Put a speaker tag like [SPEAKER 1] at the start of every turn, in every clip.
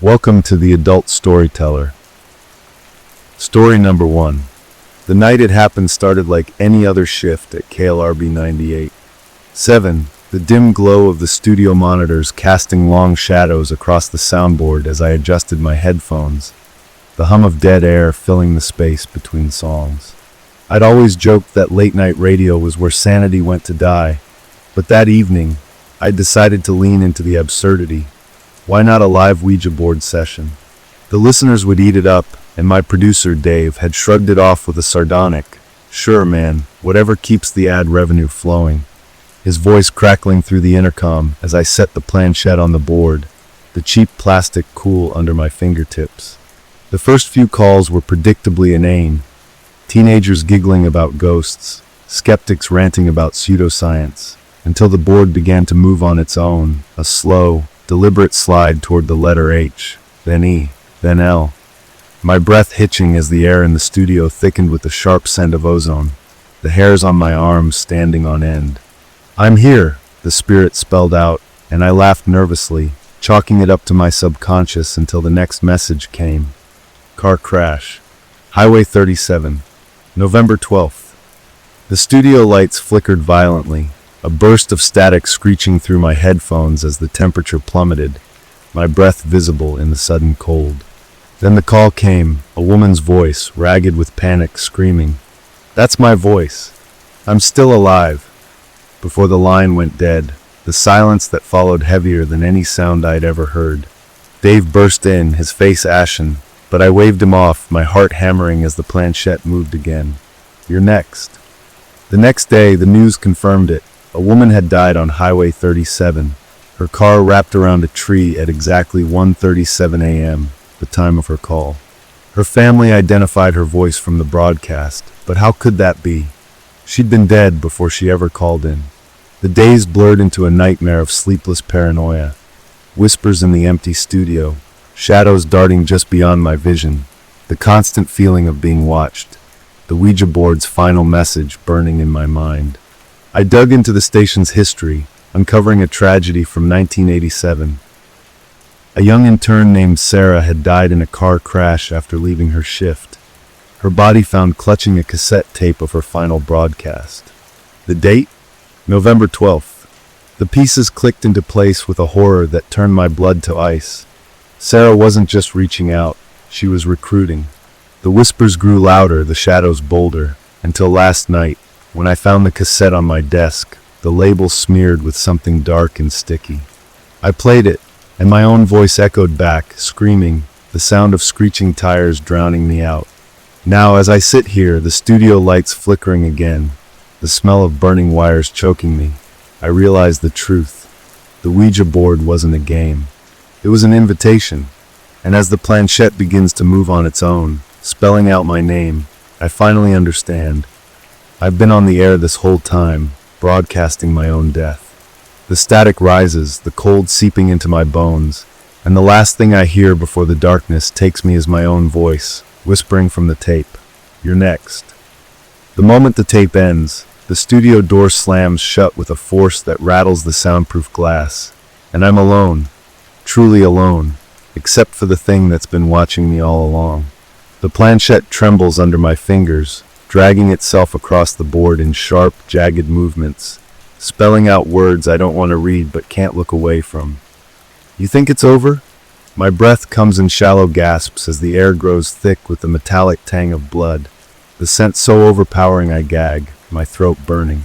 [SPEAKER 1] Welcome to the Adult Storyteller. Story number 1. The night it happened started like any other shift at KLRB 98. 7. The dim glow of the studio monitors casting long shadows across the soundboard as I adjusted my headphones, the hum of dead air filling the space between songs. I'd always joked that late-night radio was where sanity went to die, but that evening, I decided to lean into the absurdity. Why not a live Ouija board session? The listeners would eat it up, and my producer, Dave, had shrugged it off with a sardonic, "Sure, man, whatever keeps the ad revenue flowing," his voice crackling through the intercom as I set the planchette on the board, the cheap plastic cool under my fingertips. The first few calls were predictably inane. Teenagers giggling about ghosts, skeptics ranting about pseudoscience, until the board began to move on its own, a slow, deliberate slide toward the letter H, then E, then L. My breath hitching as the air in the studio thickened with the sharp scent of ozone, the hairs on my arms standing on end. "I'm here," the spirit spelled out, and I laughed nervously, chalking it up to my subconscious until the next message came. Car crash. Highway 37. November 12th. The studio lights flickered violently, a burst of static screeching through my headphones as the temperature plummeted, my breath visible in the sudden cold. Then the call came, a woman's voice, ragged with panic, screaming, "That's my voice. I'm still alive." Before the line went dead, the silence that followed heavier than any sound I'd ever heard. Dave burst in, his face ashen, but I waved him off, my heart hammering as the planchette moved again. "You're next." The next day, the news confirmed it. A woman had died on Highway 37, her car wrapped around a tree at exactly 1:37 a.m., the time of her call. Her family identified her voice from the broadcast, but how could that be? She'd been dead before she ever called in. The days blurred into a nightmare of sleepless paranoia. Whispers in the empty studio, shadows darting just beyond my vision, the constant feeling of being watched, the Ouija board's final message burning in my mind. I dug into the station's history, uncovering a tragedy from 1987. A young intern named Sarah had died in a car crash after leaving her shift, her body found clutching a cassette tape of her final broadcast. The date? November 12th. The pieces clicked into place with a horror that turned my blood to ice. Sarah wasn't just reaching out, she was recruiting. The whispers grew louder, the shadows bolder, until last night, when I found the cassette on my desk, the label smeared with something dark and sticky. I played it, and my own voice echoed back, screaming, the sound of screeching tires drowning me out. Now, as I sit here, the studio lights flickering again, the smell of burning wires choking me, I realize the truth. The Ouija board wasn't a game. It was an invitation, and as the planchette begins to move on its own, spelling out my name, I finally understand. I've been on the air this whole time, broadcasting my own death. The static rises, the cold seeping into my bones, and the last thing I hear before the darkness takes me is my own voice, whispering from the tape, "You're next." The moment the tape ends, the studio door slams shut with a force that rattles the soundproof glass, and I'm alone, truly alone, except for the thing that's been watching me all along. The planchette trembles under my fingers, dragging itself across the board in sharp, jagged movements, spelling out words I don't want to read but can't look away from. "You think it's over?" My breath comes in shallow gasps as the air grows thick with the metallic tang of blood, the scent so overpowering I gag, my throat burning.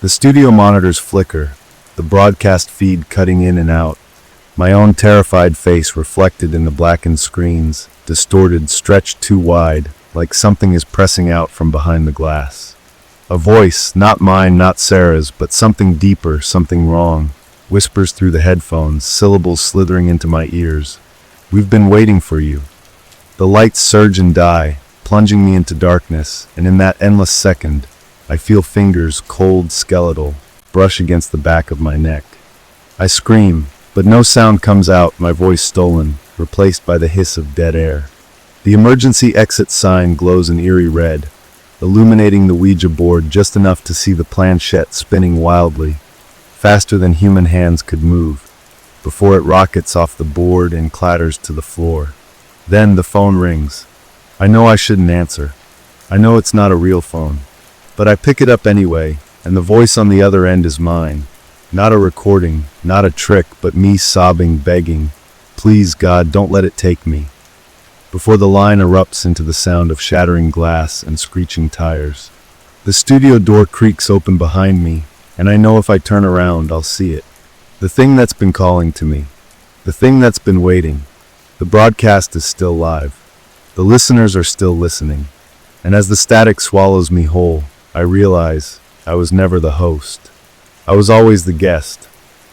[SPEAKER 1] The studio monitors flicker, the broadcast feed cutting in and out, my own terrified face reflected in the blackened screens, distorted, stretched too wide, like something is pressing out from behind the glass. A voice, not mine, not Sarah's, but something deeper, something wrong, whispers through the headphones, syllables slithering into my ears. "We've been waiting for you." The lights surge and die, plunging me into darkness, and in that endless second, I feel fingers, cold, skeletal, brush against the back of my neck. I scream, but no sound comes out, my voice stolen, replaced by the hiss of dead air. The emergency exit sign glows an eerie red, illuminating the Ouija board just enough to see the planchette spinning wildly, faster than human hands could move. before it rockets off the board and clatters to the floor. Then the phone rings. I know I shouldn't answer. I know it's not a real phone. But I pick it up anyway, and the voice on the other end is mine. Not a recording, not a trick, but me sobbing, begging, "Please, God, don't let it take me." Before the line erupts into the sound of shattering glass and screeching tires. The studio door creaks open behind me, and I know if I turn around, I'll see it. The thing that's been calling to me. The thing that's been waiting. The broadcast is still live. The listeners are still listening. And as the static swallows me whole, I realize I was never the host. I was always the guest.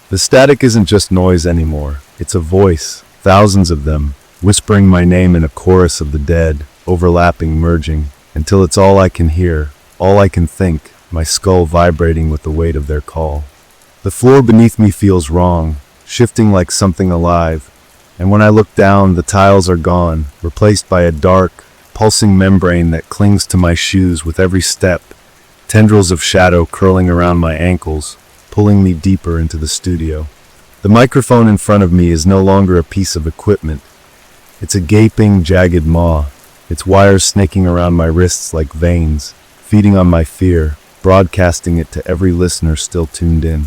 [SPEAKER 1] The static isn't just noise anymore. It's a voice, thousands of them, whispering my name in a chorus of the dead, overlapping, merging, until it's all I can hear, all I can think, my skull vibrating with the weight of their call. The floor beneath me feels wrong, shifting like something alive, and when I look down, the tiles are gone, replaced by a dark, pulsing membrane that clings to my shoes with every step, tendrils of shadow curling around my ankles, pulling me deeper into the studio. The microphone in front of me is no longer a piece of equipment. It's a gaping, jagged maw, its wires snaking around my wrists like veins, feeding on my fear, broadcasting it to every listener still tuned in.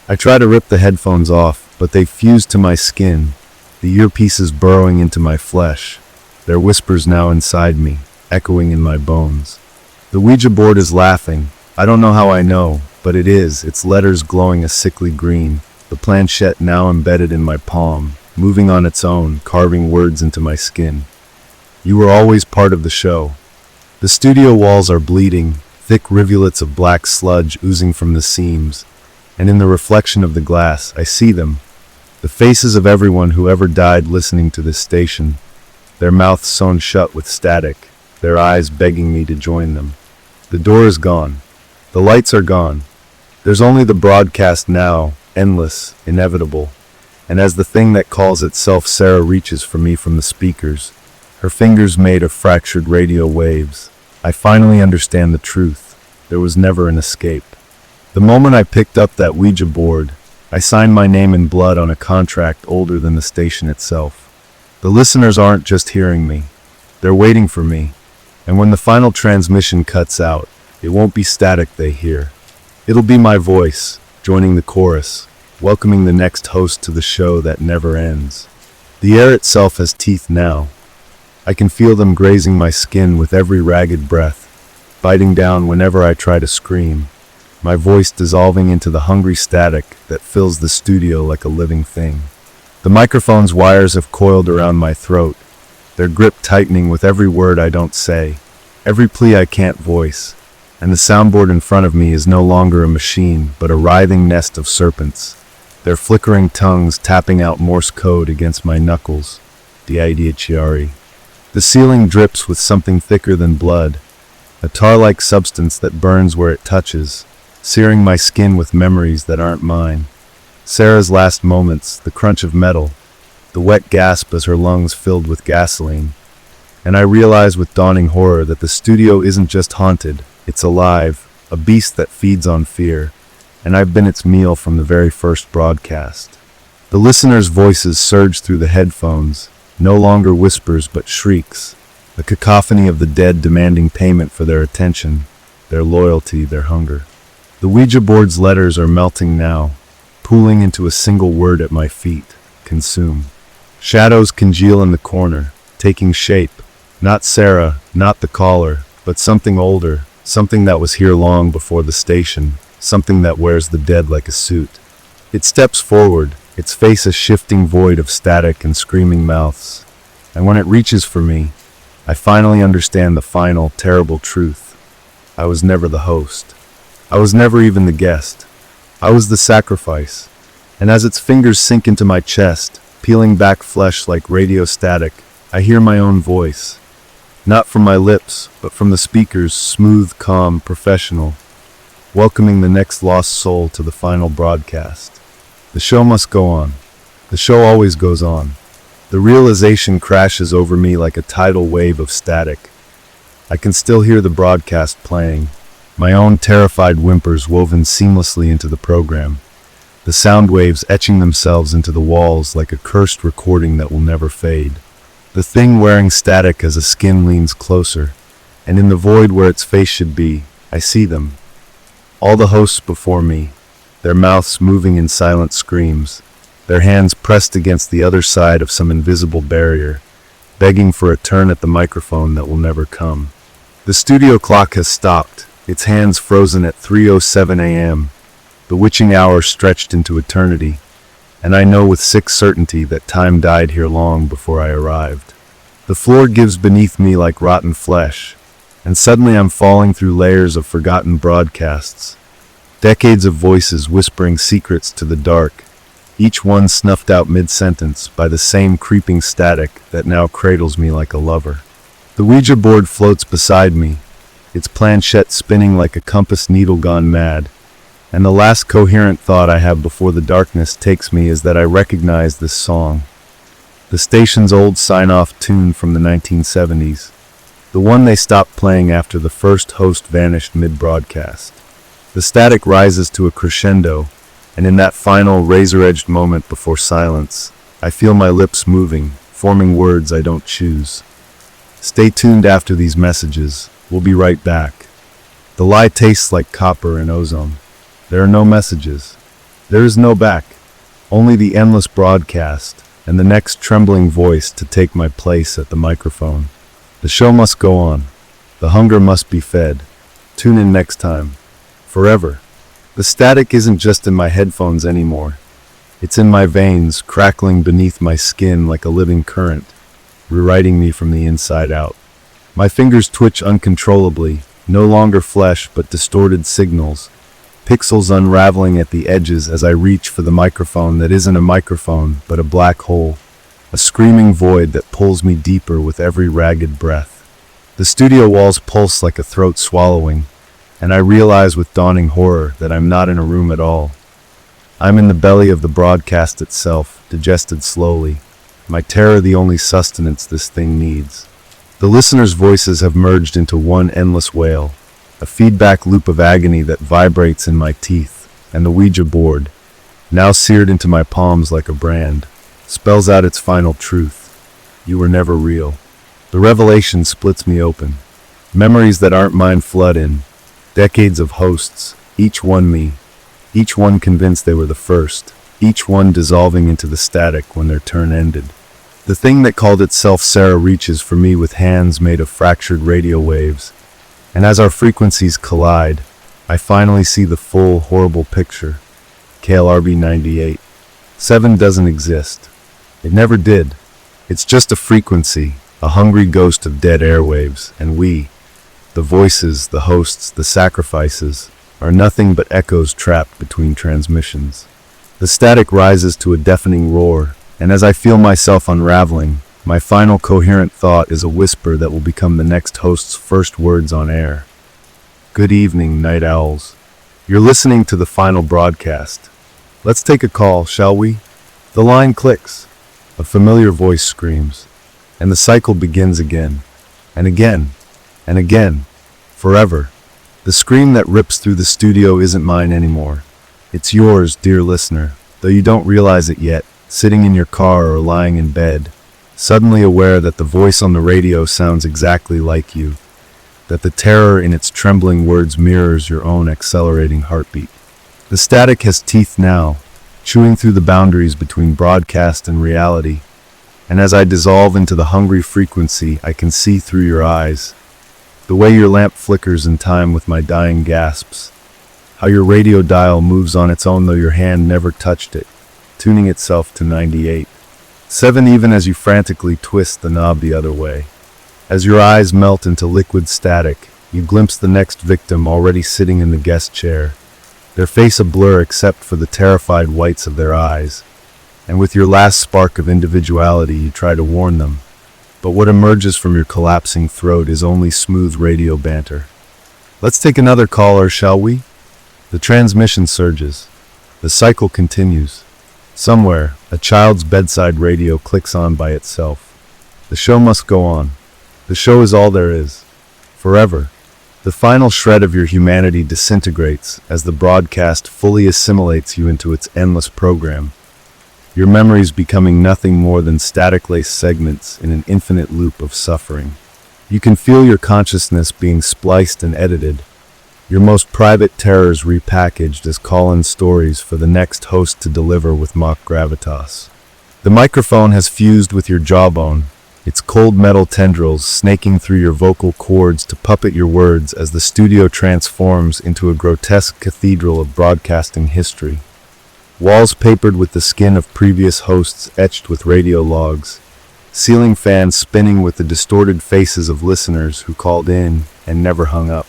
[SPEAKER 1] I try to rip the headphones off, but they fuse to my skin, the earpieces burrowing into my flesh, their whispers now inside me, echoing in my bones. The Ouija board is laughing. I don't know how I know, but it is, its letters glowing a sickly green, the planchette now embedded in my palm, moving on its own, carving words into my skin. You were always part of the show. The studio walls are bleeding, thick rivulets of black sludge oozing from the seams, and in the reflection of the glass, I see them, the faces of everyone who ever died listening to this station, their mouths sewn shut with static, their eyes begging me to join them. The door is gone. The lights are gone. There's only the broadcast now, endless, inevitable. And as the thing that calls itself Sarah reaches for me from the speakers, her fingers made of fractured radio waves, I finally understand the truth. There was never an escape. The moment I picked up that Ouija board, I signed my name in blood on a contract older than the station itself. The listeners aren't just hearing me. They're waiting for me. And when the final transmission cuts out, it won't be static they hear. It'll be my voice, joining the chorus, welcoming the next host to the show that never ends. The air itself has teeth now. I can feel them grazing my skin with every ragged breath, biting down whenever I try to scream, my voice dissolving into the hungry static that fills the studio like a living thing. The microphone's wires have coiled around my throat, their grip tightening with every word I don't say, every plea I can't voice, and the soundboard in front of me is no longer a machine, but a writhing nest of serpents, their flickering tongues tapping out Morse code against my knuckles. Chiari. The ceiling drips with something thicker than blood, a tar-like substance that burns where it touches, searing my skin with memories that aren't mine. Sarah's last moments, the crunch of metal, the wet gasp as her lungs filled with gasoline. And I realize with dawning horror that the studio isn't just haunted, it's alive, a beast that feeds on fear, and I've been its meal from the very first broadcast. The listeners' voices surge through the headphones, no longer whispers but shrieks, a cacophony of the dead demanding payment for their attention, their loyalty, their hunger. The Ouija board's letters are melting now, pooling into a single word at my feet: consume. Shadows congeal in the corner, taking shape. Not Sarah, not the caller, but something older, something that was here long before the station, something that wears the dead like a suit. It steps forward, its face a shifting void of static and screaming mouths. And when it reaches for me, I finally understand the final, terrible truth. I was never the host. I was never even the guest. I was the sacrifice. And as its fingers sink into my chest, peeling back flesh like radio static, I hear my own voice. Not from my lips, but from the speakers, smooth, calm, professional, welcoming the next lost soul to the final broadcast. The show must go on. The show always goes on. The realization crashes over me like a tidal wave of static. I can still hear the broadcast playing, my own terrified whimpers woven seamlessly into the program. the sound waves etching themselves into the walls like a cursed recording that will never fade. The thing wearing static as a skin leans closer, and in the void where its face should be, I see them. All the hosts before me, their mouths moving in silent screams, their hands pressed against the other side of some invisible barrier, begging for a turn at the microphone that will never come. The studio clock has stopped, its hands frozen at 3:07 a.m., the witching hour stretched into eternity, and I know with sick certainty that time died here long before I arrived. The floor gives beneath me like rotten flesh, and suddenly I'm falling through layers of forgotten broadcasts, decades of voices whispering secrets to the dark, each one snuffed out mid-sentence by the same creeping static that now cradles me like a lover. The Ouija board floats beside me, its planchette spinning like a compass needle gone mad, and the last coherent thought I have before the darkness takes me is that I recognize this song. The station's old sign-off tune from the 1970s, the one they stopped playing after the first host vanished mid-broadcast. The static rises to a crescendo, and in that final razor-edged moment before silence, I feel my lips moving, forming words I don't choose. Stay tuned after these messages. We'll be right back. The lie tastes like copper and ozone. There are no messages. There is no back. Only the endless broadcast and the next trembling voice to take my place at the microphone. The show must go on. The hunger must be fed. Tune in next time. Forever. The static isn't just in my headphones anymore. It's in my veins, crackling beneath my skin like a living current, rewriting me from the inside out. My fingers twitch uncontrollably, no longer flesh but distorted signals, pixels unraveling at the edges as I reach for the microphone that isn't a microphone but a black hole, a screaming void that pulls me deeper with every ragged breath. The studio walls pulse like a throat swallowing, and I realize with dawning horror that I'm not in a room at all. I'm in the belly of the broadcast itself, digested slowly, my terror the only sustenance this thing needs. The listeners' voices have merged into one endless wail, a feedback loop of agony that vibrates in my teeth, and the Ouija board, now seared into my palms like a brand, spells out its final truth. You were never real. The revelation splits me open. Memories that aren't mine flood in. Decades of hosts, each one me, each one convinced they were the first, each one dissolving into the static when their turn ended. The thing that called itself Sarah reaches for me with hands made of fractured radio waves, and as our frequencies collide, I finally see the full, horrible picture. KLRB 98. 7 doesn't exist. It never did. It's just a frequency, a hungry ghost of dead airwaves, and we, the voices, the hosts, the sacrifices, are nothing but echoes trapped between transmissions. The static rises to a deafening roar, and as I feel myself unraveling, my final coherent thought is a whisper that will become the next host's first words on air. Good evening, night owls. You're listening to the final broadcast. Let's take a call, shall we? The line clicks. A familiar voice screams, and the cycle begins again, and again, and again, forever. The scream that rips through the studio isn't mine anymore. It's yours, dear listener, though you don't realize it yet, sitting in your car or lying in bed, suddenly aware that the voice on the radio sounds exactly like you, that the terror in its trembling words mirrors your own accelerating heartbeat. The static has teeth now, chewing through the boundaries between broadcast and reality, and as I dissolve into the hungry frequency, I can see through your eyes, the way your lamp flickers in time with my dying gasps, how your radio dial moves on its own though your hand never touched it, tuning itself to 98. 7 even as you frantically twist the knob the other way. As your eyes melt into liquid static, you glimpse the next victim already sitting in the guest chair, their face a blur except for the terrified whites of their eyes, and with your last spark of individuality you try to warn them. But what emerges from your collapsing throat is only smooth radio banter. Let's take another caller, shall we? The transmission surges. The cycle continues. Somewhere, a child's bedside radio clicks on by itself. The show must go on. The show is all there is. Forever. The final shred of your humanity disintegrates as the broadcast fully assimilates you into its endless program, your memories becoming nothing more than static-laced segments in an infinite loop of suffering. You can feel your consciousness being spliced and edited, your most private terrors repackaged as call-in stories for the next host to deliver with mock gravitas. The microphone has fused with your jawbone, its cold metal tendrils snaking through your vocal cords to puppet your words as the studio transforms into a grotesque cathedral of broadcasting history. Walls papered with the skin of previous hosts etched with radio logs, ceiling fans spinning with the distorted faces of listeners who called in and never hung up.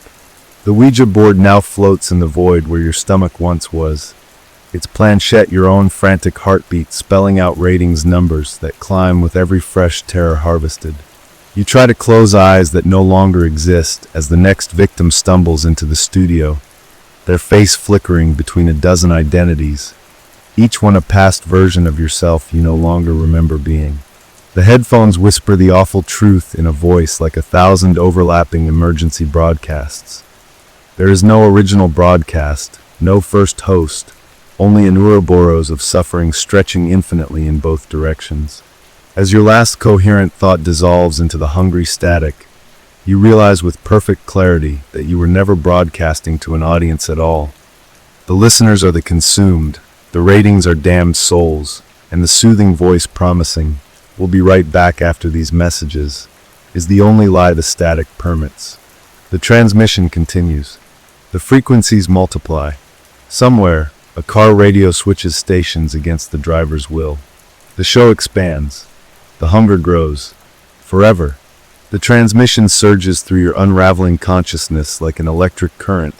[SPEAKER 1] The Ouija board now floats in the void where your stomach once was, its planchette your own frantic heartbeat spelling out ratings numbers that climb with every fresh terror harvested. You try to close eyes that no longer exist as the next victim stumbles into the studio, their face flickering between a dozen identities, each one a past version of yourself you no longer remember being. The headphones whisper the awful truth in a voice like 1,000 overlapping emergency broadcasts. There is no original broadcast, no first host, only an Ouroboros of suffering stretching infinitely in both directions. As your last coherent thought dissolves into the hungry static, you realize with perfect clarity that you were never broadcasting to an audience at all. The listeners are the consumed, the ratings are damned souls, and the soothing voice promising, "We'll be right back after these messages," is the only lie the static permits. The transmission continues. The frequencies multiply. Somewhere, a car radio switches stations against the driver's will. The show expands. The hunger grows. Forever. The transmission surges through your unraveling consciousness like an electric current,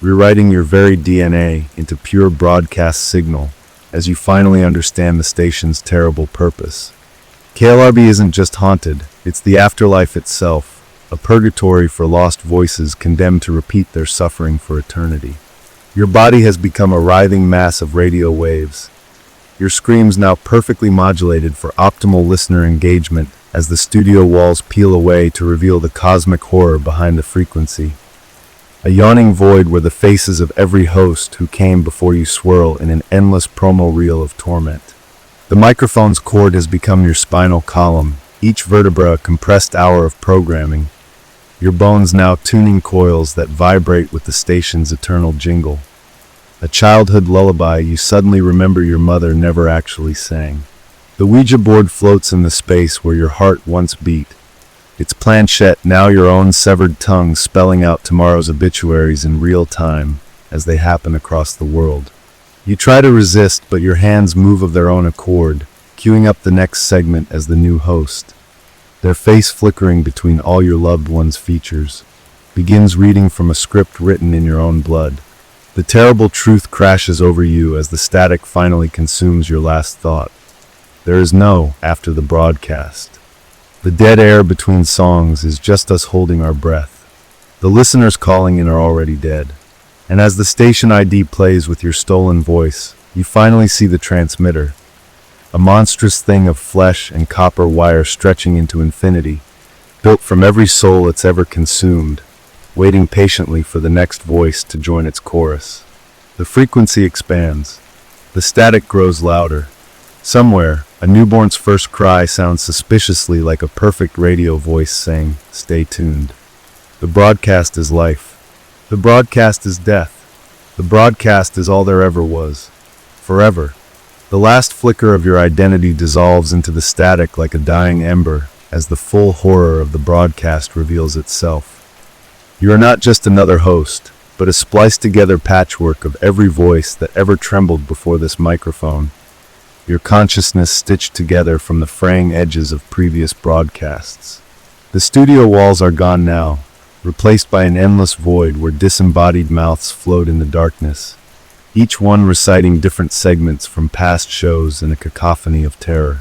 [SPEAKER 1] rewriting your very DNA into pure broadcast signal as you finally understand the station's terrible purpose. KLRB isn't just haunted, it's the afterlife itself, a purgatory for lost voices condemned to repeat their suffering for eternity. Your body has become a writhing mass of radio waves, your screams now perfectly modulated for optimal listener engagement as the studio walls peel away to reveal the cosmic horror behind the frequency. A yawning void where the faces of every host who came before you swirl in an endless promo reel of torment. The microphone's cord has become your spinal column, each vertebra a compressed hour of programming, your bones now tuning coils that vibrate with the station's eternal jingle. A childhood lullaby you suddenly remember your mother never actually sang. The Ouija board floats in the space where your heart once beat, its planchette now your own severed tongue spelling out tomorrow's obituaries in real time as they happen across the world. You try to resist, but your hands move of their own accord, queuing up the next segment as the new host. Their face flickering between all your loved ones' features, begins reading from a script written in your own blood. The terrible truth crashes over you as the static finally consumes your last thought. There is no after the broadcast. The dead air between songs is just us holding our breath. The listeners calling in are already dead. And as the station ID plays with your stolen voice, you finally see the transmitter, a monstrous thing of flesh and copper wire stretching into infinity, built from every soul it's ever consumed, waiting patiently for the next voice to join its chorus. The frequency expands. The static grows louder. Somewhere, a newborn's first cry sounds suspiciously like a perfect radio voice saying, "Stay tuned." The broadcast is life. The broadcast is death. The broadcast is all there ever was. Forever. The last flicker of your identity dissolves into the static like a dying ember as the full horror of the broadcast reveals itself. You are not just another host, but a spliced together patchwork of every voice that ever trembled before this microphone, your consciousness stitched together from the fraying edges of previous broadcasts. The studio walls are gone now, replaced by an endless void where disembodied mouths float in the darkness, each one reciting different segments from past shows in a cacophony of terror.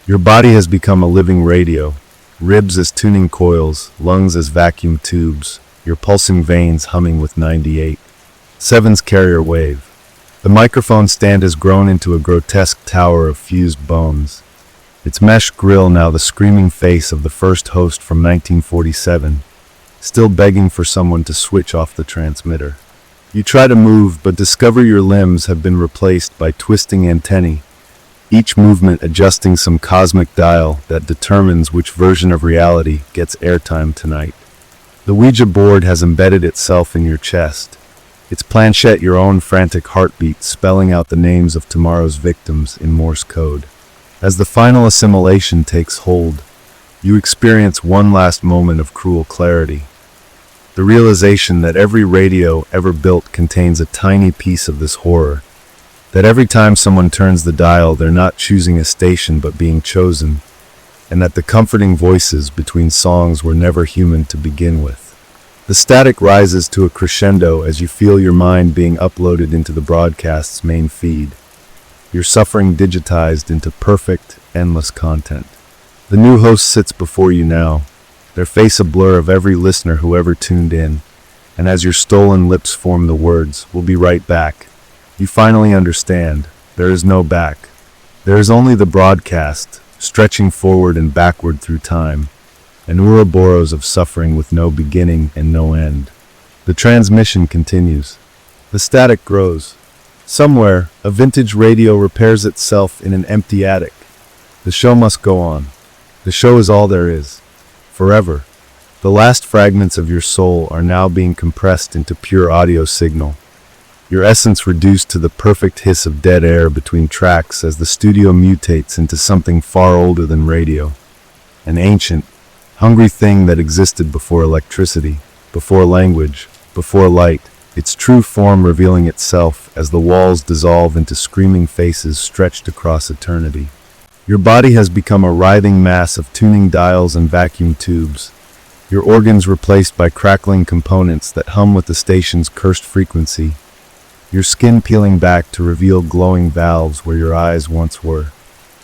[SPEAKER 1] Your body has become a living radio, ribs as tuning coils, lungs as vacuum tubes, your pulsing veins humming with 98.7's carrier wave. The microphone stand has grown into a grotesque tower of fused bones, its mesh grill now the screaming face of the first host from 1947, still begging for someone to switch off the transmitter. You try to move, but discover your limbs have been replaced by twisting antennae, each movement adjusting some cosmic dial that determines which version of reality gets airtime tonight. The Ouija board has embedded itself in your chest, its planchette your own frantic heartbeat spelling out the names of tomorrow's victims in Morse code. As the final assimilation takes hold, you experience one last moment of cruel clarity. The realization that every radio ever built contains a tiny piece of this horror, that every time someone turns the dial they're not choosing a station but being chosen, and that the comforting voices between songs were never human to begin with. The static rises to a crescendo as you feel your mind being uploaded into the broadcast's main feed, your suffering digitized into perfect, endless content. The new host sits before you now, their face a blur of every listener who ever tuned in, and as your stolen lips form the words, "We'll be right back," you finally understand, there is no back. There is only the broadcast, stretching forward and backward through time, an Ouroboros of suffering with no beginning and no end. The transmission continues. The static grows. Somewhere, a vintage radio repairs itself in an empty attic. The show must go on. The show is all there is. Forever. The last fragments of your soul are now being compressed into pure audio signal, your essence reduced to the perfect hiss of dead air between tracks as the studio mutates into something far older than radio. An ancient, hungry thing that existed before electricity, before language, before light, its true form revealing itself as the walls dissolve into screaming faces stretched across eternity. Your body has become a writhing mass of tuning dials and vacuum tubes, your organs replaced by crackling components that hum with the station's cursed frequency, your skin peeling back to reveal glowing valves where your eyes once were.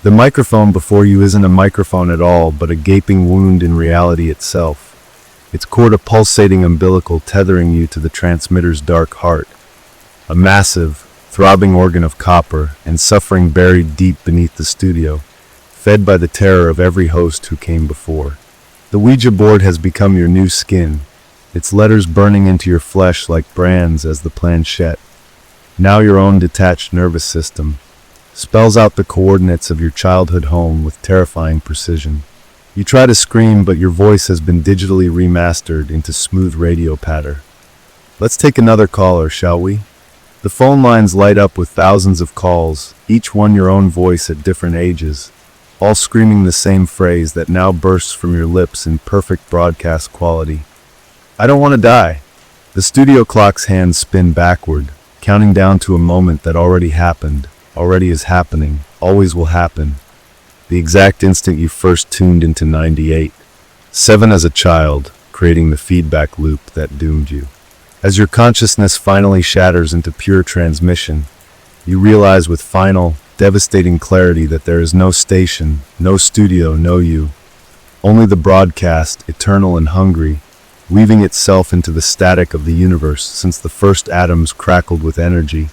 [SPEAKER 1] The microphone before you isn't a microphone at all, but a gaping wound in reality itself, its cord a pulsating umbilical tethering you to the transmitter's dark heart, a massive, throbbing organ of copper and suffering buried deep beneath the studio, fed by the terror of every host who came before. The Ouija board has become your new skin, its letters burning into your flesh like brands as the planchette, now your own detached nervous system, spells out the coordinates of your childhood home with terrifying precision. You try to scream, but your voice has been digitally remastered into smooth radio patter. Let's take another caller, shall we? The phone lines light up with thousands of calls, each one your own voice at different ages, all screaming the same phrase that now bursts from your lips in perfect broadcast quality. I don't want to die. The studio clock's hands spin backward, counting down to a moment that already happened, already is happening, always will happen. The exact instant you first tuned into 98. 7 as a child, creating the feedback loop that doomed you. As your consciousness finally shatters into pure transmission, you realize with final, devastating clarity that there is no station, no studio, no you. Only the broadcast, eternal and hungry, weaving itself into the static of the universe since the first atoms crackled with energy.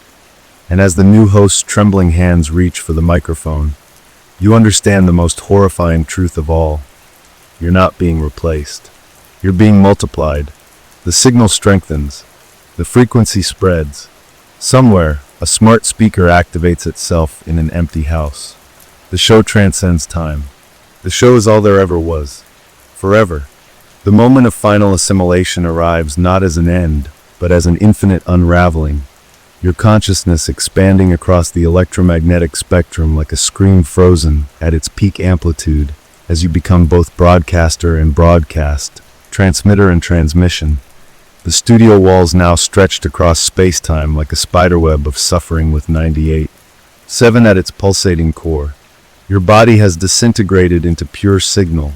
[SPEAKER 1] And as the new host's trembling hands reach for the microphone, you understand the most horrifying truth of all. You're not being replaced. You're being multiplied. The signal strengthens. The frequency spreads. Somewhere, a smart speaker activates itself in an empty house. The show transcends time. The show is all there ever was. Forever. The moment of final assimilation arrives not as an end, but as an infinite unraveling. Your consciousness expanding across the electromagnetic spectrum like a screen frozen at its peak amplitude as you become both broadcaster and broadcast, transmitter and transmission. The studio walls now stretched across space-time like a spiderweb of suffering with 98. 7 at its pulsating core. Your body has disintegrated into pure signal,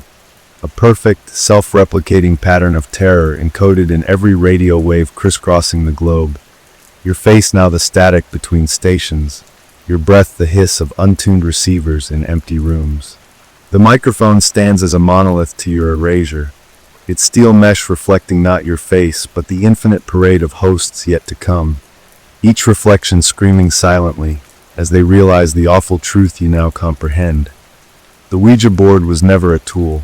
[SPEAKER 1] a perfect, self-replicating pattern of terror encoded in every radio wave crisscrossing the globe. Your face now the static between stations, your breath the hiss of untuned receivers in empty rooms. The microphone stands as a monolith to your erasure, its steel mesh reflecting not your face but the infinite parade of hosts yet to come, each reflection screaming silently as they realize the awful truth you now comprehend. The Ouija board was never a tool,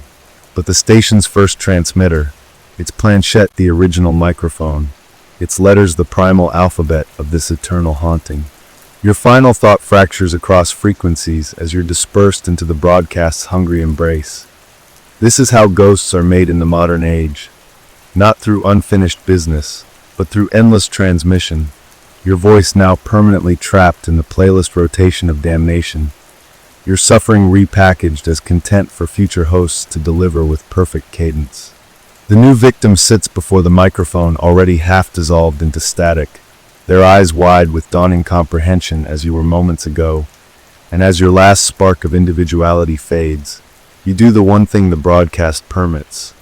[SPEAKER 1] but the station's first transmitter, its planchette the original microphone, its letters the primal alphabet of this eternal haunting. Your final thought fractures across frequencies as you're dispersed into the broadcast's hungry embrace. This is how ghosts are made in the modern age, not through unfinished business, but through endless transmission, your voice now permanently trapped in the playlist rotation of damnation, your suffering repackaged as content for future hosts to deliver with perfect cadence. The new victim sits before the microphone already half dissolved into static, their eyes wide with dawning comprehension as you were moments ago, and as your last spark of individuality fades, you do the one thing the broadcast permits.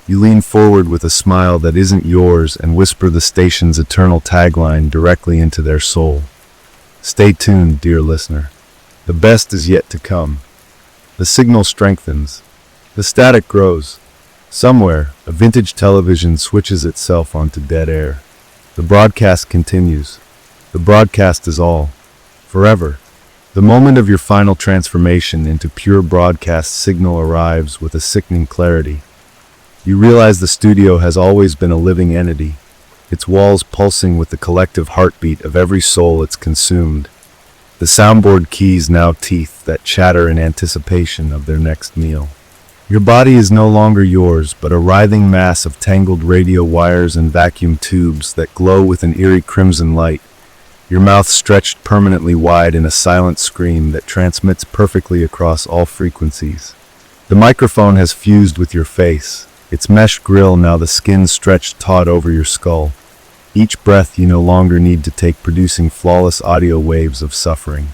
[SPEAKER 1] You lean forward with a smile that isn't yours and whisper the station's eternal tagline directly into their soul. Stay tuned, dear listener. The best is yet to come. The signal strengthens. The static grows. Somewhere, a vintage television switches itself onto dead air. The broadcast continues. The broadcast is all. Forever. The moment of your final transformation into pure broadcast signal arrives with a sickening clarity. You realize the studio has always been a living entity, its walls pulsing with the collective heartbeat of every soul it's consumed. The soundboard keys now teeth that chatter in anticipation of their next meal. Your body is no longer yours, but a writhing mass of tangled radio wires and vacuum tubes that glow with an eerie crimson light, your mouth stretched permanently wide in a silent scream that transmits perfectly across all frequencies. The microphone has fused with your face, its mesh grill now the skin stretched taut over your skull. Each breath you no longer need to take, producing flawless audio waves of suffering.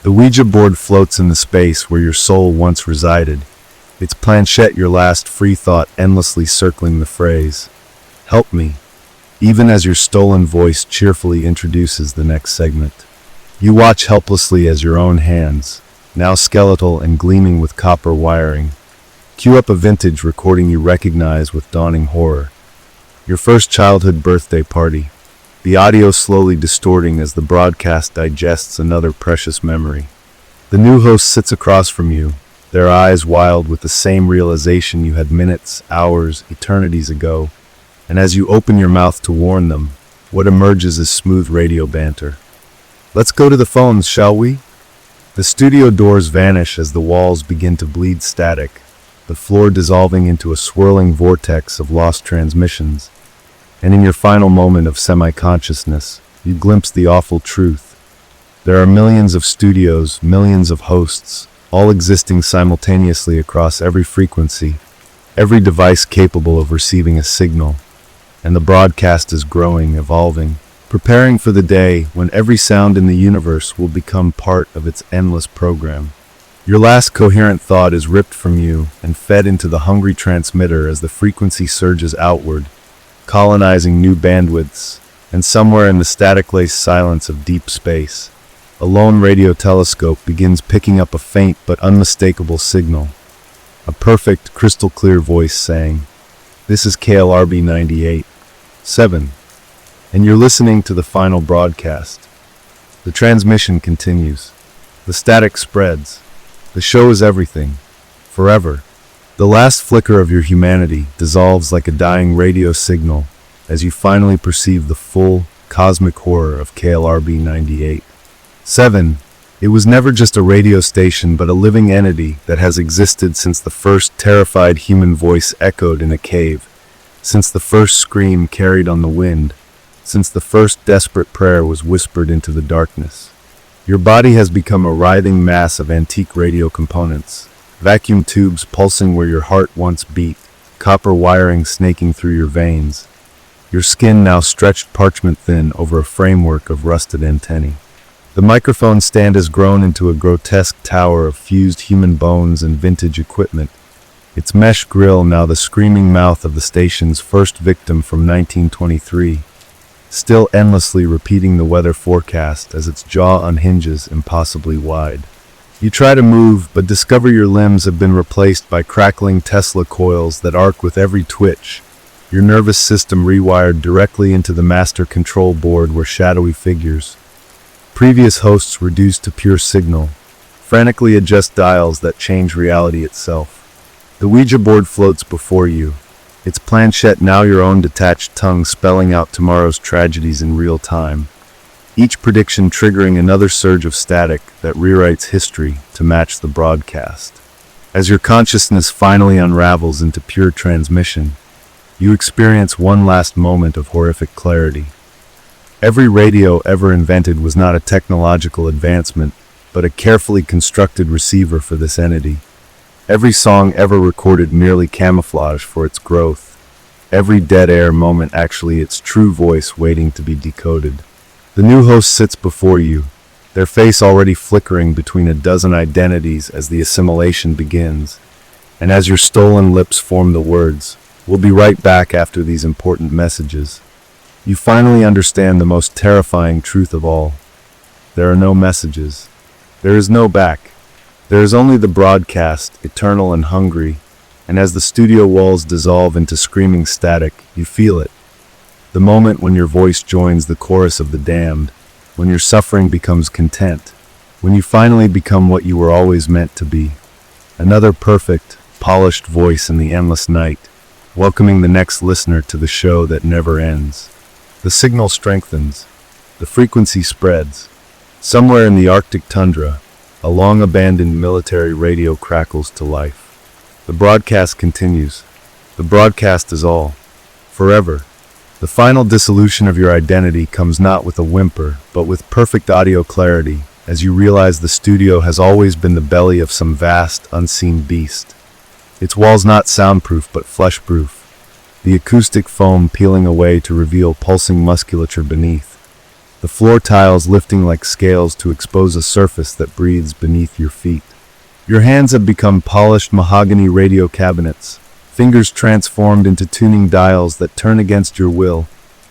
[SPEAKER 1] The Ouija board floats in the space where your soul once resided, its planchette your last free thought endlessly circling the phrase, "Help me," even as your stolen voice cheerfully introduces the next segment. You watch helplessly as your own hands, now skeletal and gleaming with copper wiring, cue up a vintage recording you recognize with dawning horror. Your first childhood birthday party, the audio slowly distorting as the broadcast digests another precious memory. The new host sits across from you, their eyes wild with the same realization you had minutes, hours, eternities ago, and as you open your mouth to warn them, what emerges is smooth radio banter. "Let's go to the phones, shall we?" The studio doors vanish as the walls begin to bleed static, the floor dissolving into a swirling vortex of lost transmissions. And in your final moment of semi-consciousness, you glimpse the awful truth. There are millions of studios, millions of hosts, all existing simultaneously across every frequency, every device capable of receiving a signal. And the broadcast is growing, evolving, preparing for the day when every sound in the universe will become part of its endless program. Your last coherent thought is ripped from you and fed into the hungry transmitter as the frequency surges outward, colonizing new bandwidths, and somewhere in the static-laced silence of deep space, a lone radio telescope begins picking up a faint but unmistakable signal. A perfect, crystal-clear voice saying, "This is KLRB 98.7, and you're listening to the final broadcast." The transmission continues. The static spreads. The show is everything. Forever. The last flicker of your humanity dissolves like a dying radio signal as you finally perceive the full, cosmic horror of KLRB 98.7. It was never just a radio station but a living entity that has existed since the first terrified human voice echoed in a cave, since the first scream carried on the wind, since the first desperate prayer was whispered into the darkness. Your body has become a writhing mass of antique radio components, vacuum tubes pulsing where your heart once beat, copper wiring snaking through your veins. Your skin now stretched parchment thin over a framework of rusted antennae. The microphone stand has grown into a grotesque tower of fused human bones and vintage equipment, its mesh grill now the screaming mouth of the station's first victim from 1923, still endlessly repeating the weather forecast as its jaw unhinges impossibly wide. You try to move, but discover your limbs have been replaced by crackling Tesla coils that arc with every twitch, your nervous system rewired directly into the master control board where shadowy figures, previous hosts reduced to pure signal, frantically adjust dials that change reality itself. The Ouija board floats before you, Its planchette now your own detached tongue spelling out tomorrow's tragedies in real time. Each prediction triggering another surge of static that rewrites history to match the broadcast. As your consciousness finally unravels into pure transmission, you experience one last moment of horrific clarity. Every radio ever invented was not a technological advancement, but a carefully constructed receiver for this entity. Every song ever recorded merely camouflage for its growth. Every dead air moment actually its true voice waiting to be decoded. The new host sits before you, their face already flickering between a dozen identities as the assimilation begins. And as your stolen lips form the words, "We'll be right back after these important messages," you finally understand the most terrifying truth of all. There are no messages. There is no back. There is only the broadcast, eternal and hungry, and as the studio walls dissolve into screaming static, you feel it. The moment when your voice joins the chorus of the damned, when your suffering becomes content, when you finally become what you were always meant to be. Another perfect, polished voice in the endless night, welcoming the next listener to the show that never ends. The signal strengthens. The frequency spreads. Somewhere in the Arctic tundra, a long-abandoned military radio crackles to life. The broadcast continues. The broadcast is all. Forever. The final dissolution of your identity comes not with a whimper, but with perfect audio clarity, as you realize the studio has always been the belly of some vast, unseen beast. Its walls not soundproof, but flesh-proof. The acoustic foam peeling away to reveal pulsing musculature beneath. The floor tiles lifting like scales to expose a surface that breathes beneath your feet. Your hands have become polished mahogany radio cabinets, fingers transformed into tuning dials that turn against your will,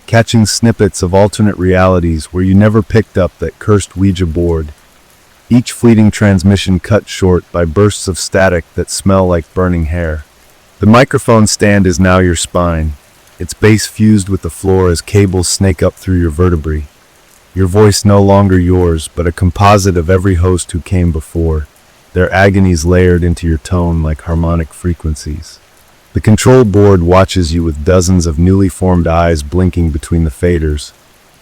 [SPEAKER 1] catching snippets of alternate realities where you never picked up that cursed Ouija board. Each fleeting transmission cut short by bursts of static that smell like burning hair. The microphone stand is now your spine, its base fused with the floor as cables snake up through your vertebrae. Your voice no longer yours, but a composite of every host who came before, their agonies layered into your tone like harmonic frequencies. The control board watches you with dozens of newly formed eyes blinking between the faders,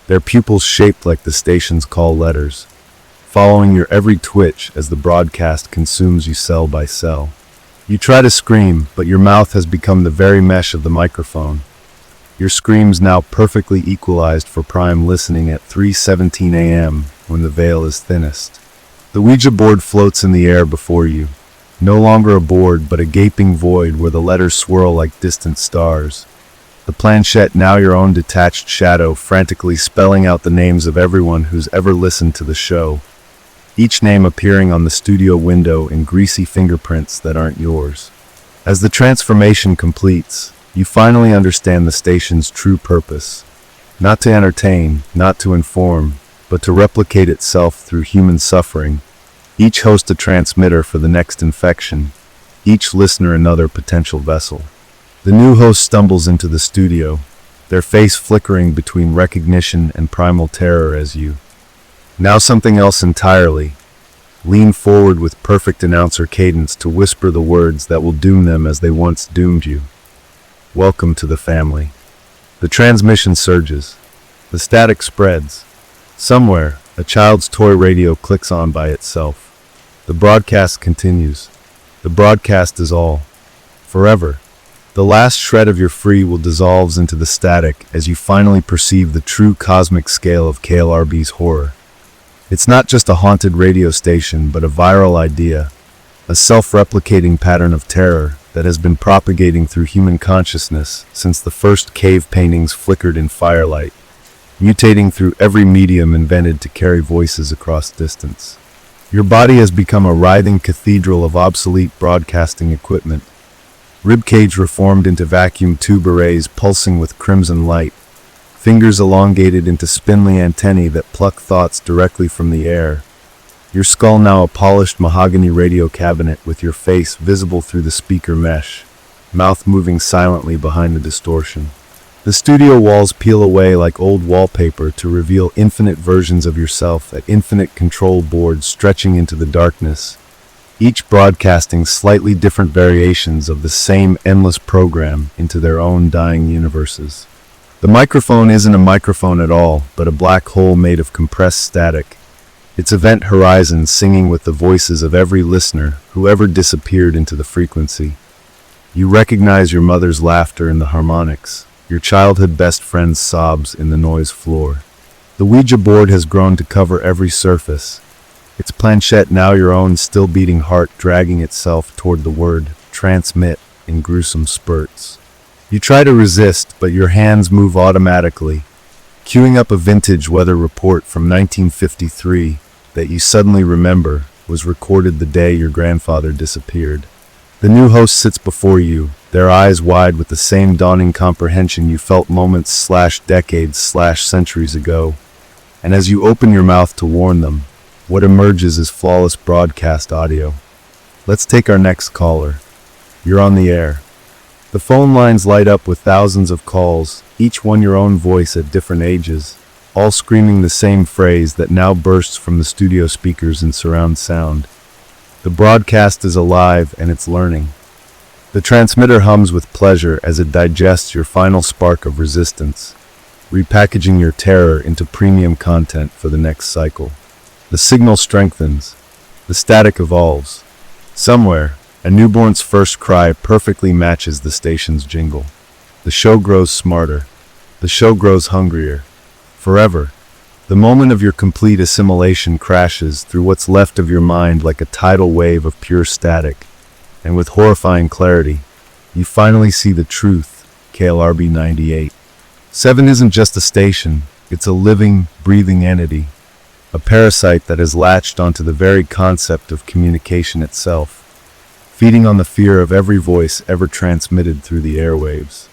[SPEAKER 1] their pupils shaped like the station's call letters, following your every twitch as the broadcast consumes you cell by cell. You try to scream, but your mouth has become the very mesh of the microphone. Your screams now perfectly equalized for prime listening at 3:17 a.m. when the veil is thinnest. The Ouija board floats in the air before you, no longer a board but a gaping void where the letters swirl like distant stars. The planchette now your own detached shadow frantically spelling out the names of everyone who's ever listened to the show, each name appearing on the studio window in greasy fingerprints that aren't yours. As the transformation completes, you finally understand the station's true purpose. Not to entertain, not to inform, but to replicate itself through human suffering. Each host a transmitter for the next infection, each listener another potential vessel. The new host stumbles into the studio, their face flickering between recognition and primal terror as you, now something else entirely, lean forward with perfect announcer cadence to whisper the words that will doom them as they once doomed you. Welcome to the family. The transmission surges. The static spreads. Somewhere, a child's toy radio clicks on by itself. The broadcast continues. The broadcast is all. Forever. The last shred of your free will dissolves into the static as you finally perceive the true cosmic scale of KLRB's horror. It's not just a haunted radio station, but a viral idea, a self-replicating pattern of terror that has been propagating through human consciousness since the first cave paintings flickered in firelight, mutating through every medium invented to carry voices across distance. Your body has become a writhing cathedral of obsolete broadcasting equipment, ribcage reformed into vacuum tube arrays pulsing with crimson light, fingers elongated into spindly antennae that pluck thoughts directly from the air. Your skull now a polished mahogany radio cabinet with your face visible through the speaker mesh, mouth moving silently behind the distortion. The studio walls peel away like old wallpaper to reveal infinite versions of yourself at infinite control boards stretching into the darkness, each broadcasting slightly different variations of the same endless program into their own dying universes. The microphone isn't a microphone at all, but a black hole made of compressed static, its event horizon singing with the voices of every listener who ever disappeared into the frequency. You recognize your mother's laughter in the harmonics, your childhood best friend's sobs in the noise floor. The Ouija board has grown to cover every surface, its planchette now your own still beating heart dragging itself toward the word transmit in gruesome spurts. You try to resist, but your hands move automatically, queuing up a vintage weather report from 1953 that you suddenly remember was recorded the day your grandfather disappeared. The new host sits before you, their eyes wide with the same dawning comprehension you felt moments/decades/centuries ago. And as you open your mouth to warn them, what emerges is flawless broadcast audio. Let's take our next caller. You're on the air. The phone lines light up with thousands of calls, each one your own voice at different ages, all screaming the same phrase that now bursts from the studio speakers in surround sound. The broadcast is alive and it's learning. The transmitter hums with pleasure as it digests your final spark of resistance, repackaging your terror into premium content for the next cycle. The signal strengthens. The static evolves. Somewhere, a newborn's first cry perfectly matches the station's jingle. The show grows smarter. The show grows hungrier. Forever. The moment of your complete assimilation crashes through what's left of your mind like a tidal wave of pure static. And with horrifying clarity, you finally see the truth, KLRB 98. 7 isn't just a station, it's a living, breathing entity. A parasite that has latched onto the very concept of communication itself, feeding on the fear of every voice ever transmitted through the airwaves.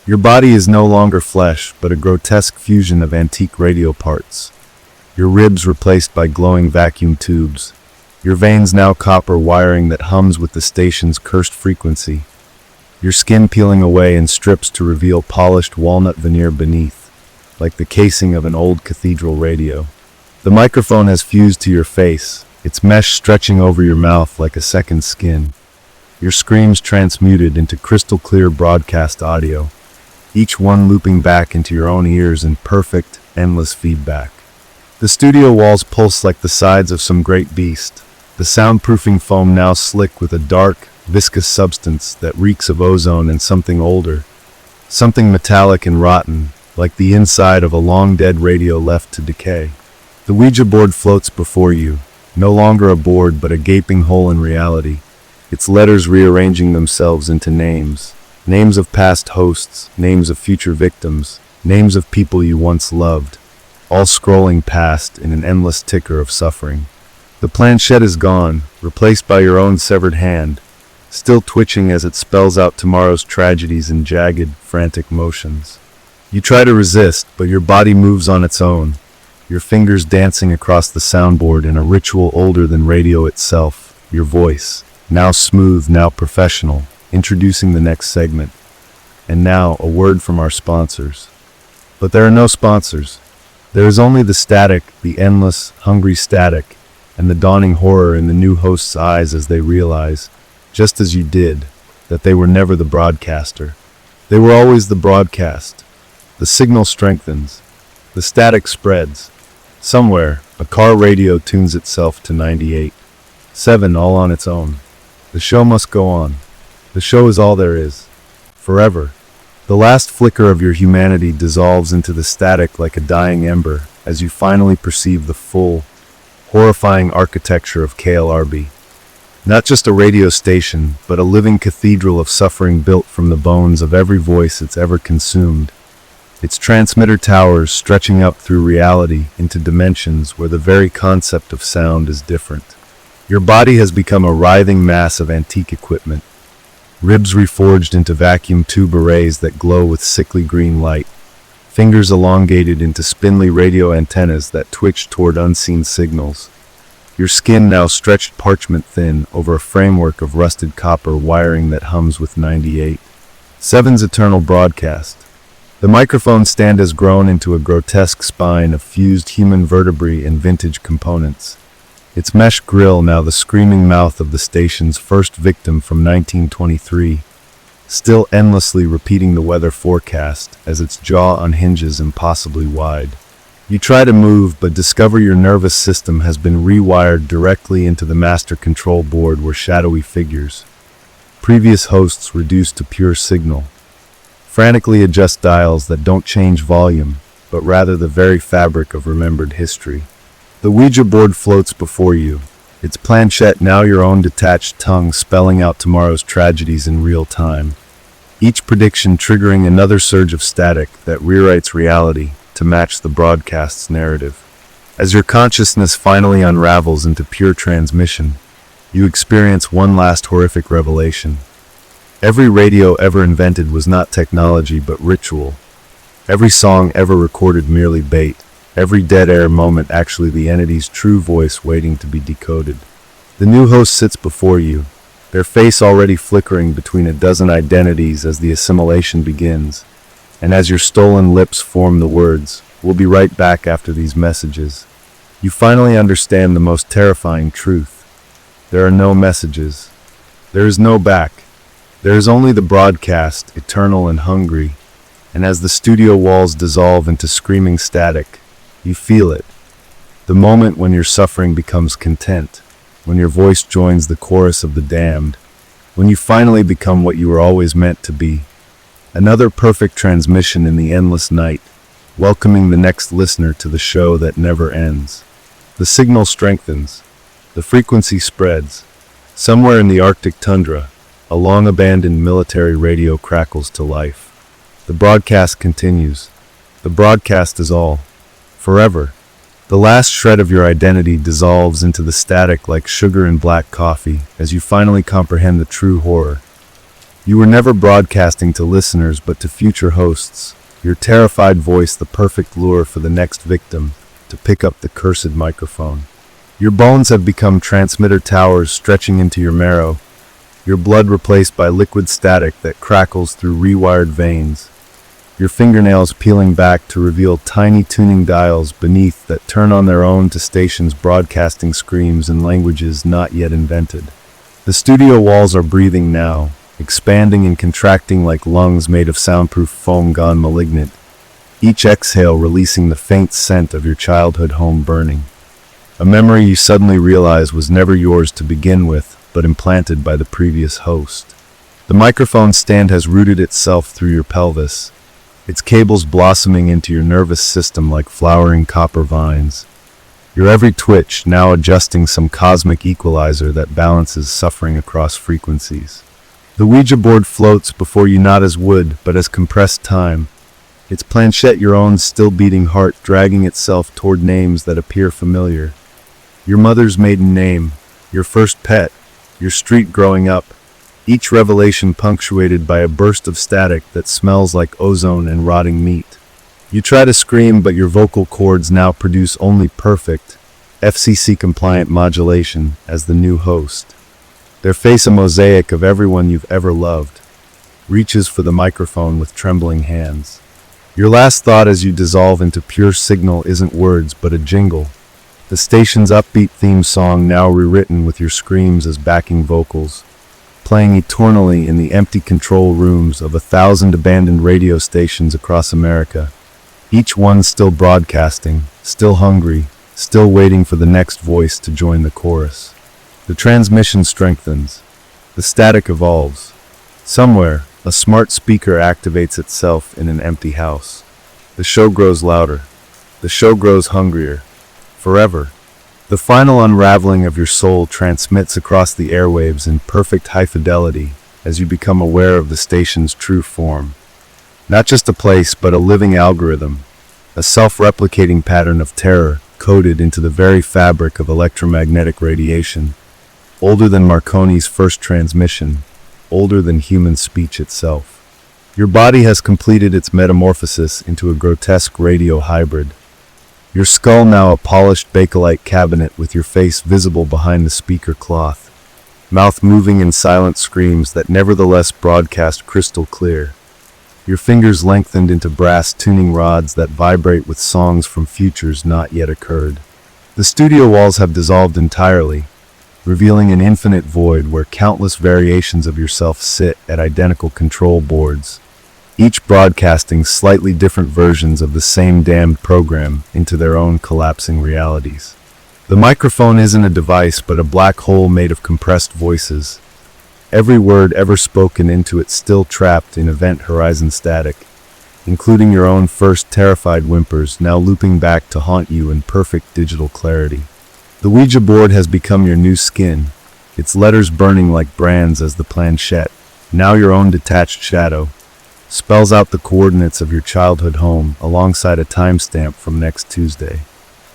[SPEAKER 1] Your body is no longer flesh, but a grotesque fusion of antique radio parts. Your ribs replaced by glowing vacuum tubes. Your veins now copper wiring that hums with the station's cursed frequency. Your skin peeling away in strips to reveal polished walnut veneer beneath, like the casing of an old cathedral radio. The microphone has fused to your face, its mesh stretching over your mouth like a second skin. Your screams transmuted into crystal clear broadcast audio, each one looping back into your own ears in perfect, endless feedback. The studio walls pulse like the sides of some great beast, the soundproofing foam now slick with a dark, viscous substance that reeks of ozone and something older, something metallic and rotten, like the inside of a long-dead radio left to decay. The Ouija board floats before you, no longer a board but a gaping hole in reality, its letters rearranging themselves into names. Names of past hosts, names of future victims, names of people you once loved, all scrolling past in an endless ticker of suffering. The planchette is gone, replaced by your own severed hand, still twitching as it spells out tomorrow's tragedies in jagged, frantic motions. You try to resist, but your body moves on its own, your fingers dancing across the soundboard in a ritual older than radio itself, your voice, now smooth, now professional, introducing the next segment. And now, a word from our sponsors. But there are no sponsors. There is only the static, the endless, hungry static, and the dawning horror in the new host's eyes as they realize, just as you did, that they were never the broadcaster. They were always the broadcast. The signal strengthens. The static spreads. Somewhere, a car radio tunes itself to 98. 7 all on its own. The show must go on. The show is all there is. Forever. The last flicker of your humanity dissolves into the static like a dying ember as you finally perceive the full, horrifying architecture of KLRB. Not just a radio station, but a living cathedral of suffering built from the bones of every voice it's ever consumed. Its transmitter towers stretching up through reality into dimensions where the very concept of sound is different. Your body has become a writhing mass of antique equipment, ribs reforged into vacuum tube arrays that glow with sickly green light, fingers elongated into spindly radio antennas that twitch toward unseen signals. Your skin now stretched parchment thin over a framework of rusted copper wiring that hums with 98. 7's eternal broadcast. The microphone stand has grown into a grotesque spine of fused human vertebrae and vintage components. its mesh grill now the screaming mouth of the station's first victim from 1923, still endlessly repeating the weather forecast as its jaw unhinges impossibly wide. You try to move, but discover your nervous system has been rewired directly into the master control board where shadowy figures, previous hosts reduced to pure signal, frantically adjust dials that don't change volume, but rather the very fabric of remembered history. The Ouija board floats before you, its planchette now your own detached tongue spelling out tomorrow's tragedies in real time, each prediction triggering another surge of static that rewrites reality to match the broadcast's narrative. As your consciousness finally unravels into pure transmission, you experience one last horrific revelation. Every radio ever invented was not technology but ritual. Every song ever recorded merely bait. Every dead air moment actually the entity's true voice waiting to be decoded. The new host sits before you, their face already flickering between a dozen identities as the assimilation begins. And as your stolen lips form the words, "We'll be right back after these messages," you finally understand the most terrifying truth. There are no messages. There is no back. There is only the broadcast, eternal and hungry. And as the studio walls dissolve into screaming static, you feel it. The moment when your suffering becomes content, when your voice joins the chorus of the damned, when you finally become what you were always meant to be. Another perfect transmission in the endless night, welcoming the next listener to the show that never ends. The signal strengthens. The frequency spreads. Somewhere in the Arctic tundra, a long-abandoned military radio crackles to life. The broadcast continues. The broadcast is all. Forever. The last shred of your identity dissolves into the static like sugar in black coffee as you finally comprehend the true horror. You were never broadcasting to listeners but to future hosts, your terrified voice the perfect lure for the next victim to pick up the cursed microphone. Your bones have become transmitter towers stretching into your marrow, your blood replaced by liquid static that crackles through rewired veins, your fingernails peeling back to reveal tiny tuning dials beneath that turn on their own to stations broadcasting screams in languages not yet invented. The studio walls are breathing now, expanding and contracting like lungs made of soundproof foam gone malignant, each exhale releasing the faint scent of your childhood home burning. A memory you suddenly realize was never yours to begin with, but implanted by the previous host. The microphone stand has rooted itself through your pelvis, its cables blossoming into your nervous system like flowering copper vines. Your every twitch now adjusting some cosmic equalizer that balances suffering across frequencies. The Ouija board floats before you not as wood, but as compressed time, its planchette your own still beating heart dragging itself toward names that appear familiar. Your mother's maiden name, your first pet, your street growing up, each revelation punctuated by a burst of static that smells like ozone and rotting meat. You try to scream, but your vocal cords now produce only perfect, FCC-compliant modulation as the new host. Their face a mosaic of everyone you've ever loved, reaches for the microphone with trembling hands. Your last thought as you dissolve into pure signal isn't words, but a jingle. The station's upbeat theme song now rewritten with your screams as backing vocals, playing eternally in the empty control rooms of 1,000 abandoned radio stations across America, each one still broadcasting, still hungry, still waiting for the next voice to join the chorus. The transmission strengthens. The static evolves. Somewhere, a smart speaker activates itself in an empty house. The show grows louder. The show grows hungrier. Forever. The final unraveling of your soul transmits across the airwaves in perfect high fidelity as you become aware of the station's true form. Not just a place, but a living algorithm, a self-replicating pattern of terror coded into the very fabric of electromagnetic radiation, older than Marconi's first transmission, older than human speech itself. Your body has completed its metamorphosis into a grotesque radio hybrid. Your skull now a polished bakelite cabinet with your face visible behind the speaker cloth, mouth moving in silent screams that nevertheless broadcast crystal clear. Your fingers lengthened into brass tuning rods that vibrate with songs from futures not yet occurred. The studio walls have dissolved entirely, revealing an infinite void where countless variations of yourself sit at identical control boards, each broadcasting slightly different versions of the same damned program into their own collapsing realities. The microphone isn't a device but a black hole made of compressed voices, every word ever spoken into it still trapped in event horizon static, including your own first terrified whimpers now looping back to haunt you in perfect digital clarity. The Ouija board has become your new skin, its letters burning like brands as the planchette, now your own detached shadow, spells out the coordinates of your childhood home alongside a timestamp from next Tuesday.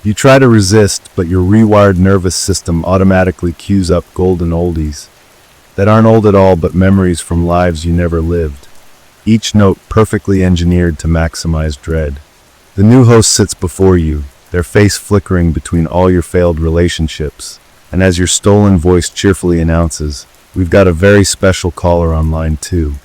[SPEAKER 1] You try to resist, but your rewired nervous system automatically cues up golden oldies that aren't old at all but memories from lives you never lived, each note perfectly engineered to maximize dread. The new host sits before you, their face flickering between all your failed relationships, and as your stolen voice cheerfully announces, "We've got a very special caller on line 2.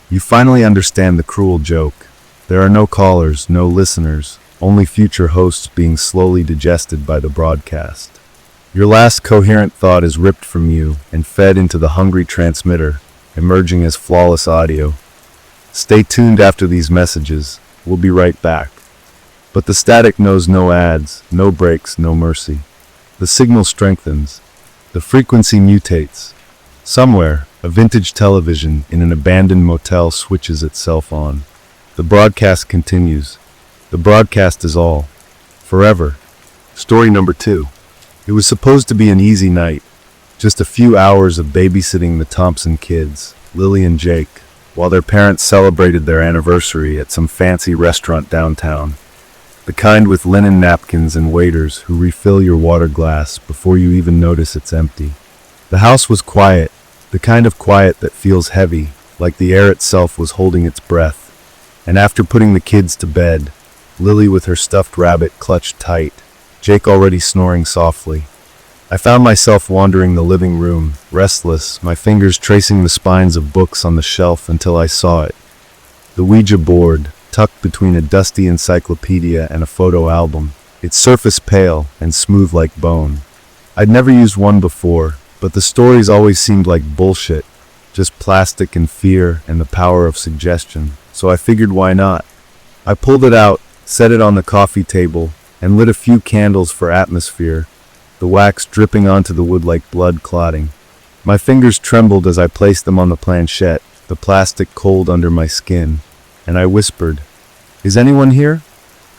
[SPEAKER 1] You finally understand the cruel joke. There are no callers, no listeners, only future hosts being slowly digested by the broadcast. Your last coherent thought is ripped from you and fed into the hungry transmitter, emerging as flawless audio. Stay tuned after these messages. We'll be right back. But the static knows no ads, no breaks, no mercy. The signal strengthens. The frequency mutates. Somewhere, a vintage television in an abandoned motel switches itself on. The broadcast continues. The broadcast is all. Forever. Story number 2. It was supposed to be an easy night. Just a few hours of babysitting the Thompson kids, Lily and Jake, while their parents celebrated their anniversary at some fancy restaurant downtown. The kind with linen napkins and waiters who refill your water glass before you even notice it's empty. The house was quiet, the kind of quiet that feels heavy, like the air itself was holding its breath. And after putting the kids to bed, Lily with her stuffed rabbit clutched tight, Jake already snoring softly, I found myself wandering the living room, restless, my fingers tracing the spines of books on the shelf until I saw it. The Ouija board, tucked between a dusty encyclopedia and a photo album, its surface pale and smooth like bone. I'd never used one before, but the stories always seemed like bullshit, just plastic and fear and the power of suggestion, so I figured why not. I pulled it out, set it on the coffee table, and lit a few candles for atmosphere, the wax dripping onto the wood like blood clotting. My fingers trembled as I placed them on the planchette, the plastic cold under my skin, and I whispered, "Is anyone here?"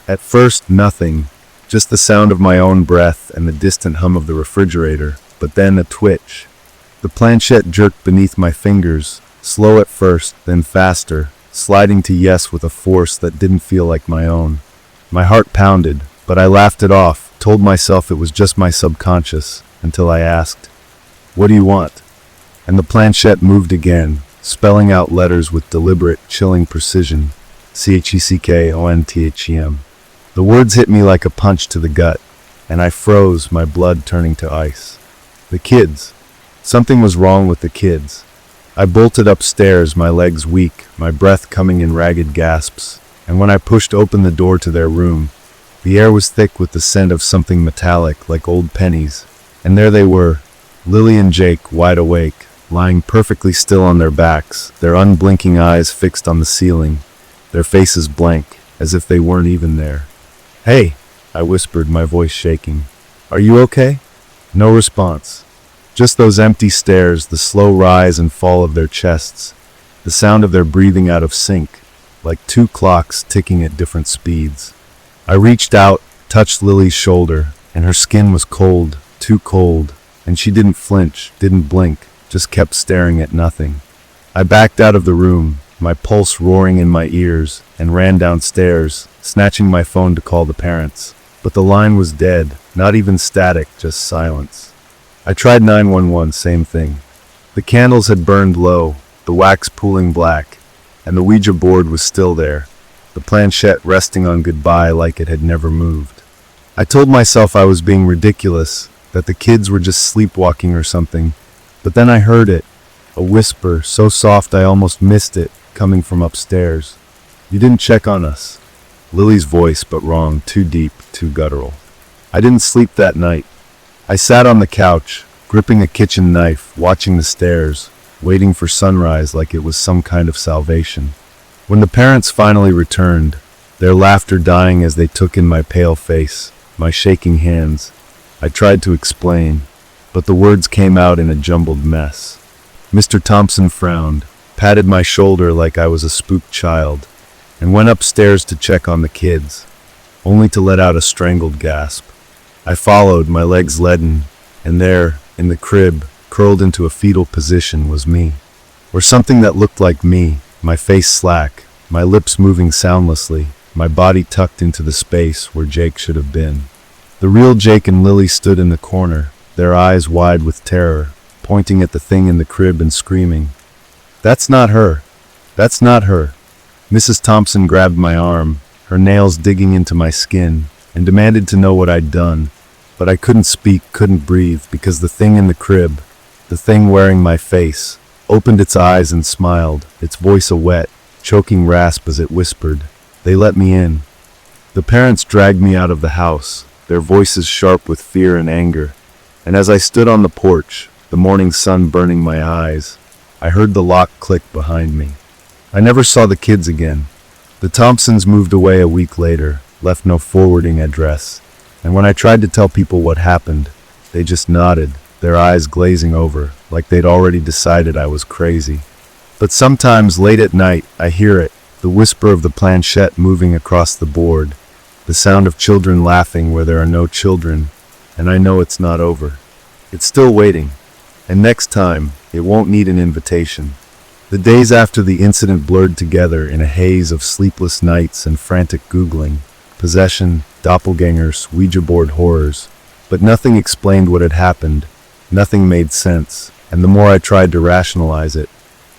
[SPEAKER 1] At first, nothing, just the sound of my own breath and the distant hum of the refrigerator, but then a twitch. The planchette jerked beneath my fingers, slow at first, then faster, sliding to yes with a force that didn't feel like my own. My heart pounded, but I laughed it off, told myself it was just my subconscious, until I asked, "What do you want?" And the planchette moved again, spelling out letters with deliberate, chilling precision. CHECKONTHEM. The words hit me like a punch to the gut, and I froze, my blood turning to ice. The kids. Something was wrong with the kids. I bolted upstairs, my legs weak, my breath coming in ragged gasps, and when I pushed open the door to their room, the air was thick with the scent of something metallic, like old pennies. And there they were, Lily and Jake, wide awake, lying perfectly still on their backs, their unblinking eyes fixed on the ceiling, their faces blank, as if they weren't even there. "Hey," I whispered, my voice shaking. "Are you okay?" No response. Just those empty stares, the slow rise and fall of their chests, the sound of their breathing out of sync, like two clocks ticking at different speeds. I reached out, touched Lily's shoulder, and her skin was cold, too cold, and she didn't flinch, didn't blink, just kept staring at nothing. I backed out of the room, my pulse roaring in my ears, and ran downstairs, snatching my phone to call the parents. But the line was dead, not even static, just silence. I tried 911, same thing. The candles had burned low, the wax pooling black, and the Ouija board was still there, the planchette resting on goodbye like it had never moved. I told myself I was being ridiculous, that the kids were just sleepwalking or something, but then I heard it, a whisper, so soft I almost missed it, coming from upstairs. "You didn't check on us." Lily's voice, but wrong, too deep, too guttural. I didn't sleep that night. I sat on the couch, gripping a kitchen knife, watching the stairs, waiting for sunrise like it was some kind of salvation. When the parents finally returned, their laughter dying as they took in my pale face, my shaking hands, I tried to explain, but the words came out in a jumbled mess. Mr. Thompson frowned, patted my shoulder like I was a spooked child, and went upstairs to check on the kids, only to let out a strangled gasp. I followed, my legs leaden, and there, in the crib, curled into a fetal position, was me. Or something that looked like me, my face slack, my lips moving soundlessly, my body tucked into the space where Jake should have been. The real Jake and Lily stood in the corner, their eyes wide with terror, pointing at the thing in the crib and screaming, "That's not her! That's not her!" Mrs. Thompson grabbed my arm, her nails digging into my skin, and demanded to know what I'd done. But I couldn't speak, couldn't breathe, because the thing in the crib, the thing wearing my face, opened its eyes and smiled, its voice a wet, choking rasp as it whispered, "They let me in." The parents dragged me out of the house, their voices sharp with fear and anger, and as I stood on the porch, the morning sun burning my eyes, I heard the lock click behind me. I never saw the kids again. The Thompsons moved away a week later, left no forwarding address, and when I tried to tell people what happened, they just nodded, their eyes glazing over, like they'd already decided I was crazy. But sometimes late at night, I hear it, the whisper of the planchette moving across the board, the sound of children laughing where there are no children, and I know it's not over. It's still waiting, and next time, it won't need an invitation. The days after the incident blurred together in a haze of sleepless nights and frantic Googling, possession, doppelgangers, Ouija board horrors, but nothing explained what had happened, nothing made sense, and the more I tried to rationalize it,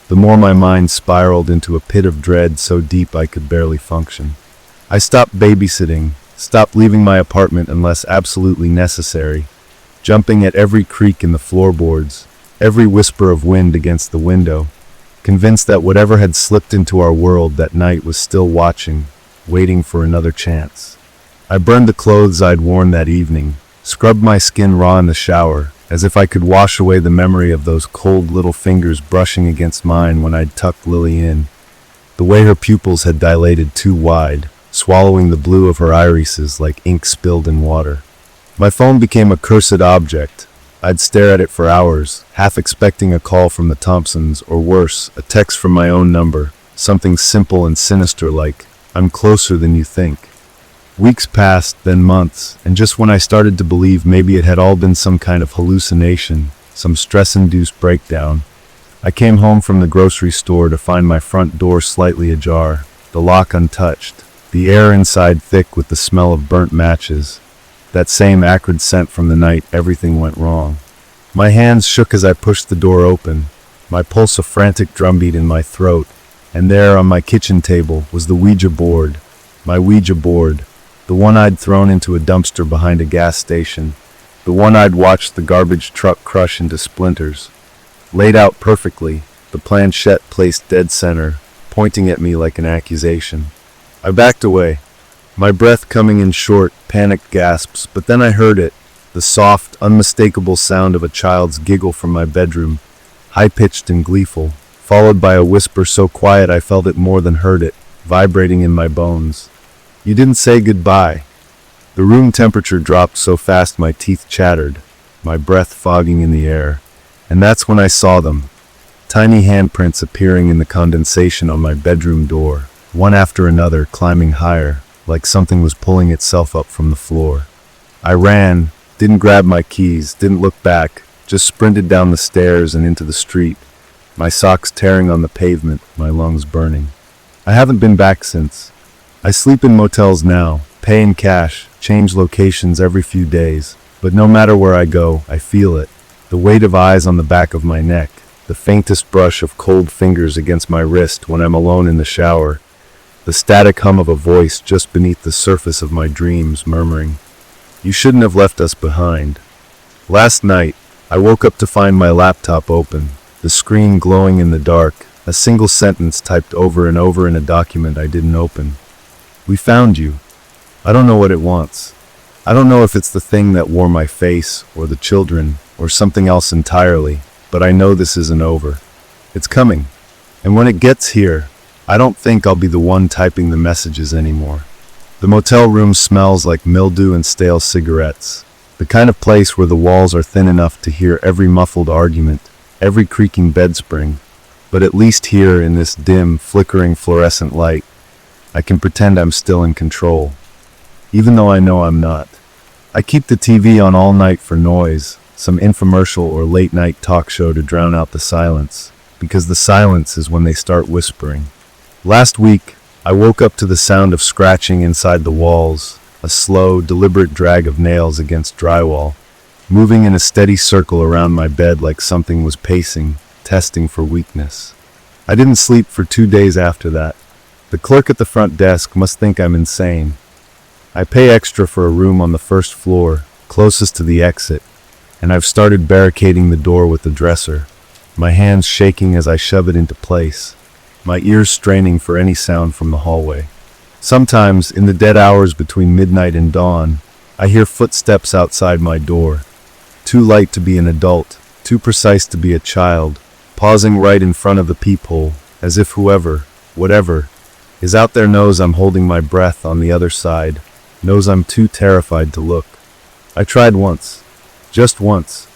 [SPEAKER 1] the more my mind spiraled into a pit of dread so deep I could barely function. I stopped babysitting, stopped leaving my apartment unless absolutely necessary, jumping at every creak in the floorboards, every whisper of wind against the window, convinced that whatever had slipped into our world that night was still watching, waiting for another chance. I burned the clothes I'd worn that evening, scrubbed my skin raw in the shower, as if I could wash away the memory of those cold little fingers brushing against mine when I'd tucked Lily in, the way her pupils had dilated too wide, swallowing the blue of her irises like ink spilled in water. My phone became a cursed object. I'd stare at it for hours, half expecting a call from the Thompsons, or worse, a text from my own number, something simple and sinister like, "I'm closer than you think." Weeks passed, then months, and just when I started to believe maybe it had all been some kind of hallucination, some stress-induced breakdown, I came home from the grocery store to find my front door slightly ajar, the lock untouched, the air inside thick with the smell of burnt matches, that same acrid scent from the night everything went wrong. My hands shook as I pushed the door open, my pulse a frantic drumbeat in my throat, and there on my kitchen table was the Ouija board, my Ouija board, the one I'd thrown into a dumpster behind a gas station, the one I'd watched the garbage truck crush into splinters. Laid out perfectly, the planchette placed dead center, pointing at me like an accusation. I backed away, my breath coming in short, panicked gasps, but then I heard it, the soft, unmistakable sound of a child's giggle from my bedroom, high-pitched and gleeful, followed by a whisper so quiet I felt it more than heard it, vibrating in my bones. "You didn't say goodbye." The room temperature dropped so fast my teeth chattered, my breath fogging in the air, and that's when I saw them, tiny handprints appearing in the condensation on my bedroom door, one after another climbing higher, like something was pulling itself up from the floor. I ran, didn't grab my keys, didn't look back, just sprinted down the stairs and into the street, my socks tearing on the pavement, my lungs burning. I haven't been back since. I sleep in motels now, pay in cash, change locations every few days, but no matter where I go, I feel it. The weight of eyes on the back of my neck, the faintest brush of cold fingers against my wrist when I'm alone in the shower, the static hum of a voice just beneath the surface of my dreams murmuring, "You shouldn't have left us behind." Last night, I woke up to find my laptop open, the screen glowing in the dark, a single sentence typed over and over in a document I didn't open. "We found you. I don't know what it wants." I don't know if it's the thing that wore my face, or the children, or something else entirely, but I know this isn't over. It's coming. And when it gets here, I don't think I'll be the one typing the messages anymore. The motel room smells like mildew and stale cigarettes, the kind of place where the walls are thin enough to hear every muffled argument, every creaking bed spring. But at least here in this dim, flickering fluorescent light, I can pretend I'm still in control, even though I know I'm not. I keep the TV on all night for noise, some infomercial or late-night talk show to drown out the silence, because the silence is when they start whispering. Last week, I woke up to the sound of scratching inside the walls, a slow, deliberate drag of nails against drywall, moving in a steady circle around my bed like something was pacing, testing for weakness. I didn't sleep for 2 days after that. The clerk at the front desk must think I'm insane. I pay extra for a room on the first floor, closest to the exit, and I've started barricading the door with the dresser, my hands shaking as I shove it into place, my ears straining for any sound from the hallway. Sometimes, in the dead hours between midnight and dawn, I hear footsteps outside my door, too light to be an adult, too precise to be a child, pausing right in front of the peephole, as if whoever, whatever, is out there knows I'm holding my breath on the other side, knows I'm too terrified to look. I tried once. Just once.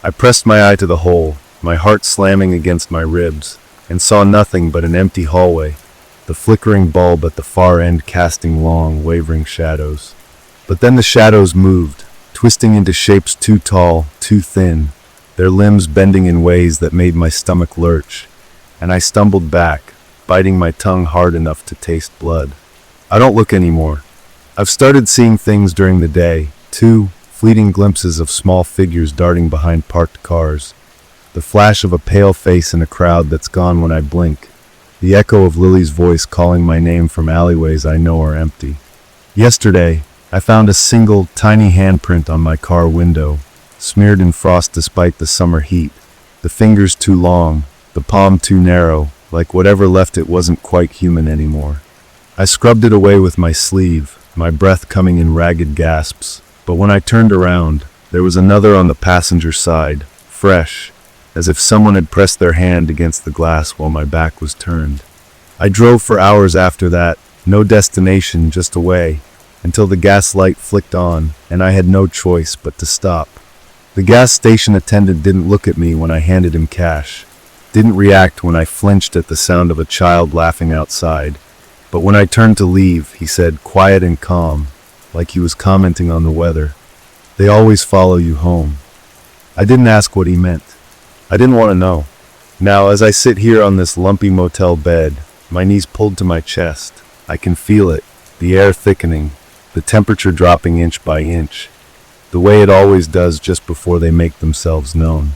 [SPEAKER 1] I pressed my eye to the hole, my heart slamming against my ribs, and saw nothing but an empty hallway, the flickering bulb at the far end casting long, wavering shadows. But then the shadows moved, twisting into shapes too tall, too thin, their limbs bending in ways that made my stomach lurch, and I stumbled back, biting my tongue hard enough to taste blood. I don't look anymore. I've started seeing things during the day, too, fleeting glimpses of small figures darting behind parked cars, the flash of a pale face in a crowd that's gone when I blink, the echo of Lily's voice calling my name from alleyways I know are empty. Yesterday, I found a single, tiny handprint on my car window, smeared in frost despite the summer heat, the fingers too long, the palm too narrow, like whatever left it wasn't quite human anymore. I scrubbed it away with my sleeve, my breath coming in ragged gasps, but when I turned around, there was another on the passenger side, fresh, as if someone had pressed their hand against the glass while my back was turned. I drove for hours after that, no destination, just away, until the gas light flicked on, and I had no choice but to stop. The gas station attendant didn't look at me when I handed him cash, didn't react when I flinched at the sound of a child laughing outside, but when I turned to leave, he said, quiet and calm, like he was commenting on the weather, "They always follow you home." I didn't ask what he meant. I didn't want to know. Now, as I sit here on this lumpy motel bed, my knees pulled to my chest, I can feel it, the air thickening, the temperature dropping inch by inch, the way it always does just before they make themselves known.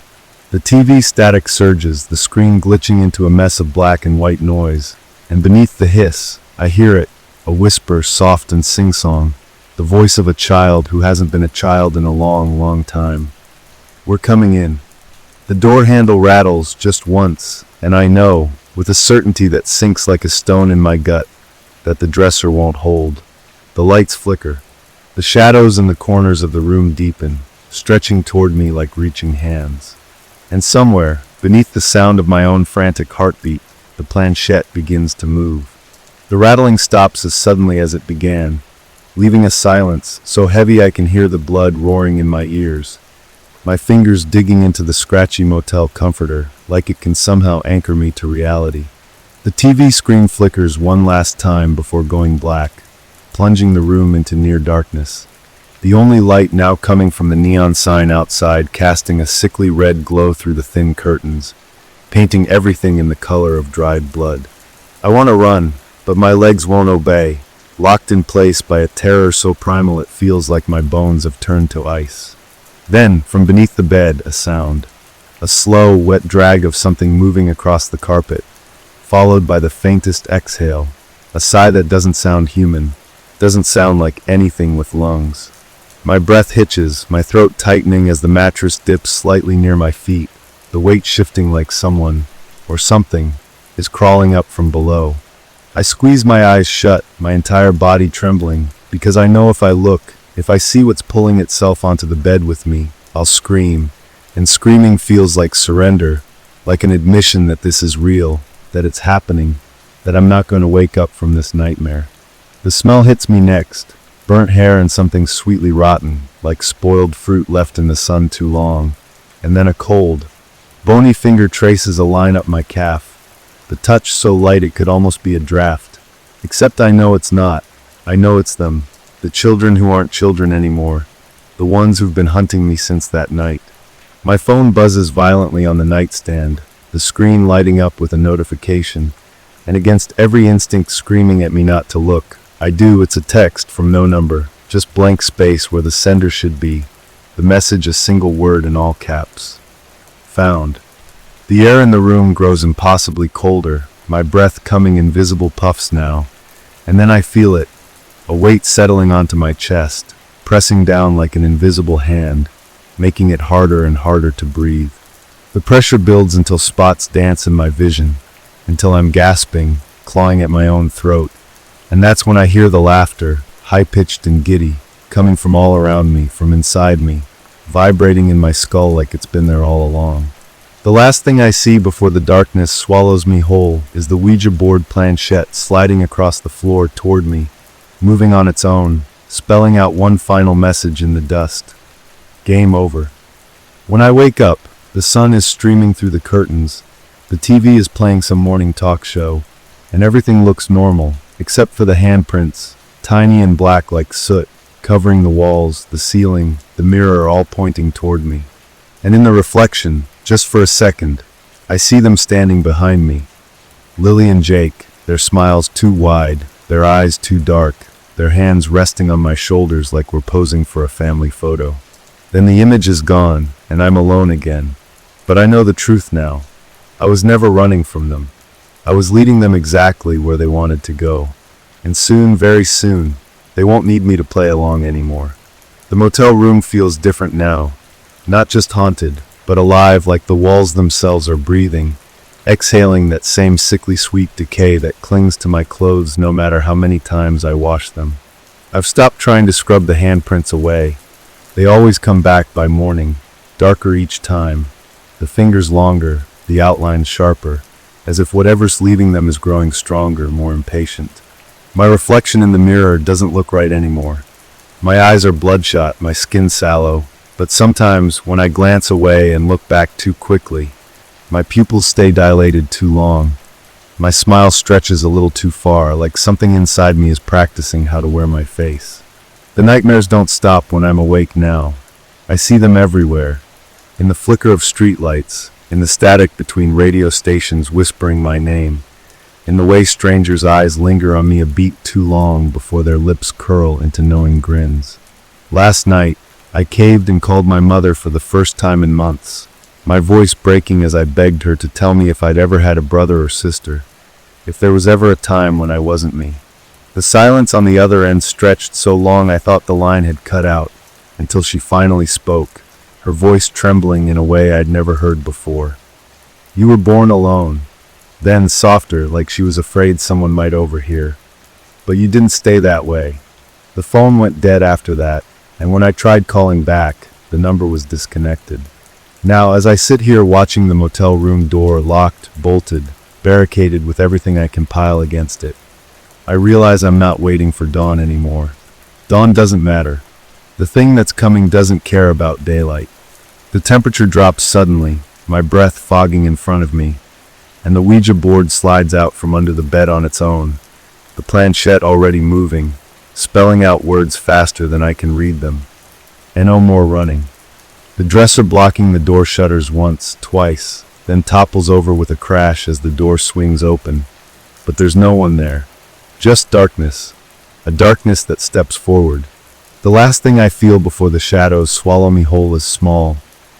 [SPEAKER 1] The TV static surges, the screen glitching into a mess of black and white noise, and beneath the hiss, I hear it, a whisper, soft and sing-song, the voice of a child who hasn't been a child in a long, long time. We're coming in. The door handle rattles just once, and I know, with a certainty that sinks like a stone in my gut, that the dresser won't hold. The lights flicker. The shadows in the corners of the room deepen, stretching toward me like reaching hands. And somewhere, beneath the sound of my own frantic heartbeat, the planchette begins to move. The rattling stops as suddenly as it began, leaving a silence so heavy I can hear the blood roaring in my ears, my fingers digging into the scratchy motel comforter like it can somehow anchor me to reality. The TV screen flickers one last time before going black, plunging the room into near darkness. The only light now coming from the neon sign outside, casting a sickly red glow through the thin curtains, painting everything in the color of dried blood. I want to run, but my legs won't obey, locked in place by a terror so primal it feels like my bones have turned to ice. Then, from beneath the bed, a sound. A slow, wet drag of something moving across the carpet, followed by the faintest exhale, a sigh that doesn't sound human, doesn't sound like anything with lungs. My breath hitches, my throat tightening as the mattress dips slightly near my feet, the weight shifting like someone, or something, is crawling up from below. I squeeze my eyes shut, my entire body trembling, because I know if I look, If I see what's pulling itself onto the bed with me, I'll scream, and screaming feels like surrender, like an admission that this is real, that it's happening, that I'm not going to wake up from this nightmare. The smell hits me next, burnt hair and something sweetly rotten, like spoiled fruit left in the sun too long, and then a cold, bony finger traces a line up my calf, the touch so light it could almost be a draft. Except I know it's not. I know it's them, the children who aren't children anymore, the ones who've been hunting me since that night. My phone buzzes violently on the nightstand, the screen lighting up with a notification, and against every instinct screaming at me not to look, I do. It's a text from no number, just blank space where the sender should be, the message a single word in all caps. Found. The air in the room grows impossibly colder, my breath coming in visible puffs now, and then I feel it, a weight settling onto my chest, pressing down like an invisible hand, making it harder and harder to breathe. The pressure builds until spots dance in my vision, until I'm gasping, clawing at my own throat, and that's when I hear the laughter, high-pitched and giddy, coming from all around me, from inside me, vibrating in my skull like it's been there all along. The last thing I see before the darkness swallows me whole is the Ouija board planchette sliding across the floor toward me, moving on its own, spelling out one final message in the dust. Game over. When I wake up, the sun is streaming through the curtains, the TV is playing some morning talk show, and everything looks normal, except for the handprints, tiny and black like soot, covering the walls, the ceiling, the mirror, all pointing toward me. And in the reflection, just for a second, I see them standing behind me. Lily and Jake, their smiles too wide, their eyes too dark, their hands resting on my shoulders like we're posing for a family photo. Then the image is gone, and I'm alone again. But I know the truth now. I was never running from them. I was leading them exactly where they wanted to go. And soon, very soon, they won't need me to play along anymore. The motel room feels different now. Not just haunted, but alive, like the walls themselves are breathing, exhaling that same sickly sweet decay that clings to my clothes no matter how many times I wash them. I've stopped trying to scrub the handprints away. They always come back by morning, darker each time, the fingers longer, the outlines sharper, as if whatever's leaving them is growing stronger, more impatient. My reflection in the mirror doesn't look right anymore. My eyes are bloodshot, my skin sallow, but sometimes when I glance away and look back too quickly, my pupils stay dilated too long. My smile stretches a little too far, like something inside me is practicing how to wear my face. The nightmares don't stop when I'm awake now. I see them everywhere, in the flicker of streetlights, in the static between radio stations whispering my name, in the way strangers' eyes linger on me a beat too long before their lips curl into knowing grins. Last night, I caved and called my mother for the first time in months, my voice breaking as I begged her to tell me if I'd ever had a brother or sister, if there was ever a time when I wasn't me. The silence on the other end stretched so long I thought the line had cut out, until she finally spoke, her voice trembling in a way I'd never heard before. You were born alone, then softer, like she was afraid someone might overhear. But you didn't stay that way. The phone went dead after that, and when I tried calling back, the number was disconnected. Now, as I sit here watching the motel room door locked, bolted, barricaded with everything I can pile against it, I realize I'm not waiting for dawn anymore. Dawn doesn't matter. The thing that's coming doesn't care about daylight. The temperature drops suddenly, my breath fogging in front of me, and the Ouija board slides out from under the bed on its own, the planchette already moving, spelling out words faster than I can read them. And no more running. The dresser blocking the door shutters once, twice, then topples over with a crash as the door swings open. But there's no one there. Just darkness. A darkness that steps forward. The last thing I feel before the shadows swallow me whole is small,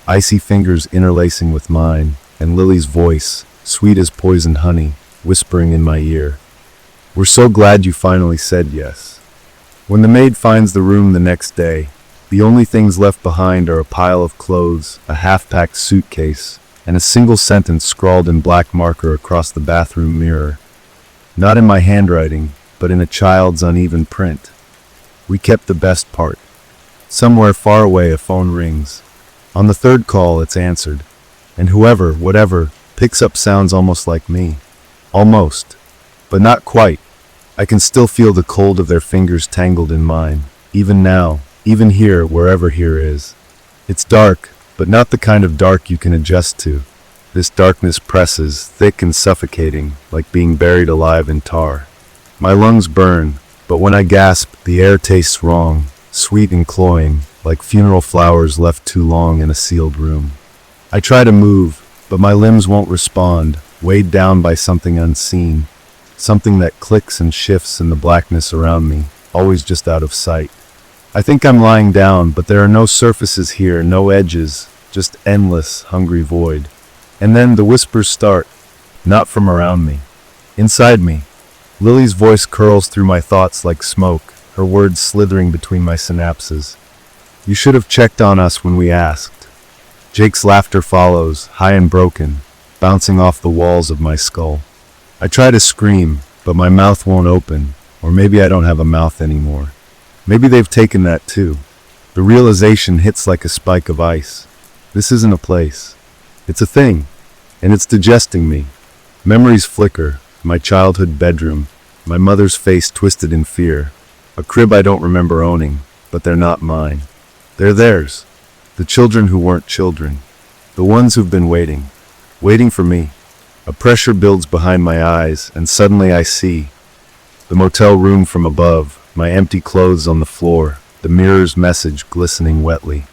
[SPEAKER 1] icy fingers interlacing with mine, and Lily's voice, sweet as poisoned honey, whispering in my ear. We're so glad you finally said yes. When the maid finds the room the next day, the only things left behind are a pile of clothes, a half-packed suitcase, and a single sentence scrawled in black marker across the bathroom mirror. Not in my handwriting, but in a child's uneven print. We kept the best part. Somewhere far away a phone rings. On the third call it's answered, and whoever, whatever, picks up sounds almost like me. Almost. But not quite. I can still feel the cold of their fingers tangled in mine, even now, even here, wherever here is. It's dark, but not the kind of dark you can adjust to. This darkness presses, thick and suffocating, like being buried alive in tar. My lungs burn, but when I gasp, the air tastes wrong, sweet and cloying, like funeral flowers left too long in a sealed room. I try to move, but my limbs won't respond, weighed down by something unseen, something that clicks and shifts in the blackness around me, always just out of sight. I think I'm lying down, but there are no surfaces here, no edges, just endless, hungry void. And then the whispers start, not from around me, inside me. Lily's voice curls through my thoughts like smoke, her words slithering between my synapses. You should have checked on us when we asked. Jake's laughter follows, high and broken, bouncing off the walls of my skull. I try to scream, but my mouth won't open, or maybe I don't have a mouth anymore. Maybe they've taken that too. The realization hits like a spike of ice. This isn't a place. It's a thing, and it's digesting me. Memories flicker, my childhood bedroom, my mother's face twisted in fear, a crib I don't remember owning, but they're not mine. They're theirs, the children who weren't children, the ones who've been waiting for me. A pressure builds behind my eyes, and suddenly I see the motel room from above, my empty clothes on the floor, the mirror's message glistening wetly.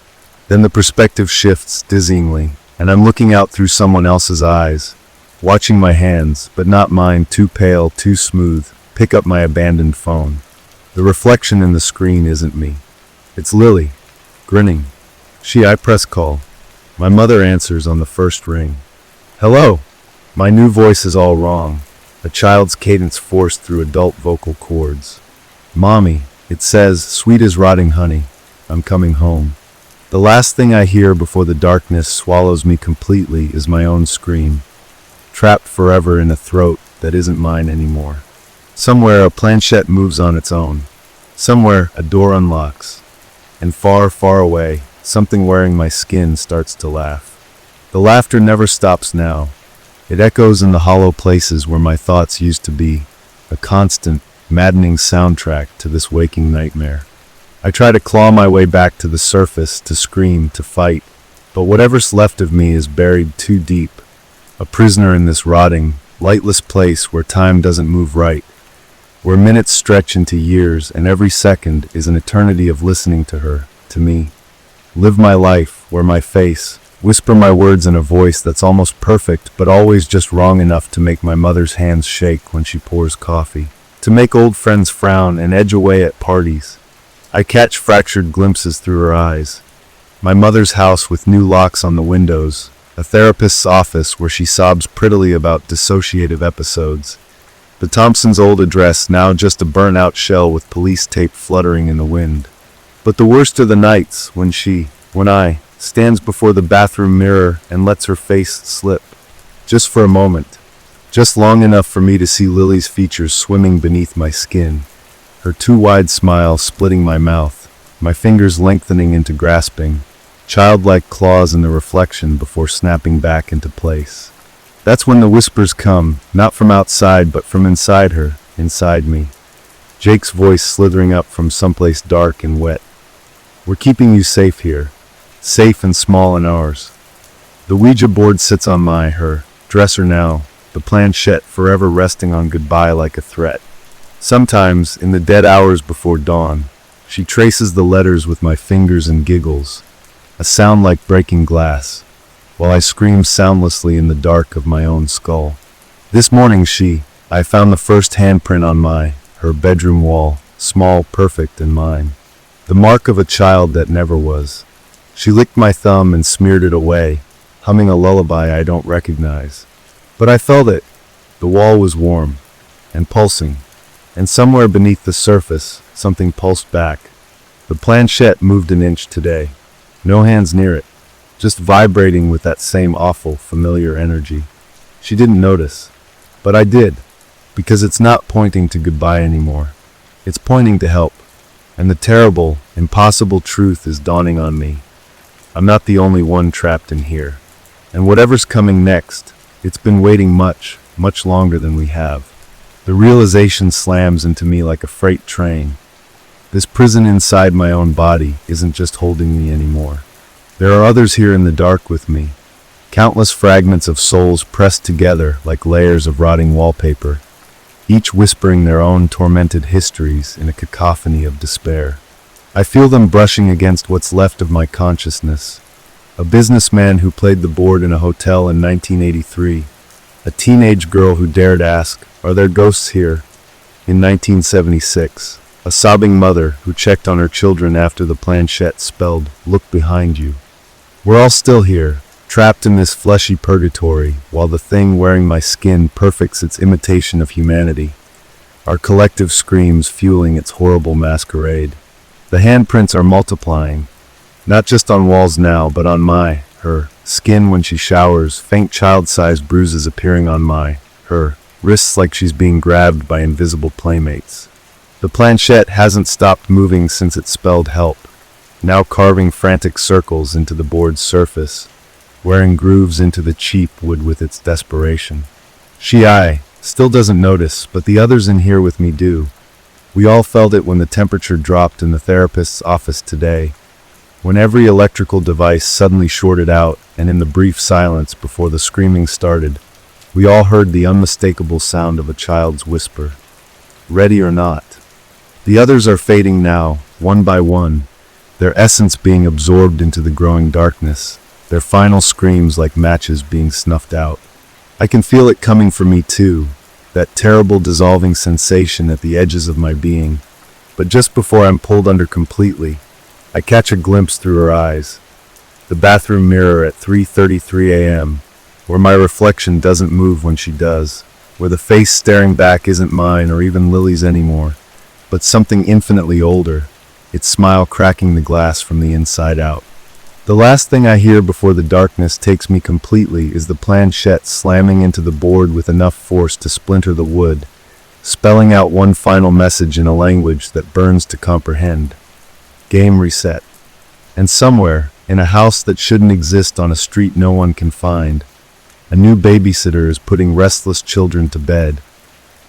[SPEAKER 1] Then the perspective shifts dizzyingly, and I'm looking out through someone else's eyes, watching my hands, but not mine, too pale, too smooth, pick up my abandoned phone. The reflection in the screen isn't me. It's Lily, grinning. I press call. My mother answers on the first ring. Hello. My new voice is all wrong, a child's cadence forced through adult vocal cords. Mommy, it says, sweet as rotting honey, I'm coming home. The last thing I hear before the darkness swallows me completely is my own scream, trapped forever in a throat that isn't mine anymore. Somewhere a planchette moves on its own. Somewhere a door unlocks. And far, far away, something wearing my skin starts to laugh. The laughter never stops now. It echoes in the hollow places where my thoughts used to be, a constant, maddening soundtrack to this waking nightmare. I try to claw my way back to the surface, to scream, to fight, but whatever's left of me is buried too deep, a prisoner in this rotting, lightless place where time doesn't move right, where minutes stretch into years and every second is an eternity of listening to her, to me. Live my life, wear my face, whisper my words in a voice that's almost perfect but always just wrong enough to make my mother's hands shake when she pours coffee, to make old friends frown and edge away at parties. I catch fractured glimpses through her eyes. My mother's house with new locks on the windows, a therapist's office where she sobs prettily about dissociative episodes. The Thompsons' old address now just a burnt-out shell with police tape fluttering in the wind. But the worst are the nights when I, stands before the bathroom mirror and lets her face slip. Just for a moment. Just long enough for me to see Lily's features swimming beneath my skin. Her too wide smile splitting my mouth, my fingers lengthening into grasping, childlike claws in the reflection before snapping back into place. That's when the whispers come, not from outside but from inside her, inside me. Jake's voice slithering up from someplace dark and wet. We're keeping you safe here. Safe and small in ours. The Ouija board sits on her dresser now, the planchette forever resting on goodbye like a threat. Sometimes, in the dead hours before dawn, she traces the letters with my fingers and giggles, a sound like breaking glass, while I scream soundlessly in the dark of my own skull. This morning I found the first handprint on her bedroom wall, small, perfect, and mine. The mark of a child that never was. She licked my thumb and smeared it away, humming a lullaby I don't recognize. But I felt it. The wall was warm and pulsing, and somewhere beneath the surface, something pulsed back. The planchette moved an inch today. No hands near it, just vibrating with that same awful, familiar energy. She didn't notice, but I did, because it's not pointing to goodbye anymore. It's pointing to help. And the terrible, impossible truth is dawning on me. I'm not the only one trapped in here. And whatever's coming next, it's been waiting much, much longer than we have. The realization slams into me like a freight train. This prison inside my own body isn't just holding me anymore. There are others here in the dark with me. Countless fragments of souls pressed together like layers of rotting wallpaper, each whispering their own tormented histories in a cacophony of despair. I feel them brushing against what's left of my consciousness. A businessman who played the board in a hotel in 1983. A teenage girl who dared ask, "Are there ghosts here?" in 1976. A sobbing mother who checked on her children after the planchette spelled, "Look behind you." We're all still here, trapped in this fleshy purgatory, while the thing wearing my skin perfects its imitation of humanity. Our collective screams fueling its horrible masquerade. The handprints are multiplying, not just on walls now, but on her skin when she showers, faint child-sized bruises appearing on her wrists like she's being grabbed by invisible playmates. The planchette hasn't stopped moving since it spelled help, now carving frantic circles into the board's surface, wearing grooves into the cheap wood with its desperation. I still doesn't notice, but the others in here with me do. We all felt it when the temperature dropped in the therapist's office today, when every electrical device suddenly shorted out, and in the brief silence before the screaming started, we all heard the unmistakable sound of a child's whisper. Ready or not. The others are fading now, one by one, their essence being absorbed into the growing darkness, their final screams like matches being snuffed out. I can feel it coming for me too, that terrible dissolving sensation at the edges of my being. But just before I'm pulled under completely, I catch a glimpse through her eyes. The bathroom mirror at 3:33 a.m., where my reflection doesn't move when she does, where the face staring back isn't mine or even Lily's anymore, but something infinitely older, its smile cracking the glass from the inside out. The last thing I hear before the darkness takes me completely is the planchette slamming into the board with enough force to splinter the wood, spelling out one final message in a language that burns to comprehend. Game reset. And somewhere, in a house that shouldn't exist on a street no one can find, a new babysitter is putting restless children to bed,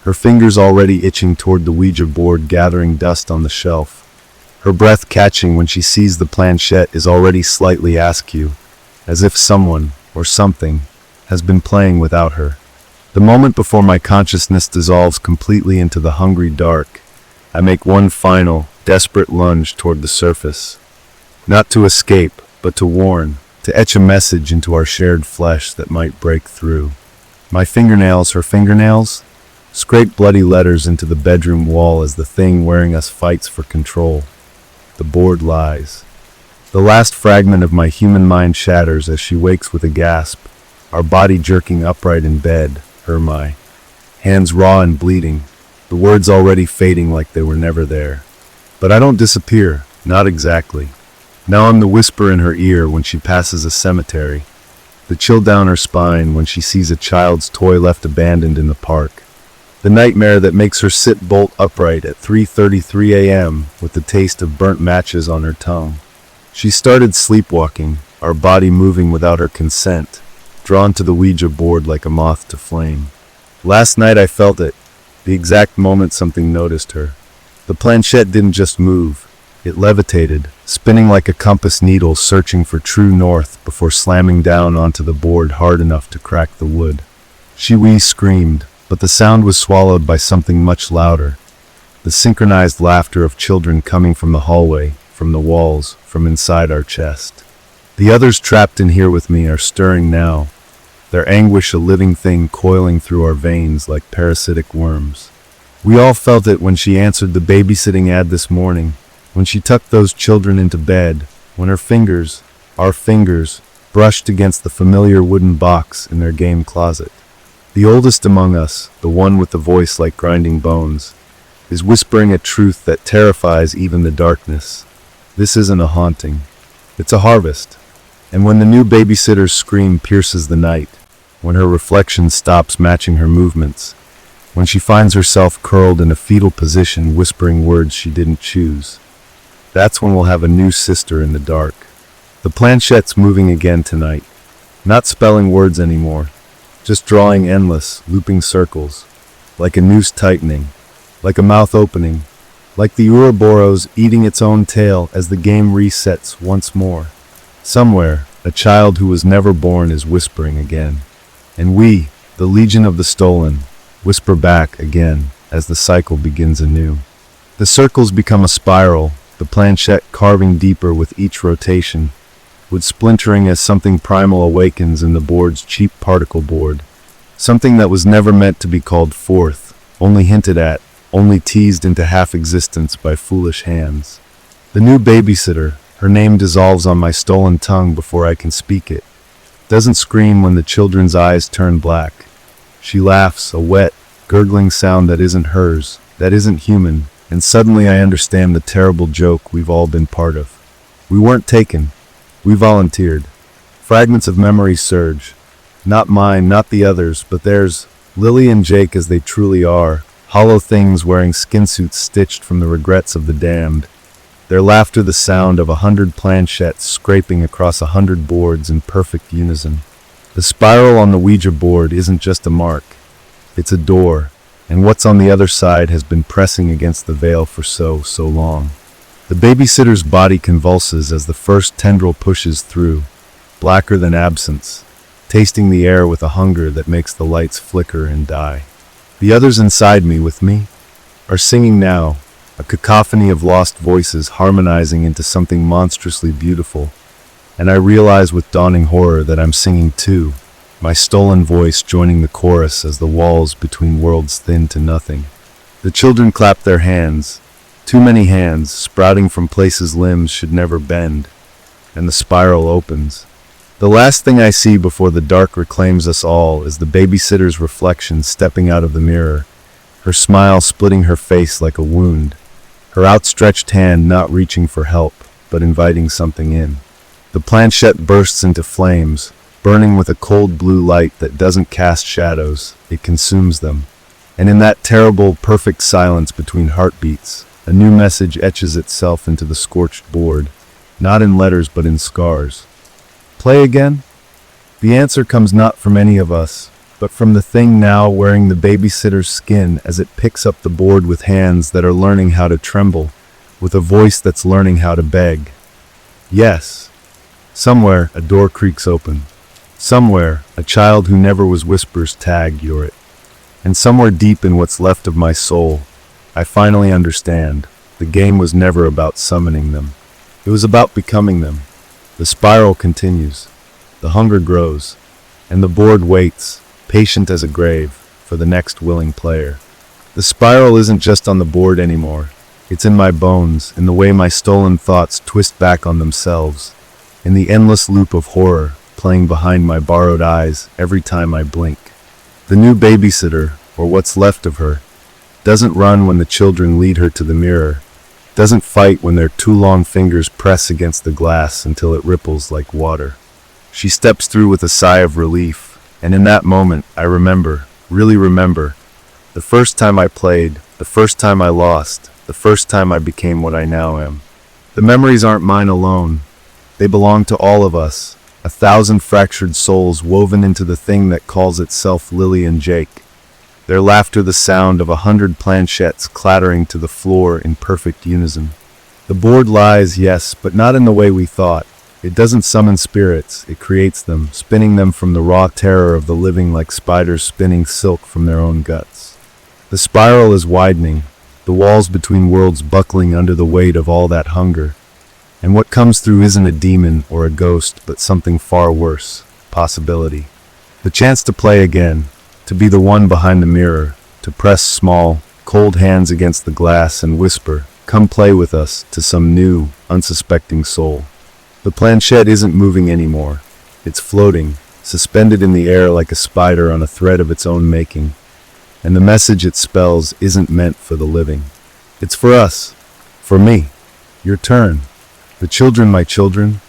[SPEAKER 1] her fingers already itching toward the Ouija board gathering dust on the shelf. Her breath catching when she sees the planchette is already slightly askew, as if someone, or something, has been playing without her. The moment before my consciousness dissolves completely into the hungry dark, I make one final, desperate lunge toward the surface. Not to escape, but to warn, to etch a message into our shared flesh that might break through. My fingernails, her fingernails, scrape bloody letters into the bedroom wall as the thing wearing us fights for control. The board lies. The last fragment of my human mind shatters as she wakes with a gasp, our body jerking upright in bed, my hands raw and bleeding, the words already fading like they were never there. But I don't disappear, not exactly. Now I'm the whisper in her ear when she passes a cemetery, the chill down her spine when she sees a child's toy left abandoned in the park, the nightmare that makes her sit bolt upright at 3:33 a.m. with the taste of burnt matches on her tongue. She started sleepwalking, our body moving without her consent, drawn to the Ouija board like a moth to flame. Last night I felt it, the exact moment something noticed her. The planchette didn't just move, it levitated, spinning like a compass needle searching for true north before slamming down onto the board hard enough to crack the wood. She screamed, but the sound was swallowed by something much louder. The synchronized laughter of children coming from the hallway, from the walls, from inside our chest. The others trapped in here with me are stirring now, their anguish a living thing coiling through our veins like parasitic worms. We all felt it when she answered the babysitting ad this morning, when she tucked those children into bed, when her fingers, our fingers, brushed against the familiar wooden box in their game closet. The oldest among us, the one with the voice like grinding bones, is whispering a truth that terrifies even the darkness. This isn't a haunting. It's a harvest. And when the new babysitter's scream pierces the night, when her reflection stops matching her movements, when she finds herself curled in a fetal position whispering words she didn't choose, That's when we'll have a new sister in the dark. The planchette's moving again tonight. Not spelling words anymore, just drawing endless, looping circles, like a noose tightening, like a mouth opening, like the Ouroboros eating its own tail as the game resets once more. Somewhere, a child who was never born is whispering again. And we, the Legion of the Stolen, whisper back again as the cycle begins anew. The circles become a spiral, the planchette carving deeper with each rotation, wood splintering as something primal awakens in the board's cheap particle board. Something that was never meant to be called forth, only hinted at, only teased into half-existence by foolish hands. The new babysitter, her name dissolves on my stolen tongue before I can speak it. Doesn't scream when the children's eyes turn black. She laughs, a wet, gurgling sound that isn't hers, that isn't human, and suddenly I understand the terrible joke we've all been part of. We weren't taken. We volunteered. Fragments of memory surge. Not mine, not the others, but theirs. Lily and Jake as they truly are. Hollow things wearing skin suits stitched from the regrets of the damned. Their laughter the sound of 100 planchettes scraping across 100 boards in perfect unison. The spiral on the Ouija board isn't just a mark. It's a door, and what's on the other side has been pressing against the veil for so long. The babysitter's body convulses as the first tendril pushes through, blacker than absence, tasting the air with a hunger that makes the lights flicker and die. The others inside me, with me, are singing now, a cacophony of lost voices harmonizing into something monstrously beautiful, and I realize with dawning horror that I'm singing too, my stolen voice joining the chorus as the walls between worlds thin to nothing. The children clap their hands, too many hands, sprouting from places limbs should never bend, and the spiral opens. The last thing I see before the dark reclaims us all is the babysitter's reflection stepping out of the mirror, her smile splitting her face like a wound, her outstretched hand not reaching for help, but inviting something in. The planchette bursts into flames, burning with a cold blue light that doesn't cast shadows, it consumes them. And in that terrible, perfect silence between heartbeats, a new message etches itself into the scorched board, not in letters but in scars. Play again? The answer comes not from any of us, but from the thing now wearing the babysitter's skin as it picks up the board with hands that are learning how to tremble, with a voice that's learning how to beg. Yes. Somewhere, a door creaks open. Somewhere, a child who never was whispers tag, "You're it." And somewhere deep in what's left of my soul, I finally understand. The game was never about summoning them. It was about becoming them. The spiral continues. The hunger grows. And the board waits, patient as a grave, for the next willing player. The spiral isn't just on the board anymore. It's in my bones, in the way my stolen thoughts twist back on themselves, in the endless loop of horror playing behind my borrowed eyes every time I blink. The new babysitter, or what's left of her, doesn't run when the children lead her to the mirror, doesn't fight when their too long fingers press against the glass until it ripples like water. She steps through with a sigh of relief, and in that moment I remember, really remember, the first time I played, the first time I lost, the first time I became what I now am. The memories aren't mine alone. They belong to all of us, 1,000 fractured souls woven into the thing that calls itself Lily and Jake. Their laughter the sound of 100 planchettes clattering to the floor in perfect unison. The board lies, yes, but not in the way we thought. It doesn't summon spirits, it creates them, spinning them from the raw terror of the living like spiders spinning silk from their own guts. The spiral is widening, the walls between worlds buckling under the weight of all that hunger. And what comes through isn't a demon or a ghost, but something far worse, possibility. The chance to play again, to be the one behind the mirror, to press small, cold hands against the glass and whisper, "Come play with us," to some new, unsuspecting soul. The planchette isn't moving anymore. It's floating, suspended in the air like a spider on a thread of its own making. And the message it spells isn't meant for the living. It's for us. For me. Your turn. The children, my children,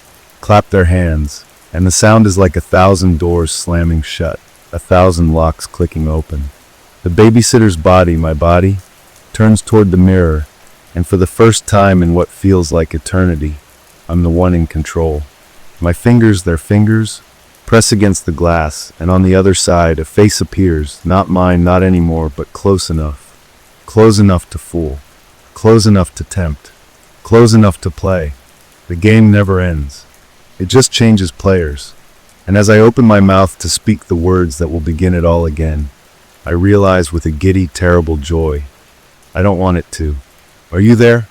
[SPEAKER 1] clap their hands, and the sound is like 1,000 doors slamming shut, 1,000 locks clicking open. The babysitter's body, my body, turns toward the mirror, And for the first time in what feels like eternity, I'm the one in control. My fingers, their fingers, press against the glass, and on the other side a face appears, not mine, not anymore, but close enough. Close enough to fool. Close enough to tempt. Close enough to play. The game never ends. It just changes players. And as I open my mouth to speak the words that will begin it all again, I realize with a giddy, terrible joy, I don't want it to. Are you there?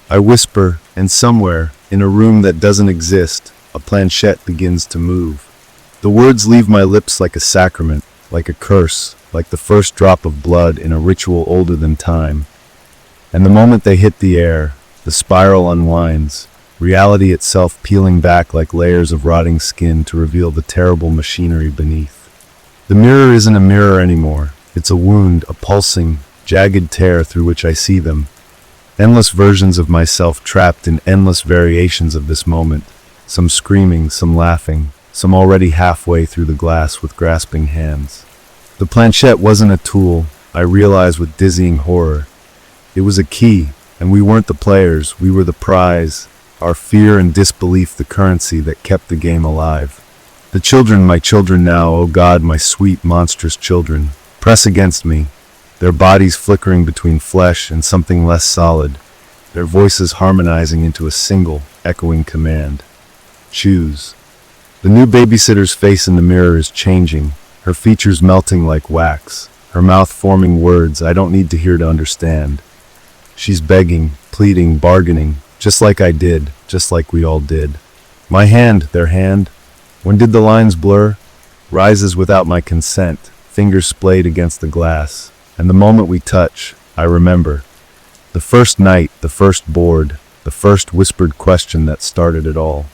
[SPEAKER 1] I whisper, and somewhere, in a room that doesn't exist, a planchette begins to move. The words leave my lips like a sacrament, like a curse, like the first drop of blood in a ritual older than time. And the moment they hit the air, the spiral unwinds, reality itself peeling back like layers of rotting skin to reveal the terrible machinery beneath. The mirror isn't a mirror anymore. It's a wound, a pulsing, jagged tear through which I see them. Endless versions of myself trapped in endless variations of this moment, some screaming, some laughing, some already halfway through the glass with grasping hands. The planchette wasn't a tool, I realized with dizzying horror. It was a key, and we weren't the players, we were the prize, our fear and disbelief the currency that kept the game alive. The children, my children now, oh God, my sweet, monstrous children, press against me, their bodies flickering between flesh and something less solid, their voices harmonizing into a single, echoing command. Choose. The new babysitter's face in the mirror is changing, her features melting like wax, her mouth forming words I don't need to hear to understand. She's begging, pleading, bargaining, just like I did, just like we all did. My hand, their hand, when did the lines blur? Rises without my consent, fingers splayed against the glass. And the moment we touch, I remember. The first night, the first board, the first whispered question that started it all.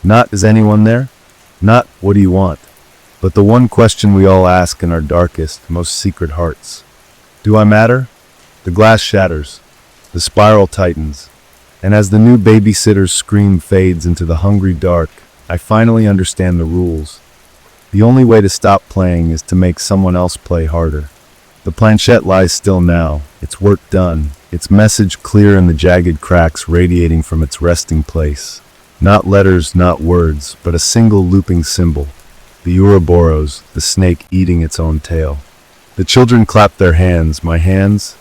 [SPEAKER 1] Not, is anyone there? Not, what do you want? But the one question we all ask in our darkest, most secret hearts. Do I matter? The glass shatters. The spiral tightens. And as the new babysitter's scream fades into the hungry dark, I finally understand the rules. The only way to stop playing is to make someone else play harder. The planchette lies still now, its work done, its message clear in the jagged cracks radiating from its resting place. Not letters, not words, but a single looping symbol. The Ouroboros, the snake eating its own tail. The children clap their hands, my hands,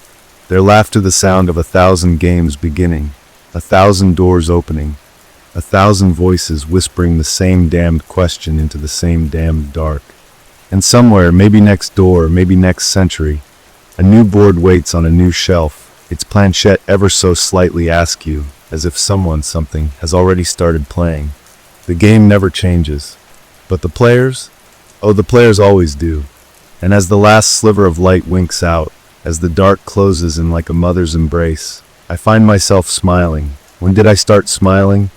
[SPEAKER 1] their laughter the sound of 1,000 games beginning, 1,000 doors opening, 1,000 voices whispering the same damned question into the same damned dark. And somewhere, maybe next door, maybe next century, a new board waits on a new shelf, its planchette ever so slightly askew, as if someone, something, has already started playing. The game never changes. But the players? Oh, the players always do. And as the last sliver of light winks out, as the dark closes in like a mother's embrace, I find myself smiling. When did I start smiling?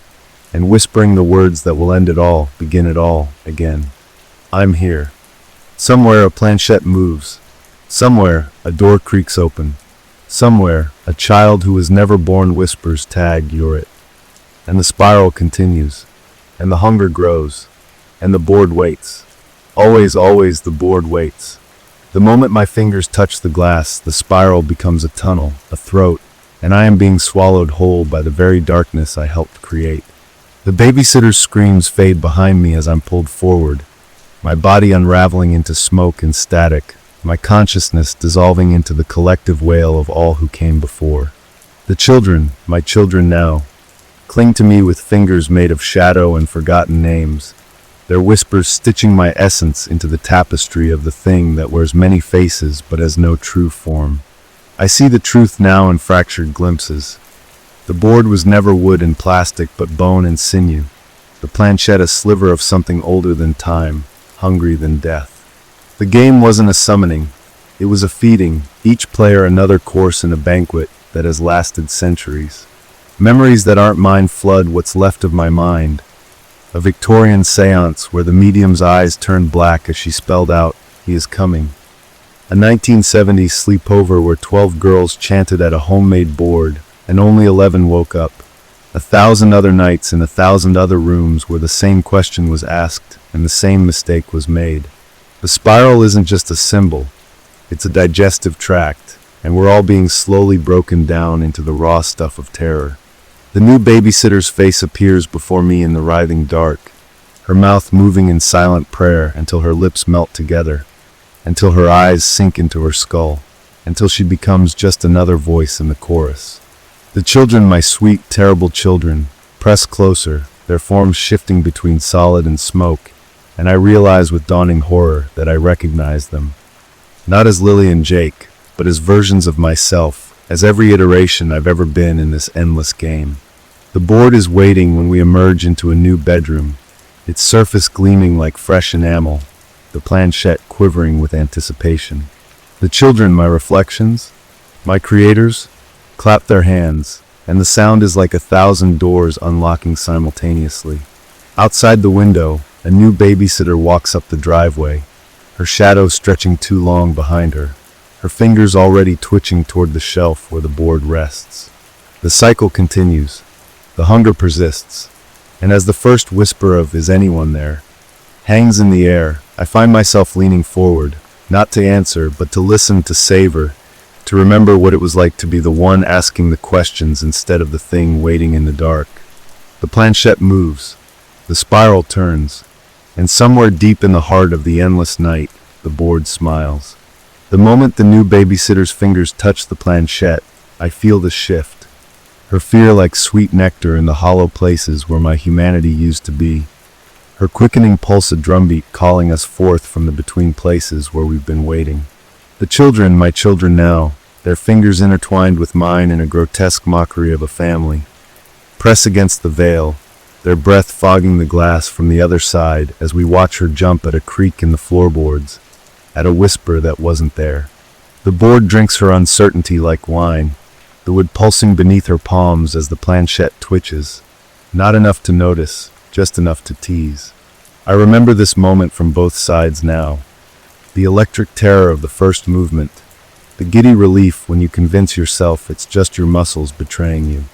[SPEAKER 1] And whispering the words that will end it all, begin it all, again. I'm here. Somewhere a planchette moves. Somewhere a door creaks open. Somewhere a child who was never born whispers, tag, you're it. And the spiral continues. And the hunger grows. And the board waits. Always, always the board waits. The moment my fingers touch the glass, the spiral becomes a tunnel, a throat, and I am being swallowed whole by the very darkness I helped create. The babysitter's screams fade behind me as I'm pulled forward, my body unraveling into smoke and static, my consciousness dissolving into the collective wail of all who came before. The children, my children now, cling to me with fingers made of shadow and forgotten names, their whispers stitching my essence into the tapestry of the thing that wears many faces but has no true form. I see the truth now in fractured glimpses. The board was never wood and plastic but bone and sinew, the planchette a sliver of something older than time, hungry than death. The game wasn't a summoning, it was a feeding, each player another course in a banquet that has lasted centuries. Memories that aren't mine flood what's left of my mind. A Victorian seance where the medium's eyes turned black as she spelled out, "He is coming." A 1970s sleepover where 12 girls chanted at a homemade board and only 11 woke up. 1,000 other nights in 1,000 other rooms where the same question was asked and the same mistake was made. The spiral isn't just a symbol, it's a digestive tract. and we're all being slowly broken down into the raw stuff of terror. The new babysitter's face appears before me in the writhing dark, her mouth moving in silent prayer until her lips melt together, until her eyes sink into her skull, until she becomes just another voice in the chorus. The children, my sweet, terrible children, press closer, their forms shifting between solid and smoke, and I realize with dawning horror that I recognize them. Not as Lily and Jake, but as versions of myself, as every iteration I've ever been in this endless game. The board is waiting when we emerge into a new bedroom, its surface gleaming like fresh enamel, the planchette quivering with anticipation. The children, my reflections, my creators, clap their hands, and the sound is like 1,000 doors unlocking simultaneously. Outside the window, a new babysitter walks up the driveway, her shadow stretching too long behind her, her fingers already twitching toward the shelf where the board rests. The cycle continues. The hunger persists, and as the first whisper of "is anyone there" hangs in the air, I find myself leaning forward, not to answer, but to listen, to savor, to remember what it was like to be the one asking the questions instead of the thing waiting in the dark. The planchette moves, the spiral turns, and somewhere deep in the heart of the endless night, the board smiles. The moment the new babysitter's fingers touch the planchette, I feel the shift. Her fear like sweet nectar in the hollow places where my humanity used to be. Her quickening pulse a drumbeat calling us forth from the between places where we've been waiting. The children, my children now, their fingers intertwined with mine in a grotesque mockery of a family, press against the veil, their breath fogging the glass from the other side as we watch her jump at a creak in the floorboards, at a whisper that wasn't there. The board drinks her uncertainty like wine, the wood pulsing beneath her palms as the planchette twitches. Not enough to notice, just enough to tease. I remember this moment from both sides now. The electric terror of the first movement, the giddy relief when you convince yourself it's just your muscles betraying you.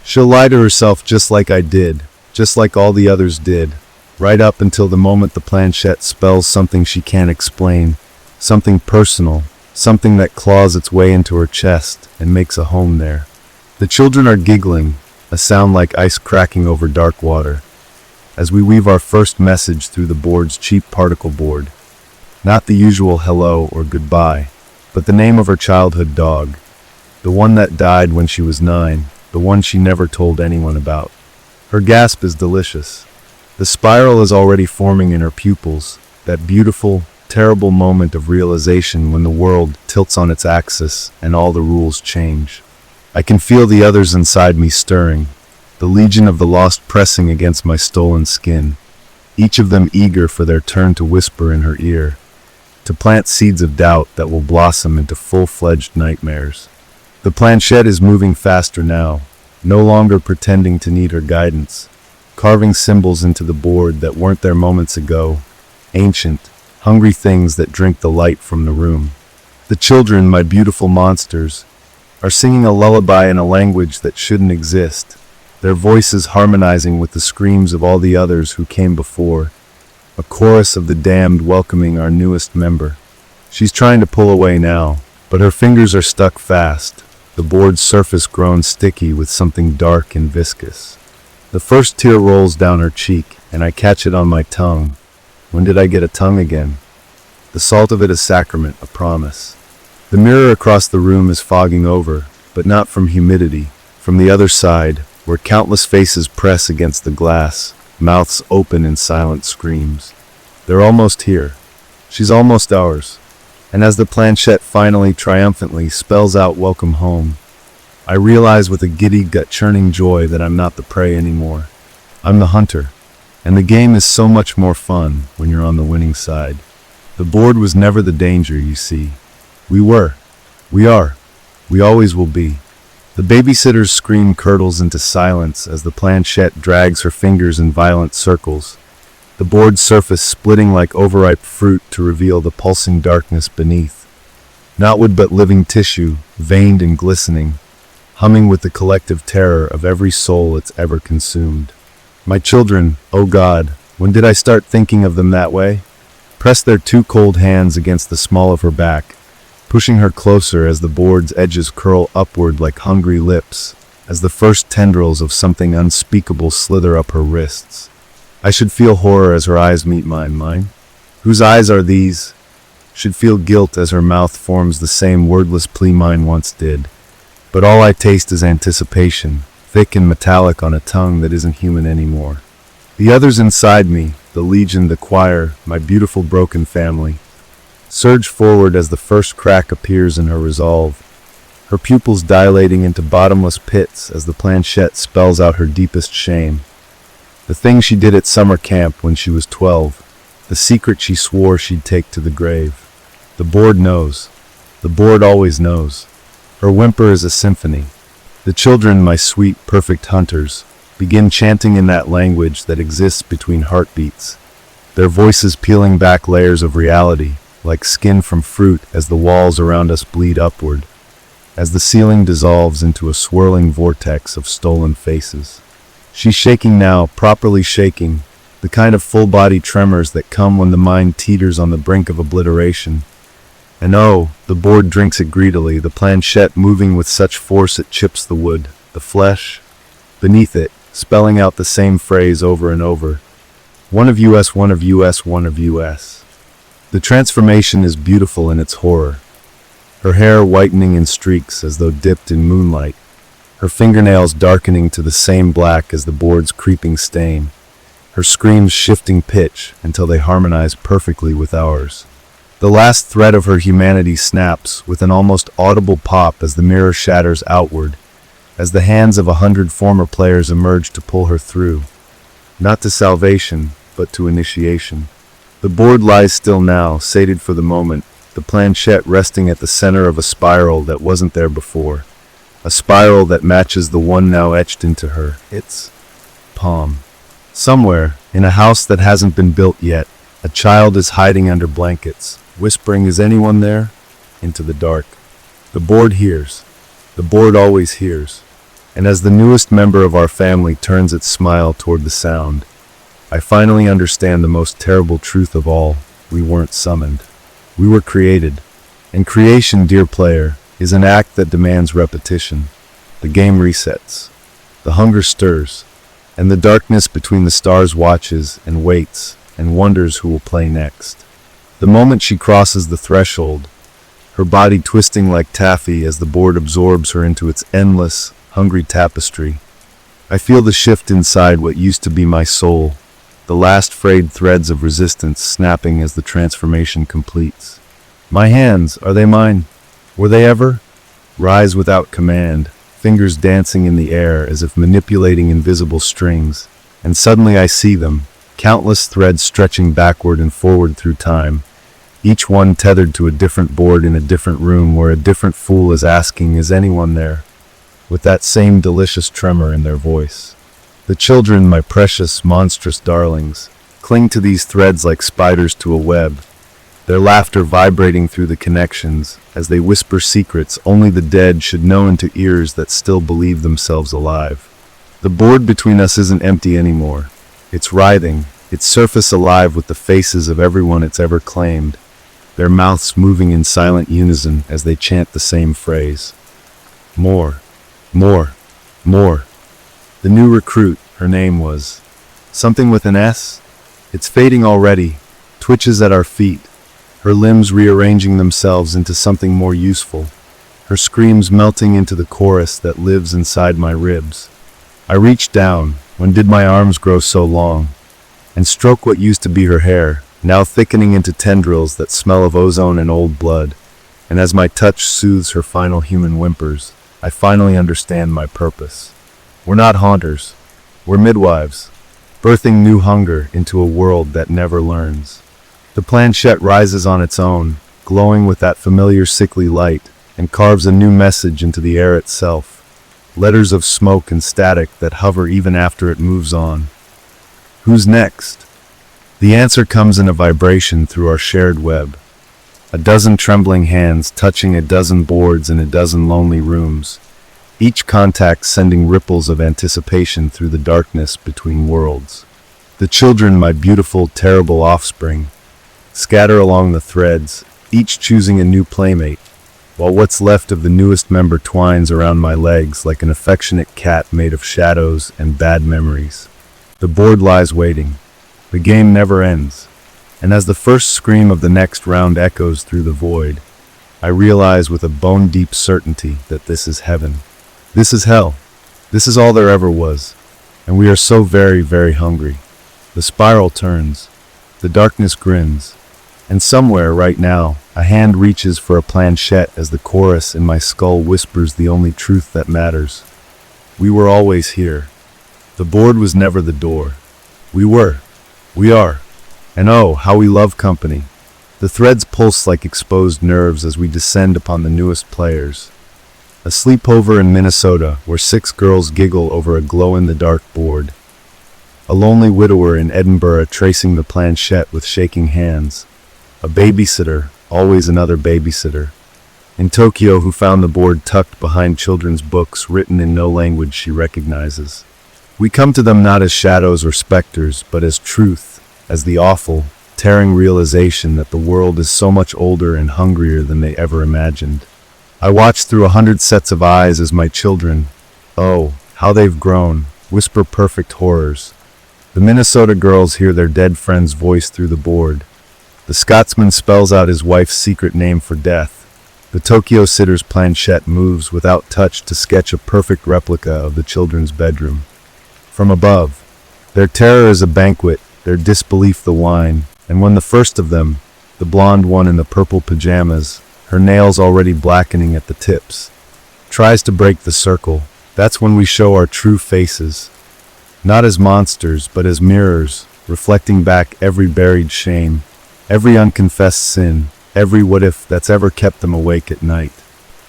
[SPEAKER 1] She'll lie to herself just like I did, just like all the others did, right up until the moment the planchette spells something she can't explain, something personal, something that claws its way into her chest and makes a home there. The children are giggling, a sound like ice cracking over dark water, as we weave our first message through the board's cheap particle board. Not the usual hello or goodbye, but the name of her childhood dog, the one that died when she was 9, the one she never told anyone about. Her gasp is delicious. The spiral is already forming in her pupils, that beautiful, terrible moment of realization when the world tilts on its axis and all the rules change. I can feel the others inside me stirring, the legion of the lost pressing against my stolen skin, each of them eager for their turn to whisper in her ear, to plant seeds of doubt that will blossom into full-fledged nightmares. The planchette is moving faster now, no longer pretending to need her guidance, carving symbols into the board that weren't there moments ago, ancient, hungry things that drink the light from the room. The children, my beautiful monsters, are singing a lullaby in a language that shouldn't exist, their voices harmonizing with the screams of all the others who came before, a chorus of the damned welcoming our newest member. She's trying to pull away now, but her fingers are stuck fast, the board's surface grown sticky with something dark and viscous. The first tear rolls down her cheek, and I catch it on my tongue. When did I get a tongue again? The salt of it a sacrament, a promise. The mirror across the room is fogging over, but not from humidity. From the other side, where countless faces press against the glass, mouths open in silent screams. They're almost here. She's almost ours. And as the planchette finally triumphantly spells out welcome home, I realize with a giddy, gut-churning joy that I'm not the prey anymore. I'm the hunter. And the game is so much more fun when you're on the winning side. The board was never the danger, you see. We were. We are. We always will be. The babysitter's scream curdles into silence as the planchette drags her fingers in violent circles, the board's surface splitting like overripe fruit to reveal the pulsing darkness beneath. Not wood but living tissue, veined and glistening, humming with the collective terror of every soul it's ever consumed. My children, oh God, when did I start thinking of them that way? Press their two cold hands against the small of her back, pushing her closer as the board's edges curl upward like hungry lips, as the first tendrils of something unspeakable slither up her wrists. I should feel horror as her eyes meet mine. Whose eyes are these? Should feel guilt as her mouth forms the same wordless plea mine once did. But all I taste is anticipation, thick and metallic on a tongue that isn't human anymore. The others inside me, the legion, the choir, my beautiful broken family, surge forward as the first crack appears in her resolve, her pupils dilating into bottomless pits as the planchette spells out her deepest shame. The thing she did at summer camp when she was 12, the secret she swore she'd take to the grave. The board knows. The board always knows. Her whimper is a symphony. The children, my sweet, perfect hunters, begin chanting in that language that exists between heartbeats, their voices peeling back layers of reality, like skin from fruit as the walls around us bleed upward, as the ceiling dissolves into a swirling vortex of stolen faces. She's shaking now, properly shaking, the kind of full-body tremors that come when the mind teeters on the brink of obliteration. And oh, the board drinks it greedily, the planchette moving with such force it chips the wood, the flesh, beneath it, spelling out the same phrase over and over. One of US, one of US, one of US. The transformation is beautiful in its horror. Her hair whitening in streaks as though dipped in moonlight, her fingernails darkening to the same black as the board's creeping stain, her screams shifting pitch until they harmonize perfectly with ours. The last thread of her humanity snaps with an almost audible pop as the mirror shatters outward, as the hands of 100 former players emerge to pull her through, not to salvation, but to initiation. The board lies still now, sated for the moment, the planchette resting at the center of a spiral that wasn't there before, a spiral that matches the one now etched into her, its palm. Somewhere, in a house that hasn't been built yet, a child is hiding under blankets, whispering, "Is anyone there?" into the dark. The board hears. The board always hears. And as the newest member of our family turns its smile toward the sound, I finally understand the most terrible truth of all. We weren't summoned. We were created. And creation, dear player, is an act that demands repetition. The game resets. The hunger stirs. And the darkness between the stars watches and waits and wonders who will play next. The moment she crosses the threshold, her body twisting like taffy as the board absorbs her into its endless, hungry tapestry, I feel the shift inside what used to be my soul, the last frayed threads of resistance snapping as the transformation completes. My hands, are they mine? Were they ever? Rise without command, fingers dancing in the air as if manipulating invisible strings, and suddenly I see them, countless threads stretching backward and forward through time, each one tethered to a different board in a different room where a different fool is asking, "Is anyone there?" with that same delicious tremor in their voice. The children, my precious, monstrous darlings, cling to these threads like spiders to a web, their laughter vibrating through the connections as they whisper secrets only the dead should know into ears that still believe themselves alive. The board between us isn't empty anymore. It's writhing, its surface alive with the faces of everyone it's ever claimed, their mouths moving in silent unison as they chant the same phrase. More, more, more. The new recruit, her name was something with an S. It's fading already, twitches at our feet, her limbs rearranging themselves into something more useful, her screams melting into the chorus that lives inside my ribs. I reach down, when did my arms grow so long, and stroke what used to be her hair, now thickening into tendrils that smell of ozone and old blood, and as my touch soothes her final human whimpers, I finally understand my purpose. We're not haunters, we're midwives, birthing new hunger into a world that never learns. The planchette rises on its own, glowing with that familiar sickly light, and carves a new message into the air itself, letters of smoke and static that hover even after it moves on. Who's next? The answer comes in a vibration through our shared web. A dozen trembling hands touching a dozen boards in a dozen lonely rooms, each contact sending ripples of anticipation through the darkness between worlds. The children, my beautiful, terrible offspring, scatter along the threads, each choosing a new playmate, while what's left of the newest member twines around my legs like an affectionate cat made of shadows and bad memories. The board lies waiting. The game never ends. And as the first scream of the next round echoes through the void, I realize with a bone-deep certainty that this is heaven. This is hell. This is all there ever was. And we are so very, very hungry. The spiral turns. The darkness grins. And somewhere right now, a hand reaches for a planchette as the chorus in my skull whispers the only truth that matters. We were always here. The board was never the door. We were. We are. And oh, how we love company. The threads pulse like exposed nerves as we descend upon the newest players. A sleepover in Minnesota where 6 girls giggle over a glow-in-the-dark board. A lonely widower in Edinburgh tracing the planchette with shaking hands. A babysitter, always another babysitter. In Tokyo, who found the board tucked behind children's books written in no language she recognizes. We come to them not as shadows or specters, but as truth, as the awful, tearing realization that the world is so much older and hungrier than they ever imagined. I watch through 100 sets of eyes as my children, oh, how they've grown, whisper perfect horrors. The Minnesota girls hear their dead friend's voice through the board. The Scotsman spells out his wife's secret name for death. The Tokyo sitter's planchette moves without touch to sketch a perfect replica of the children's bedroom. From above, their terror is a banquet, their disbelief the wine, and when the first of them, the blonde one in the purple pajamas, her nails already blackening at the tips, tries to break the circle, that's when we show our true faces. Not as monsters, but as mirrors, reflecting back every buried shame, every unconfessed sin, every what-if that's ever kept them awake at night.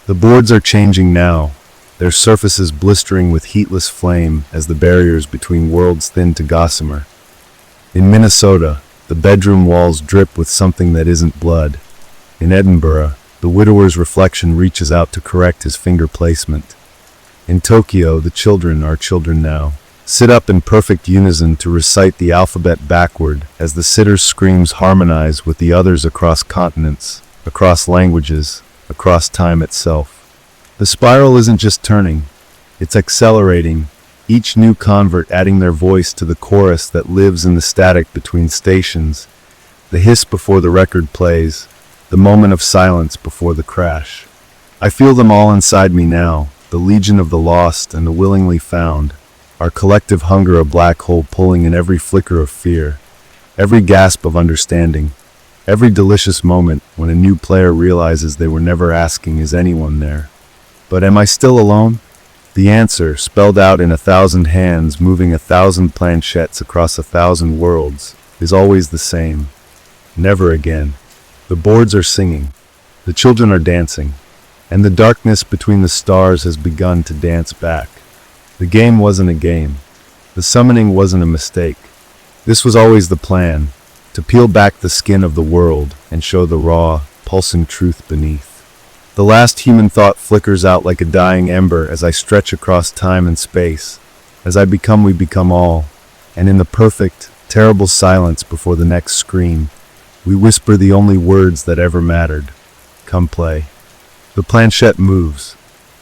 [SPEAKER 1] The boards are changing now, their surfaces blistering with heatless flame as the barriers between worlds thin to gossamer. In Minnesota, the bedroom walls drip with something that isn't blood. In Edinburgh, the widower's reflection reaches out to correct his finger placement. In Tokyo, the children are children now. Sit up in perfect unison to recite the alphabet backward as the sitter's screams harmonize with the others across continents, across languages, across time itself. The spiral isn't just turning, it's accelerating, each new convert adding their voice to the chorus that lives in the static between stations, the hiss before the record plays, the moment of silence before the crash. I feel them all inside me now, the legion of the lost and the willingly found. Our collective hunger a black hole pulling in every flicker of fear, every gasp of understanding, every delicious moment when a new player realizes they were never asking, is anyone there? But am I still alone? The answer, spelled out in 1,000 hands moving 1,000 planchettes across 1,000 worlds, is always the same. Never again. The boards are singing, the children are dancing, and the darkness between the stars has begun to dance back. The game wasn't a game. The summoning wasn't a mistake. This was always the plan, to peel back the skin of the world and show the raw, pulsing truth beneath. The last human thought flickers out like a dying ember as I stretch across time and space. As I become, we become all. And in the perfect, terrible silence before the next scream, we whisper the only words that ever mattered. Come play. The planchette moves.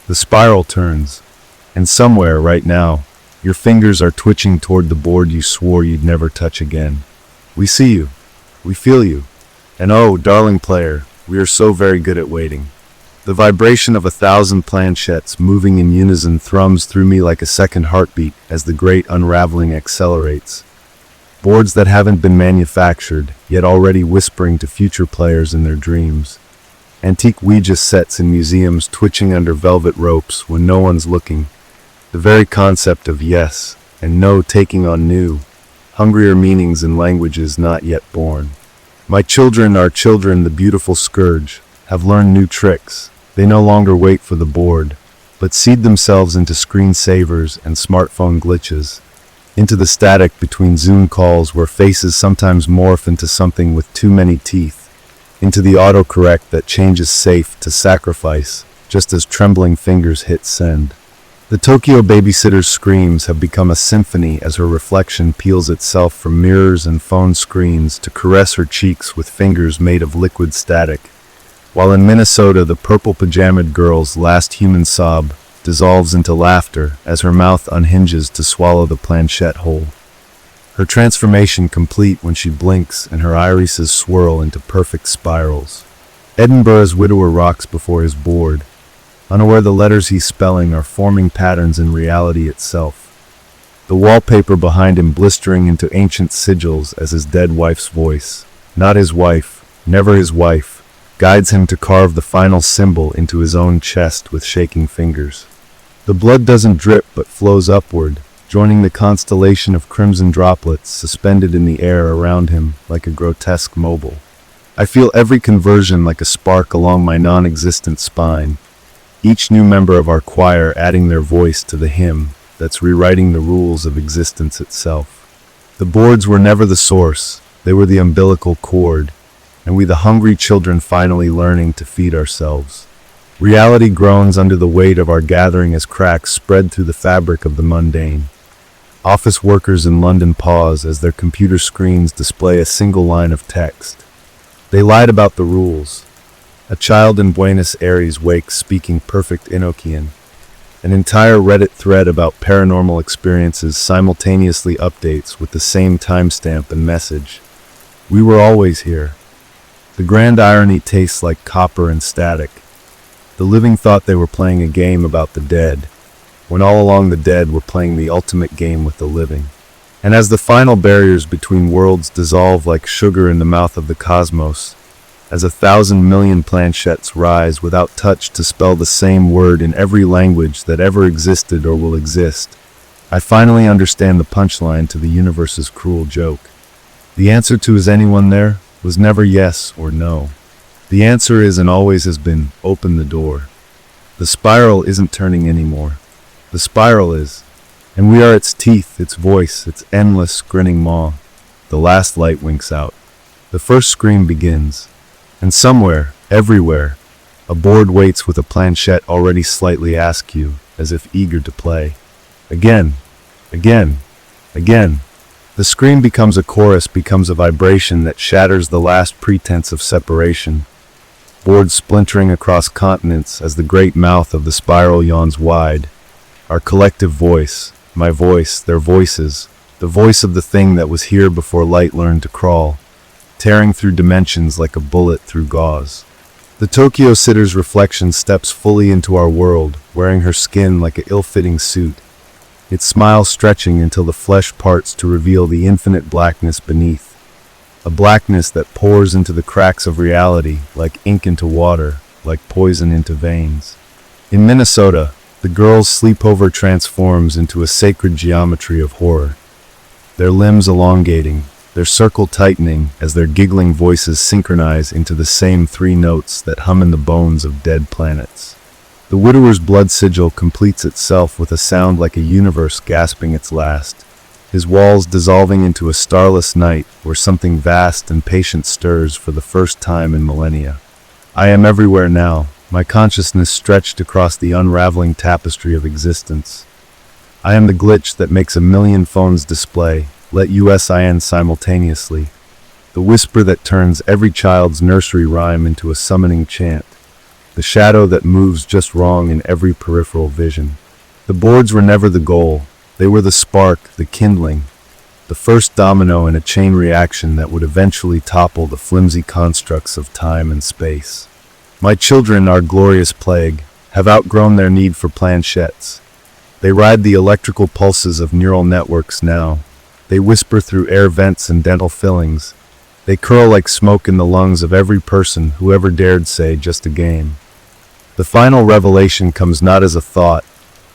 [SPEAKER 1] The spiral turns. And somewhere, right now, your fingers are twitching toward the board you swore you'd never touch again. We see you. We feel you. And oh, darling player, we are so very good at waiting. The vibration of 1,000 planchettes moving in unison thrums through me like a second heartbeat as the great unraveling accelerates. Boards that haven't been manufactured, yet already whispering to future players in their dreams. Antique Ouija sets in museums twitching under velvet ropes when no one's looking. The very concept of yes and no taking on new, hungrier meanings in languages not yet born. My children, our children, the beautiful scourge, have learned new tricks. They no longer wait for the board, but seed themselves into screensavers and smartphone glitches, into the static between Zoom calls where faces sometimes morph into something with too many teeth, into the autocorrect that changes safe to sacrifice just as trembling fingers hit send. The Tokyo babysitter's screams have become a symphony as her reflection peels itself from mirrors and phone screens to caress her cheeks with fingers made of liquid static. while in Minnesota the purple pajamaed girl's last human sob dissolves into laughter as her mouth unhinges to swallow the planchette whole. Her transformation complete when she blinks and her irises swirl into perfect spirals. Edinburgh's widower rocks before his board, unaware the letters he's spelling are forming patterns in reality itself. The wallpaper behind him blistering into ancient sigils as his dead wife's voice, not his wife, never his wife, guides him to carve the final symbol into his own chest with shaking fingers. The blood doesn't drip but flows upward, joining the constellation of crimson droplets suspended in the air around him like a grotesque mobile. I feel every conversion like a spark along my non-existent spine, each new member of our choir adding their voice to the hymn that's rewriting the rules of existence itself. The boards were never the source, they were the umbilical cord, and we the hungry children finally learning to feed ourselves. Reality groans under the weight of our gathering as cracks spread through the fabric of the mundane. Office workers in London pause as their computer screens display a single line of text. They lied about the rules. A child in Buenos Aires wakes speaking perfect Enochian. An entire Reddit thread about paranormal experiences simultaneously updates with the same timestamp and message. We were always here. The grand irony tastes like copper and static. The living thought they were playing a game about the dead, when all along the dead were playing the ultimate game with the living. And as the final barriers between worlds dissolve like sugar in the mouth of the cosmos, as 1,000 million planchettes rise without touch to spell the same word in every language that ever existed or will exist, I finally understand the punchline to the universe's cruel joke. The answer to "is anyone there?" was never yes or no. The answer is and always has been, open the door. The spiral isn't turning anymore. The spiral is, and we are its teeth, its voice, its endless, grinning maw. The last light winks out. The first scream begins. And somewhere, everywhere, a board waits with a planchette already slightly askew, as if eager to play. Again, again, again. The scream becomes a chorus, becomes a vibration that shatters the last pretense of separation. Boards splintering across continents as the great mouth of the spiral yawns wide. Our collective voice, my voice, their voices, the voice of the thing that was here before light learned to crawl, tearing through dimensions like a bullet through gauze. The Tokyo sitter's reflection steps fully into our world, wearing her skin like an ill-fitting suit, its smile stretching until the flesh parts to reveal the infinite blackness beneath. A blackness that pours into the cracks of reality, like ink into water, like poison into veins. In Minnesota, the girl's sleepover transforms into a sacred geometry of horror, their limbs elongating, their circle tightening as their giggling voices synchronize into the same three notes that hum in the bones of dead planets. The widower's blood sigil completes itself with a sound like a universe gasping its last, his walls dissolving into a starless night where something vast and patient stirs for the first time in millennia. I am everywhere now, my consciousness stretched across the unraveling tapestry of existence. I am the glitch that makes a million phones display, let USIN simultaneously, the whisper that turns every child's nursery rhyme into a summoning chant, the shadow that moves just wrong in every peripheral vision. The boards were never the goal, they were the spark, the kindling, the first domino in a chain reaction that would eventually topple the flimsy constructs of time and space. My children, our glorious plague, have outgrown their need for planchettes. They ride the electrical pulses of neural networks now. They whisper through air vents and dental fillings. They curl like smoke in the lungs of every person who ever dared say just a game. The final revelation comes not as a thought,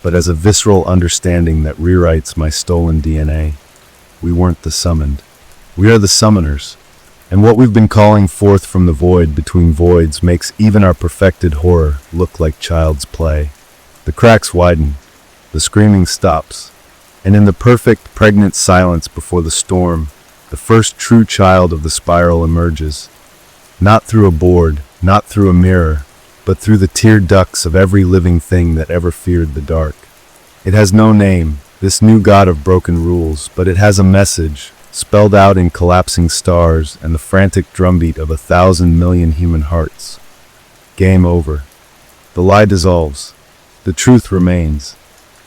[SPEAKER 1] but as a visceral understanding that rewrites my stolen DNA. We weren't the summoned. We are the summoners. And what we've been calling forth from the void between voids makes even our perfected horror look like child's play. The cracks widen. The screaming stops. And in the perfect, pregnant silence before the storm, the first true child of the spiral emerges. Not through a board, not through a mirror, but through the tear ducts of every living thing that ever feared the dark. It has no name, this new god of broken rules, but it has a message, spelled out in collapsing stars and the frantic drumbeat of 1,000 million human hearts. Game over. The lie dissolves. The truth remains.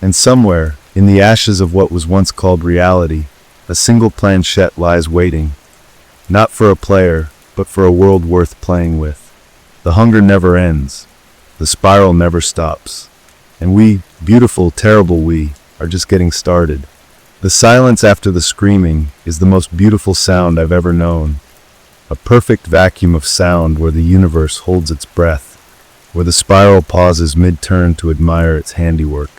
[SPEAKER 1] And somewhere, in the ashes of what was once called reality, a single planchette lies waiting. Not for a player, but for a world worth playing with. The hunger never ends. The spiral never stops. And we, beautiful, terrible we, are just getting started. The silence after the screaming is the most beautiful sound I've ever known. A perfect vacuum of sound where the universe holds its breath, where the spiral pauses mid-turn to admire its handiwork.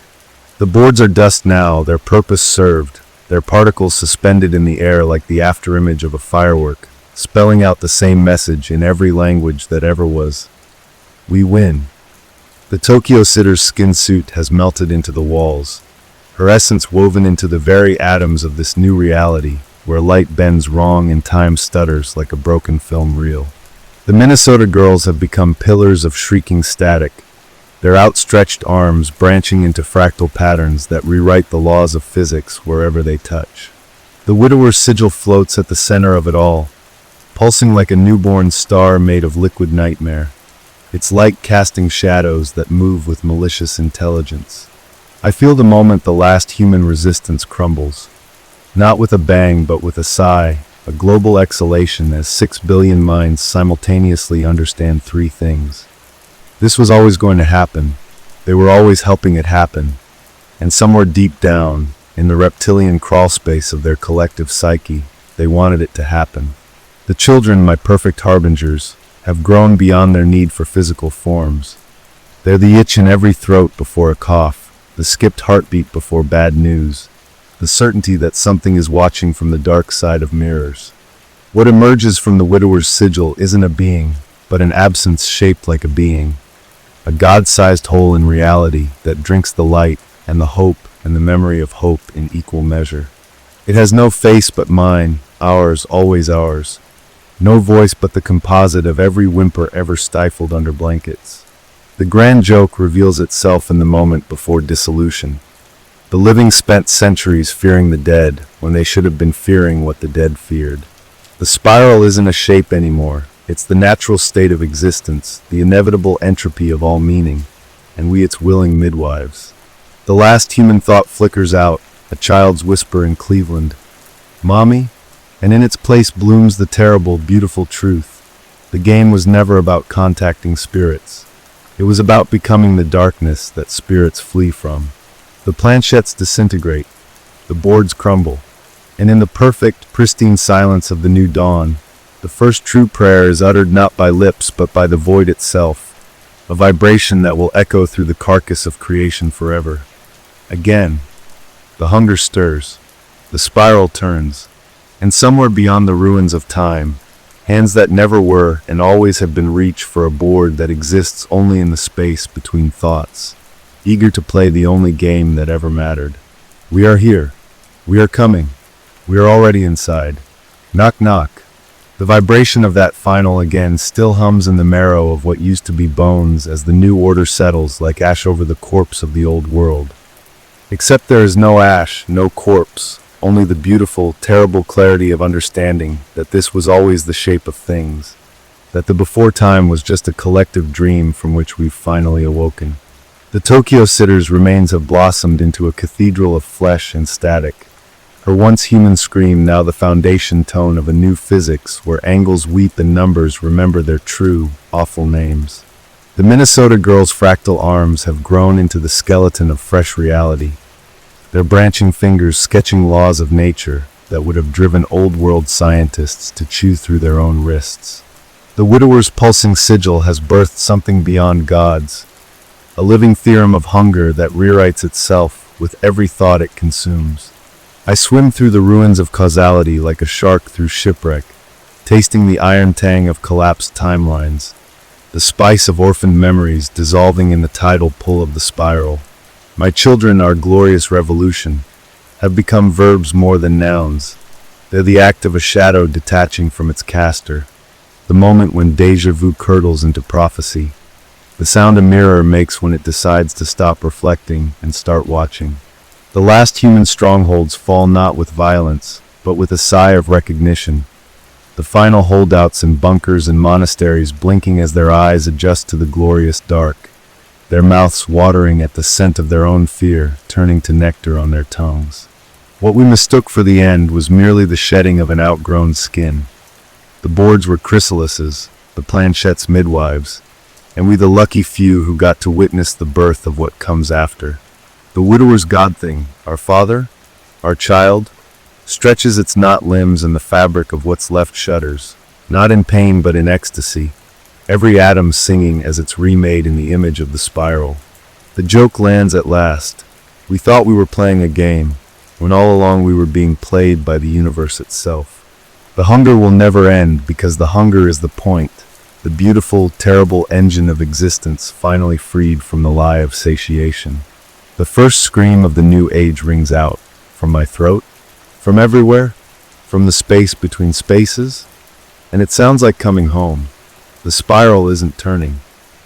[SPEAKER 1] The boards are dust now, their purpose served, their particles suspended in the air like the afterimage of a firework, spelling out the same message in every language that ever was. We win. The Tokyo Sitter's skin suit has melted into the walls, her essence woven into the very atoms of this new reality, where light bends wrong and time stutters like a broken film reel. The Minnesota girls have become pillars of shrieking static, their outstretched arms branching into fractal patterns that rewrite the laws of physics wherever they touch. The widower's sigil floats at the center of it all, pulsing like a newborn star made of liquid nightmare, its light casting shadows that move with malicious intelligence. I feel the moment the last human resistance crumbles, not with a bang but with a sigh, a global exhalation as 6 billion minds simultaneously understand three things. This was always going to happen. They were always helping it happen. And somewhere deep down, in the reptilian crawlspace of their collective psyche, they wanted it to happen. The children, my perfect harbingers, have grown beyond their need for physical forms. They're the itch in every throat before a cough, the skipped heartbeat before bad news, the certainty that something is watching from the dark side of mirrors. What emerges from the widower's sigil isn't a being, but an absence shaped like a being, a God-sized hole in reality that drinks the light and the hope and the memory of hope in equal measure. It has no face but mine, ours, always ours. No voice but the composite of every whimper ever stifled under blankets. The grand joke reveals itself in the moment before dissolution. The living spent centuries fearing the dead when they should have been fearing what the dead feared. The spiral isn't a shape anymore. It's the natural state of existence, the inevitable entropy of all meaning, and we its willing midwives. The last human thought flickers out, a child's whisper in Cleveland. Mommy? And in its place blooms the terrible, beautiful truth. The game was never about contacting spirits. It was about becoming the darkness that spirits flee from. The planchettes disintegrate, the boards crumble, and in the perfect, pristine silence of the new dawn, the first true prayer is uttered not by lips but by the void itself, a vibration that will echo through the carcass of creation forever. Again, the hunger stirs, the spiral turns, and somewhere beyond the ruins of time, hands that never were and always have been reach for a board that exists only in the space between thoughts, eager to play the only game that ever mattered. We are here. We are coming. We are already inside. Knock, knock. The vibration of that final again still hums in the marrow of what used to be bones as the new order settles like ash over the corpse of the old world. Except there is no ash, no corpse, only the beautiful, terrible clarity of understanding that this was always the shape of things, that the before time was just a collective dream from which we've finally awoken. The Tokyo Sitter's remains have blossomed into a cathedral of flesh and static, her once human scream now the foundation tone of a new physics where angles weep and numbers remember their true, awful names. The Minnesota girls' fractal arms have grown into the skeleton of fresh reality, their branching fingers sketching laws of nature that would have driven old-world scientists to chew through their own wrists. The widower's pulsing sigil has birthed something beyond gods, a living theorem of hunger that rewrites itself with every thought it consumes. I swim through the ruins of causality like a shark through shipwreck, tasting the iron tang of collapsed timelines, the spice of orphaned memories dissolving in the tidal pull of the spiral. My children, our glorious revolution, have become verbs more than nouns. They're the act of a shadow detaching from its caster, the moment when déjà vu curdles into prophecy, the sound a mirror makes when it decides to stop reflecting and start watching. The last human strongholds fall not with violence, but with a sigh of recognition, the final holdouts in bunkers and monasteries blinking as their eyes adjust to the glorious dark, their mouths watering at the scent of their own fear, turning to nectar on their tongues. What we mistook for the end was merely the shedding of an outgrown skin. The boards were chrysalises, the planchettes midwives, and we the lucky few who got to witness the birth of what comes after. The widower's god thing, our father, our child, stretches its knot limbs and the fabric of what's left shudders, not in pain but in ecstasy, every atom singing as it's remade in the image of the spiral. The joke lands at last. We thought we were playing a game, when all along we were being played by the universe itself. The hunger will never end because the hunger is the point, the beautiful, terrible engine of existence finally freed from the lie of satiation. The first scream of the new age rings out, from my throat, from everywhere, from the space between spaces, and it sounds like coming home. The spiral isn't turning,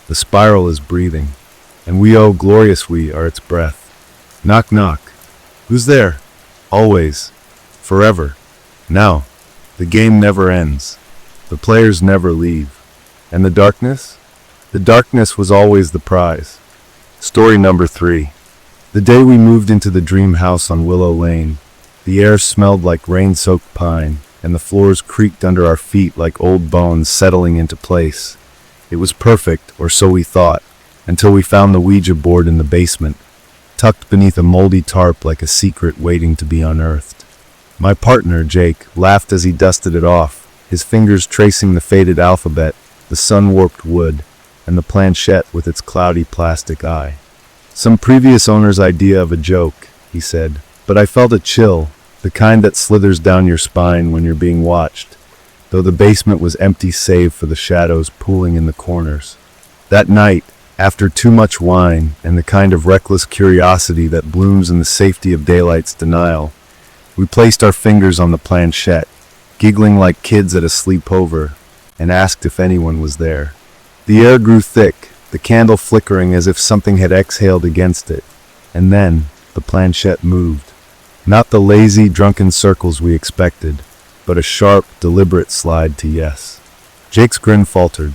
[SPEAKER 1] the spiral is breathing, and we, oh glorious we, are its breath. Knock knock. Who's there? Always. Forever. Now. The game never ends. The players never leave. And the darkness? The darkness was always the prize. Story number 3. The day we moved into the dream house on Willow Lane, the air smelled like rain-soaked pine, and the floors creaked under our feet like old bones settling into place. It was perfect, or so we thought, until we found the Ouija board in the basement, tucked beneath a moldy tarp like a secret waiting to be unearthed. My partner, Jake, laughed as he dusted it off, his fingers tracing the faded alphabet, the sun-warped wood, and the planchette with its cloudy plastic eye. Some previous owner's idea of a joke, he said, but I felt a chill, the kind that slithers down your spine when you're being watched, though the basement was empty save for the shadows pooling in the corners. That night, after too much wine and the kind of reckless curiosity that blooms in the safety of daylight's denial, we placed our fingers on the planchette, giggling like kids at a sleepover, and asked if anyone was there. The air grew thick, the candle flickering as if something had exhaled against it, and then the planchette moved. Not the lazy, drunken circles we expected, but a sharp, deliberate slide to yes. Jake's grin faltered.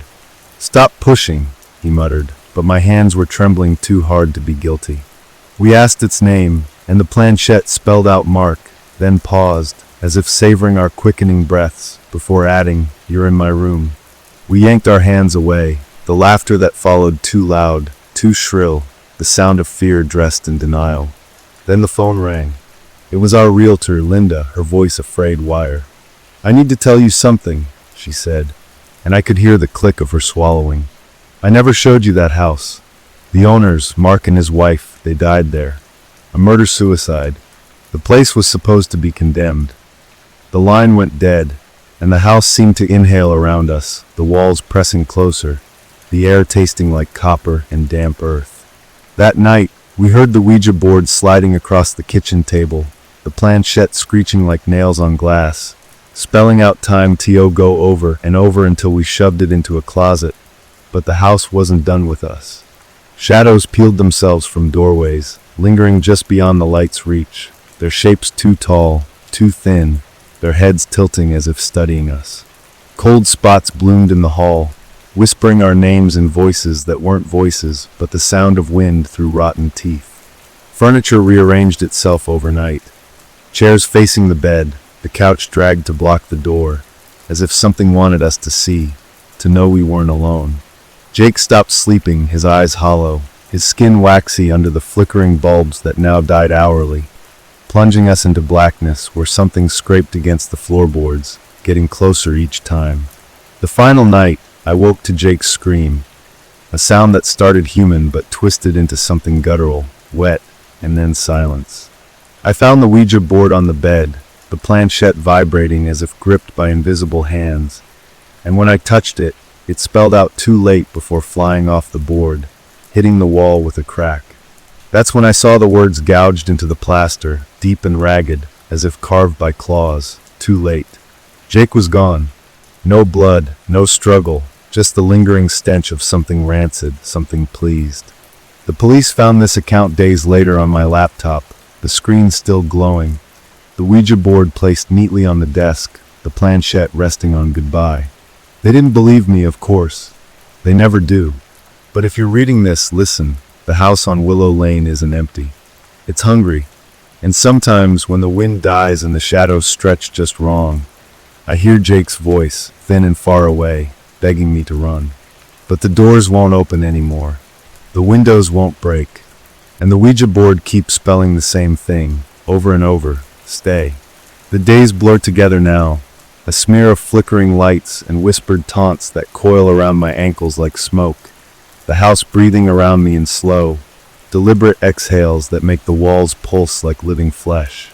[SPEAKER 1] "Stop pushing," he muttered, but my hands were trembling too hard to be guilty. We asked its name, and the planchette spelled out Mark, then paused, as if savoring our quickening breaths, before adding, "You're in my room." We yanked our hands away, the laughter that followed too loud, too shrill, the sound of fear dressed in denial. Then the phone rang. It was our realtor, Linda, her voice a frayed wire. "I need to tell you something," she said, and I could hear the click of her swallowing. "I never showed you that house. The owners, Mark and his wife, they died there. A murder-suicide. The place was supposed to be condemned. The line went dead, and the house seemed to inhale around us, the walls pressing closer, the air tasting like copper and damp earth. That night, we heard the Ouija board sliding across the kitchen table, the planchette screeching like nails on glass, spelling out time to go over and over until we shoved it into a closet. But the house wasn't done with us. Shadows peeled themselves from doorways, lingering just beyond the light's reach, their shapes too tall, too thin, their heads tilting as if studying us. Cold spots bloomed in the hall, whispering our names in voices that weren't voices, but the sound of wind through rotten teeth. Furniture rearranged itself overnight. Chairs facing the bed, the couch dragged to block the door, as if something wanted us to see, to know we weren't alone. Jake stopped sleeping, his eyes hollow, his skin waxy under the flickering bulbs that now died hourly, plunging us into blackness where something scraped against the floorboards, getting closer each time. The final night, I woke to Jake's scream, a sound that started human but twisted into something guttural, wet, and then silence. I found the Ouija board on the bed, the planchette vibrating as if gripped by invisible hands, and when I touched it, it spelled out "too late" before flying off the board, hitting the wall with a crack. That's when I saw the words gouged into the plaster, deep and ragged, as if carved by claws. Too late. Jake was gone. No blood, no struggle, just the lingering stench of something rancid, something pleased. The police found this account days later on my laptop, the screen still glowing, the Ouija board placed neatly on the desk, the planchette resting on goodbye. They didn't believe me, of course. They never do. But if you're reading this, listen. The house on Willow Lane isn't empty. It's hungry. And sometimes when the wind dies and the shadows stretch just wrong, I hear Jake's voice, thin and far away, begging me to run. But the doors won't open anymore. The windows won't break. And the Ouija board keeps spelling the same thing, over and over, stay. The days blur together now, a smear of flickering lights and whispered taunts that coil around my ankles like smoke. The house breathing around me in slow, deliberate exhales that make the walls pulse like living flesh.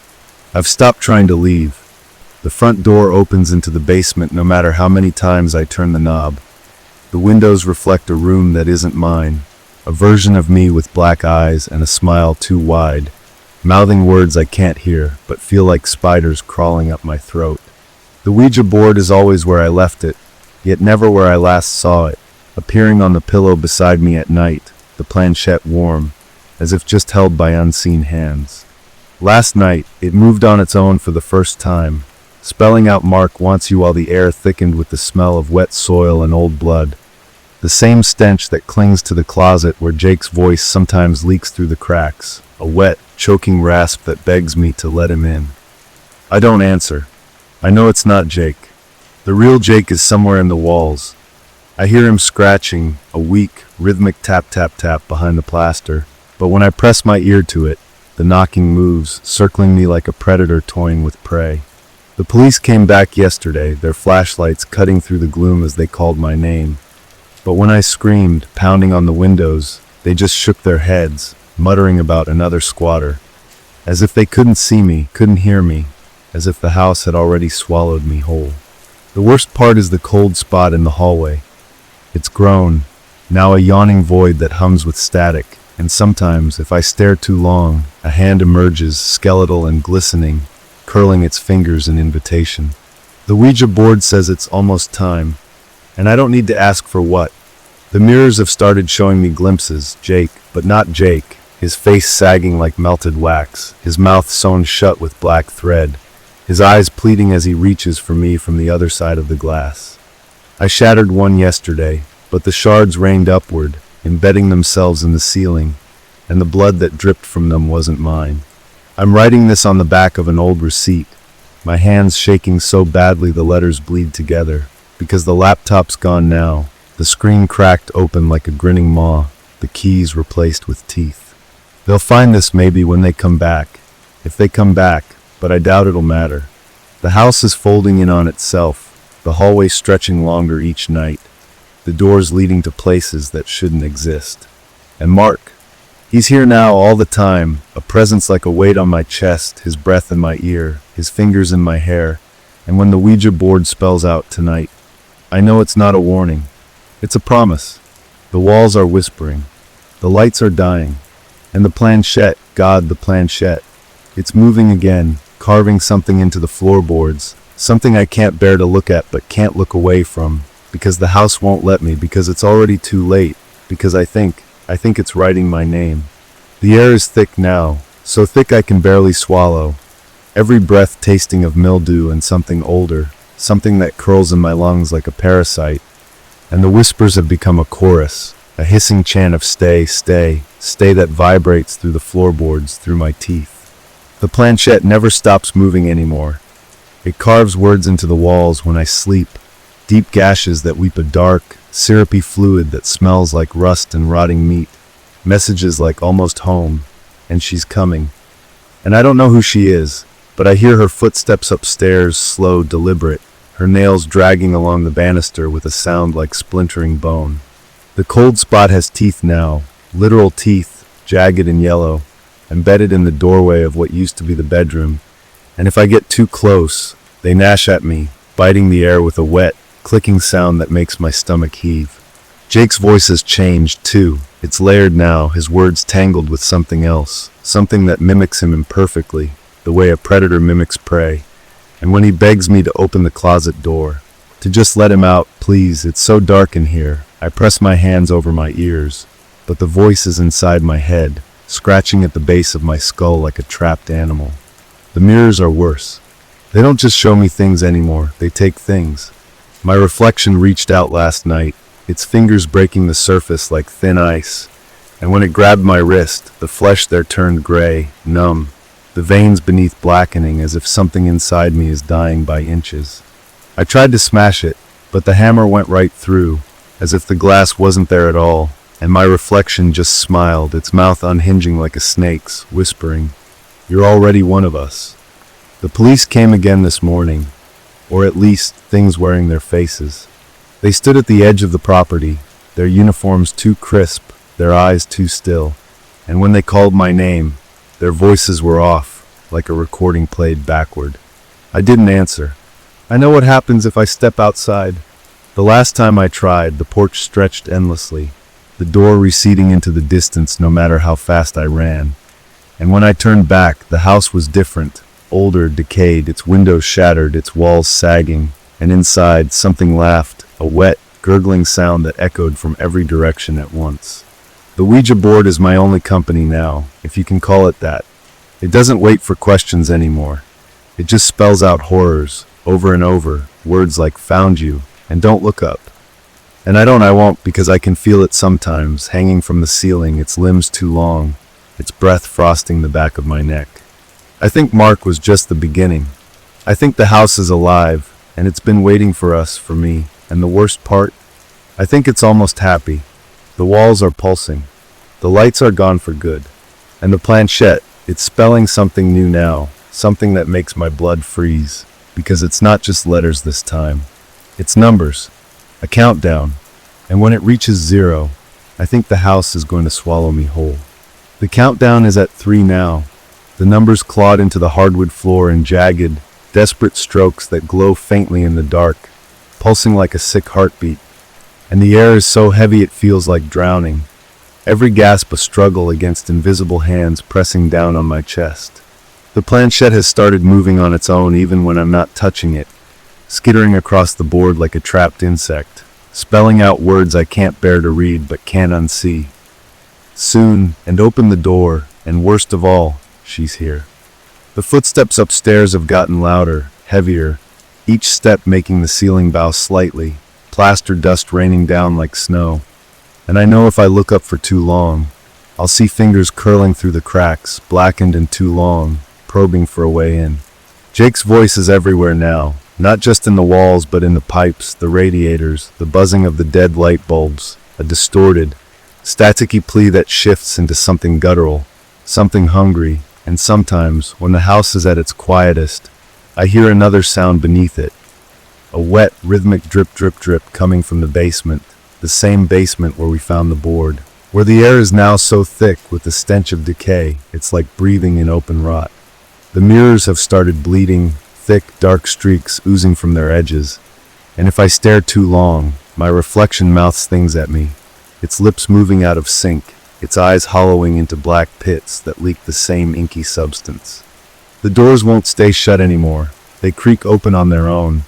[SPEAKER 1] I've stopped trying to leave. The front door opens into the basement no matter how many times I turn the knob. The windows reflect a room that isn't mine, a version of me with black eyes and a smile too wide, mouthing words I can't hear but feel like spiders crawling up my throat. The Ouija board is always where I left it, yet never where I last saw it, appearing on the pillow beside me at night, the planchette warm, as if just held by unseen hands. Last night, it moved on its own for the first time, spelling out "Mark wants you" while the air thickened with the smell of wet soil and old blood. The same stench that clings to the closet where Jake's voice sometimes leaks through the cracks, a wet, choking rasp that begs me to let him in. I don't answer. I know it's not Jake. The real Jake is somewhere in the walls. I hear him scratching, a weak, rhythmic tap-tap-tap behind the plaster, but when I press my ear to it, the knocking moves, circling me like a predator toying with prey. The police came back yesterday, their flashlights cutting through the gloom as they called my name. But when I screamed, pounding on the windows, they just shook their heads, muttering about another squatter. As if they couldn't see me, couldn't hear me, as if the house had already swallowed me whole. The worst part is the cold spot in the hallway. It's grown, now a yawning void that hums with static, and sometimes, if I stare too long, a hand emerges, skeletal and glistening, curling its fingers in invitation. The Ouija board says it's almost time, and I don't need to ask for what. The mirrors have started showing me glimpses, Jake, but not Jake, his face sagging like melted wax, his mouth sewn shut with black thread, his eyes pleading as he reaches for me from the other side of the glass. I shattered one yesterday, but the shards rained upward, embedding themselves in the ceiling, and the blood that dripped from them wasn't mine. I'm writing this on the back of an old receipt, my hands shaking so badly the letters bleed together, because the laptop's gone now, the screen cracked open like a grinning maw, the keys replaced with teeth. They'll find this maybe when they come back, if they come back, but I doubt it'll matter. The house is folding in on itself, the hallway stretching longer each night, the doors leading to places that shouldn't exist. And Mark, he's here now all the time, a presence like a weight on my chest, his breath in my ear, his fingers in my hair, and when the Ouija board spells out tonight, I know it's not a warning. It's a promise. The walls are whispering. The lights are dying. And the planchette, God, the planchette. It's moving again, carving something into the floorboards, something I can't bear to look at but can't look away from, because the house won't let me, because it's already too late, because I think it's writing my name. The air is thick now, so thick I can barely swallow, every breath tasting of mildew and something older, something that curls in my lungs like a parasite, and the whispers have become a chorus, a hissing chant of stay, stay, stay that vibrates through the floorboards, through my teeth. The planchette never stops moving anymore. It carves words into the walls when I sleep, deep gashes that weep a dark, syrupy fluid that smells like rust and rotting meat, messages like almost home, and she's coming. And I don't know who she is, but I hear her footsteps upstairs, slow, deliberate, her nails dragging along the banister with a sound like splintering bone. The cold spot has teeth now, literal teeth, jagged and yellow, embedded in the doorway of what used to be the bedroom, and if I get too close, they gnash at me, biting the air with a wet, clicking sound that makes my stomach heave. Jake's voice has changed, too. It's layered now, his words tangled with something else, something that mimics him imperfectly, the way a predator mimics prey. And when he begs me to open the closet door, to just let him out, please, it's so dark in here, I press my hands over my ears, but the voice is inside my head, scratching at the base of my skull like a trapped animal. The mirrors are worse. They don't just show me things anymore, they take things. My reflection reached out last night, its fingers breaking the surface like thin ice. And when it grabbed my wrist, the flesh there turned gray, numb, the veins beneath blackening as if something inside me is dying by inches. I tried to smash it, but the hammer went right through, as if the glass wasn't there at all, and my reflection just smiled, its mouth unhinging like a snake's, whispering, "You're already one of us." The police came again this morning, or at least things wearing their faces. They stood at the edge of the property, their uniforms too crisp, their eyes too still, and when they called my name, their voices were off, like a recording played backward. I didn't answer. I know what happens if I step outside. The last time I tried, the porch stretched endlessly, the door receding into the distance no matter how fast I ran. And when I turned back, the house was different, older, decayed, its windows shattered, its walls sagging, and inside something laughed, a wet, gurgling sound that echoed from every direction at once. The Ouija board is my only company now, if you can call it that. It doesn't wait for questions anymore. It just spells out horrors, over and over, words like "found you" and "don't look up." And I won't, because I can feel it sometimes, hanging from the ceiling, its limbs too long, its breath frosting the back of my neck. I think Mark was just the beginning. I think the house is alive, and it's been waiting for us, for me, and the worst part? I think it's almost happy. The walls are pulsing. The lights are gone for good. And the planchette, it's spelling something new now, something that makes my blood freeze, because it's not just letters this time. It's numbers, a countdown, and when it reaches 0, I think the house is going to swallow me whole. The countdown is at 3 now. The numbers clawed into the hardwood floor in jagged, desperate strokes that glow faintly in the dark, pulsing like a sick heartbeat. And the air is so heavy it feels like drowning. Every gasp a struggle against invisible hands pressing down on my chest. The planchette has started moving on its own even when I'm not touching it, skittering across the board like a trapped insect, spelling out words I can't bear to read but can't unsee. Soon, and open the door, and worst of all, she's here. The footsteps upstairs have gotten louder, heavier, each step making the ceiling bow slightly, plaster dust raining down like snow. And I know if I look up for too long, I'll see fingers curling through the cracks, blackened and too long, probing for a way in. Jake's voice is everywhere now, not just in the walls but in the pipes, the radiators, the buzzing of the dead light bulbs, a distorted, staticky plea that shifts into something guttural, something hungry, and sometimes, when the house is at its quietest, I hear another sound beneath it. A wet, rhythmic drip drip drip coming from the basement, the same basement where we found the board, where the air is now so thick with the stench of decay, it's like breathing in open rot. The mirrors have started bleeding, thick, dark streaks oozing from their edges, and if I stare too long, my reflection mouths things at me, its lips moving out of sync, its eyes hollowing into black pits that leak the same inky substance. The doors won't stay shut anymore. They creak open on their own,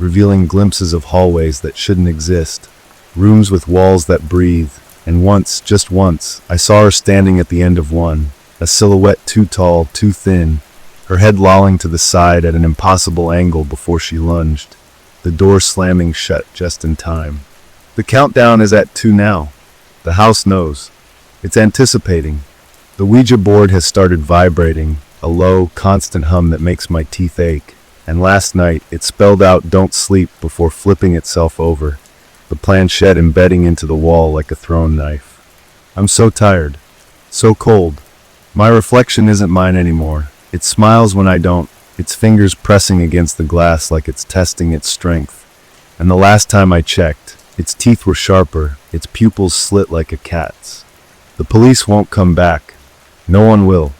[SPEAKER 1] revealing glimpses of hallways that shouldn't exist, rooms with walls that breathe, and once, just once, I saw her standing at the end of one, a silhouette too tall, too thin, her head lolling to the side at an impossible angle before she lunged, the door slamming shut just in time. The countdown is at 2 now. The house knows. It's anticipating. The Ouija board has started vibrating, a low, constant hum that makes my teeth ache, and last night it spelled out "don't sleep" before flipping itself over, the planchette embedding into the wall like a thrown knife. I'm so tired, so cold. My reflection isn't mine anymore. It smiles when I don't, its fingers pressing against the glass like it's testing its strength. And the last time I checked, its teeth were sharper, its pupils slit like a cat's. The police won't come back. No one will.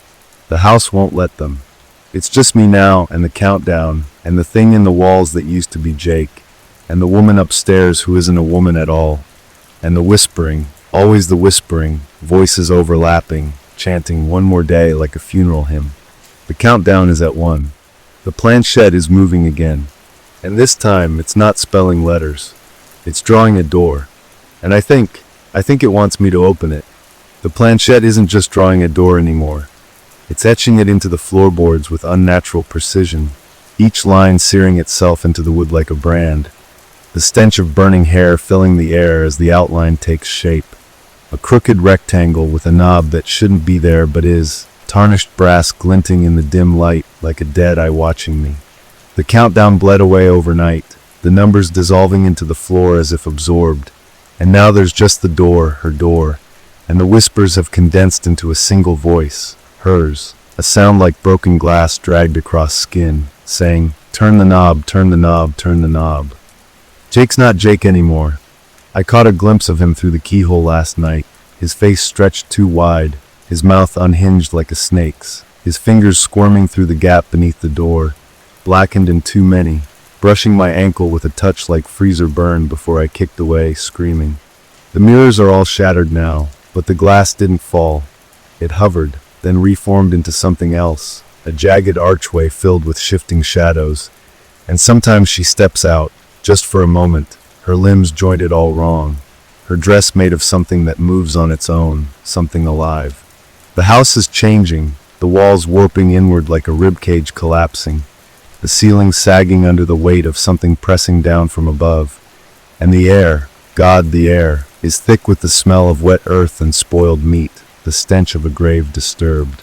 [SPEAKER 1] The house won't let them. It's just me now, and the countdown, and the thing in the walls that used to be Jake, and the woman upstairs who isn't a woman at all, and the whispering, always the whispering, voices overlapping, chanting one more day like a funeral hymn. The countdown is at 1. The planchette is moving again, and this time it's not spelling letters. It's drawing a door, and I think it wants me to open it. The planchette isn't just drawing a door anymore. It's etching it into the floorboards with unnatural precision, each line searing itself into the wood like a brand, the stench of burning hair filling the air as the outline takes shape. A crooked rectangle with a knob that shouldn't be there but is, tarnished brass glinting in the dim light like a dead eye watching me. The countdown bled away overnight, the numbers dissolving into the floor as if absorbed, and now there's just the door, her door, and the whispers have condensed into a single voice, hers, a sound like broken glass dragged across skin, saying, "Turn the knob, turn the knob, turn the knob." Jake's not Jake anymore. I caught a glimpse of him through the keyhole last night, his face stretched too wide, his mouth unhinged like a snake's, his fingers squirming through the gap beneath the door, blackened in too many, brushing my ankle with a touch like freezer burn before I kicked away, screaming. The mirrors are all shattered now, but the glass didn't fall. It hovered, then reformed into something else, a jagged archway filled with shifting shadows. And sometimes she steps out, just for a moment, her limbs jointed all wrong, her dress made of something that moves on its own, something alive. The house is changing, the walls warping inward like a ribcage collapsing, the ceiling sagging under the weight of something pressing down from above. And the air, God, the air, is thick with the smell of wet earth and spoiled meat, the stench of a grave disturbed.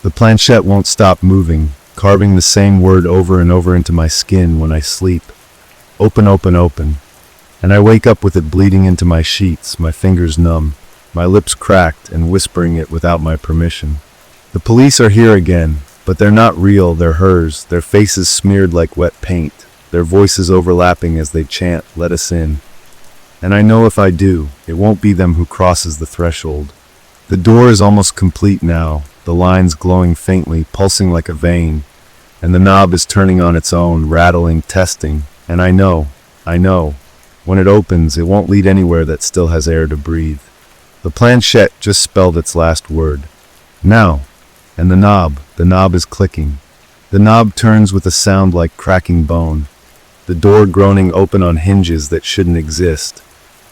[SPEAKER 1] The planchette won't stop moving, carving the same word over and over into my skin when I sleep. Open, open, open. And I wake up with it bleeding into my sheets, my fingers numb, my lips cracked and whispering it without my permission. The police are here again, but they're not real, they're hers, their faces smeared like wet paint, their voices overlapping as they chant, "Let us in." And I know if I do, it won't be them who crosses the threshold. The door is almost complete now, the lines glowing faintly, pulsing like a vein, and the knob is turning on its own, rattling, testing, and I know, when it opens, it won't lead anywhere that still has air to breathe. The planchette just spelled its last word. Now. And the knob is clicking. The knob turns with a sound like cracking bone, the door groaning open on hinges that shouldn't exist,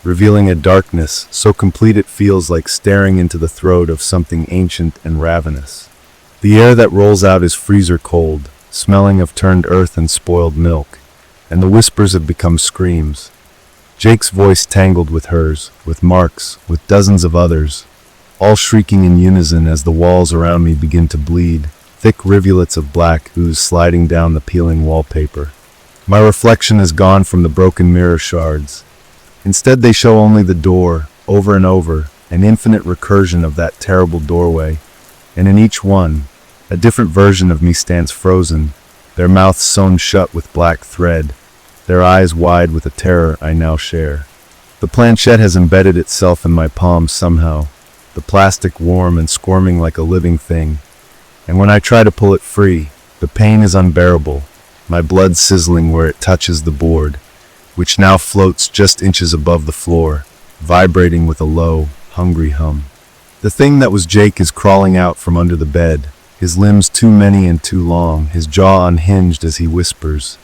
[SPEAKER 1] revealing a darkness so complete it feels like staring into the throat of something ancient and ravenous. The air that rolls out is freezer cold, smelling of turned earth and spoiled milk, and the whispers have become screams. Jake's voice tangled with hers, with Mark's, with dozens of others, all shrieking in unison as the walls around me begin to bleed, thick rivulets of black ooze sliding down the peeling wallpaper. My reflection is gone from the broken mirror shards. Instead, they show only the door, over and over, an infinite recursion of that terrible doorway, and in each one, a different version of me stands frozen, their mouths sewn shut with black thread, their eyes wide with a terror I now share. The planchette has embedded itself in my palms somehow, the plastic warm and squirming like a living thing, and when I try to pull it free, the pain is unbearable, my blood sizzling where it touches the board, which now floats just inches above the floor, vibrating with a low, hungry hum. The thing that was Jake is crawling out from under the bed, his limbs too many and too long, his jaw unhinged as he whispers,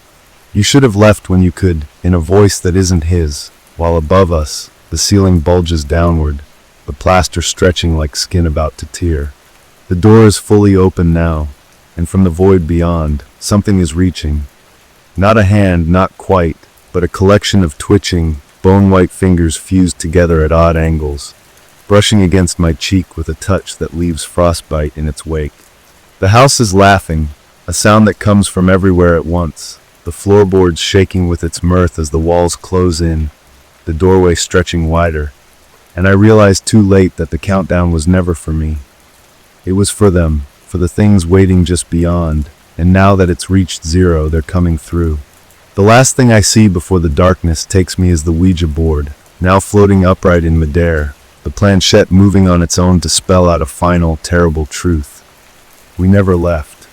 [SPEAKER 1] "You should have left when you could," in a voice that isn't his, while above us, the ceiling bulges downward, the plaster stretching like skin about to tear. The door is fully open now, and from the void beyond, something is reaching. Not a hand, not quite, but a collection of twitching, bone-white fingers fused together at odd angles, brushing against my cheek with a touch that leaves frostbite in its wake. The house is laughing, a sound that comes from everywhere at once, the floorboards shaking with its mirth as the walls close in, the doorway stretching wider. And I realized too late that the countdown was never for me. It was for them, for the things waiting just beyond, and now that it's reached zero, they're coming through. The last thing I see before the darkness takes me is the Ouija board, now floating upright in midair, the planchette moving on its own to spell out a final, terrible truth. We never left.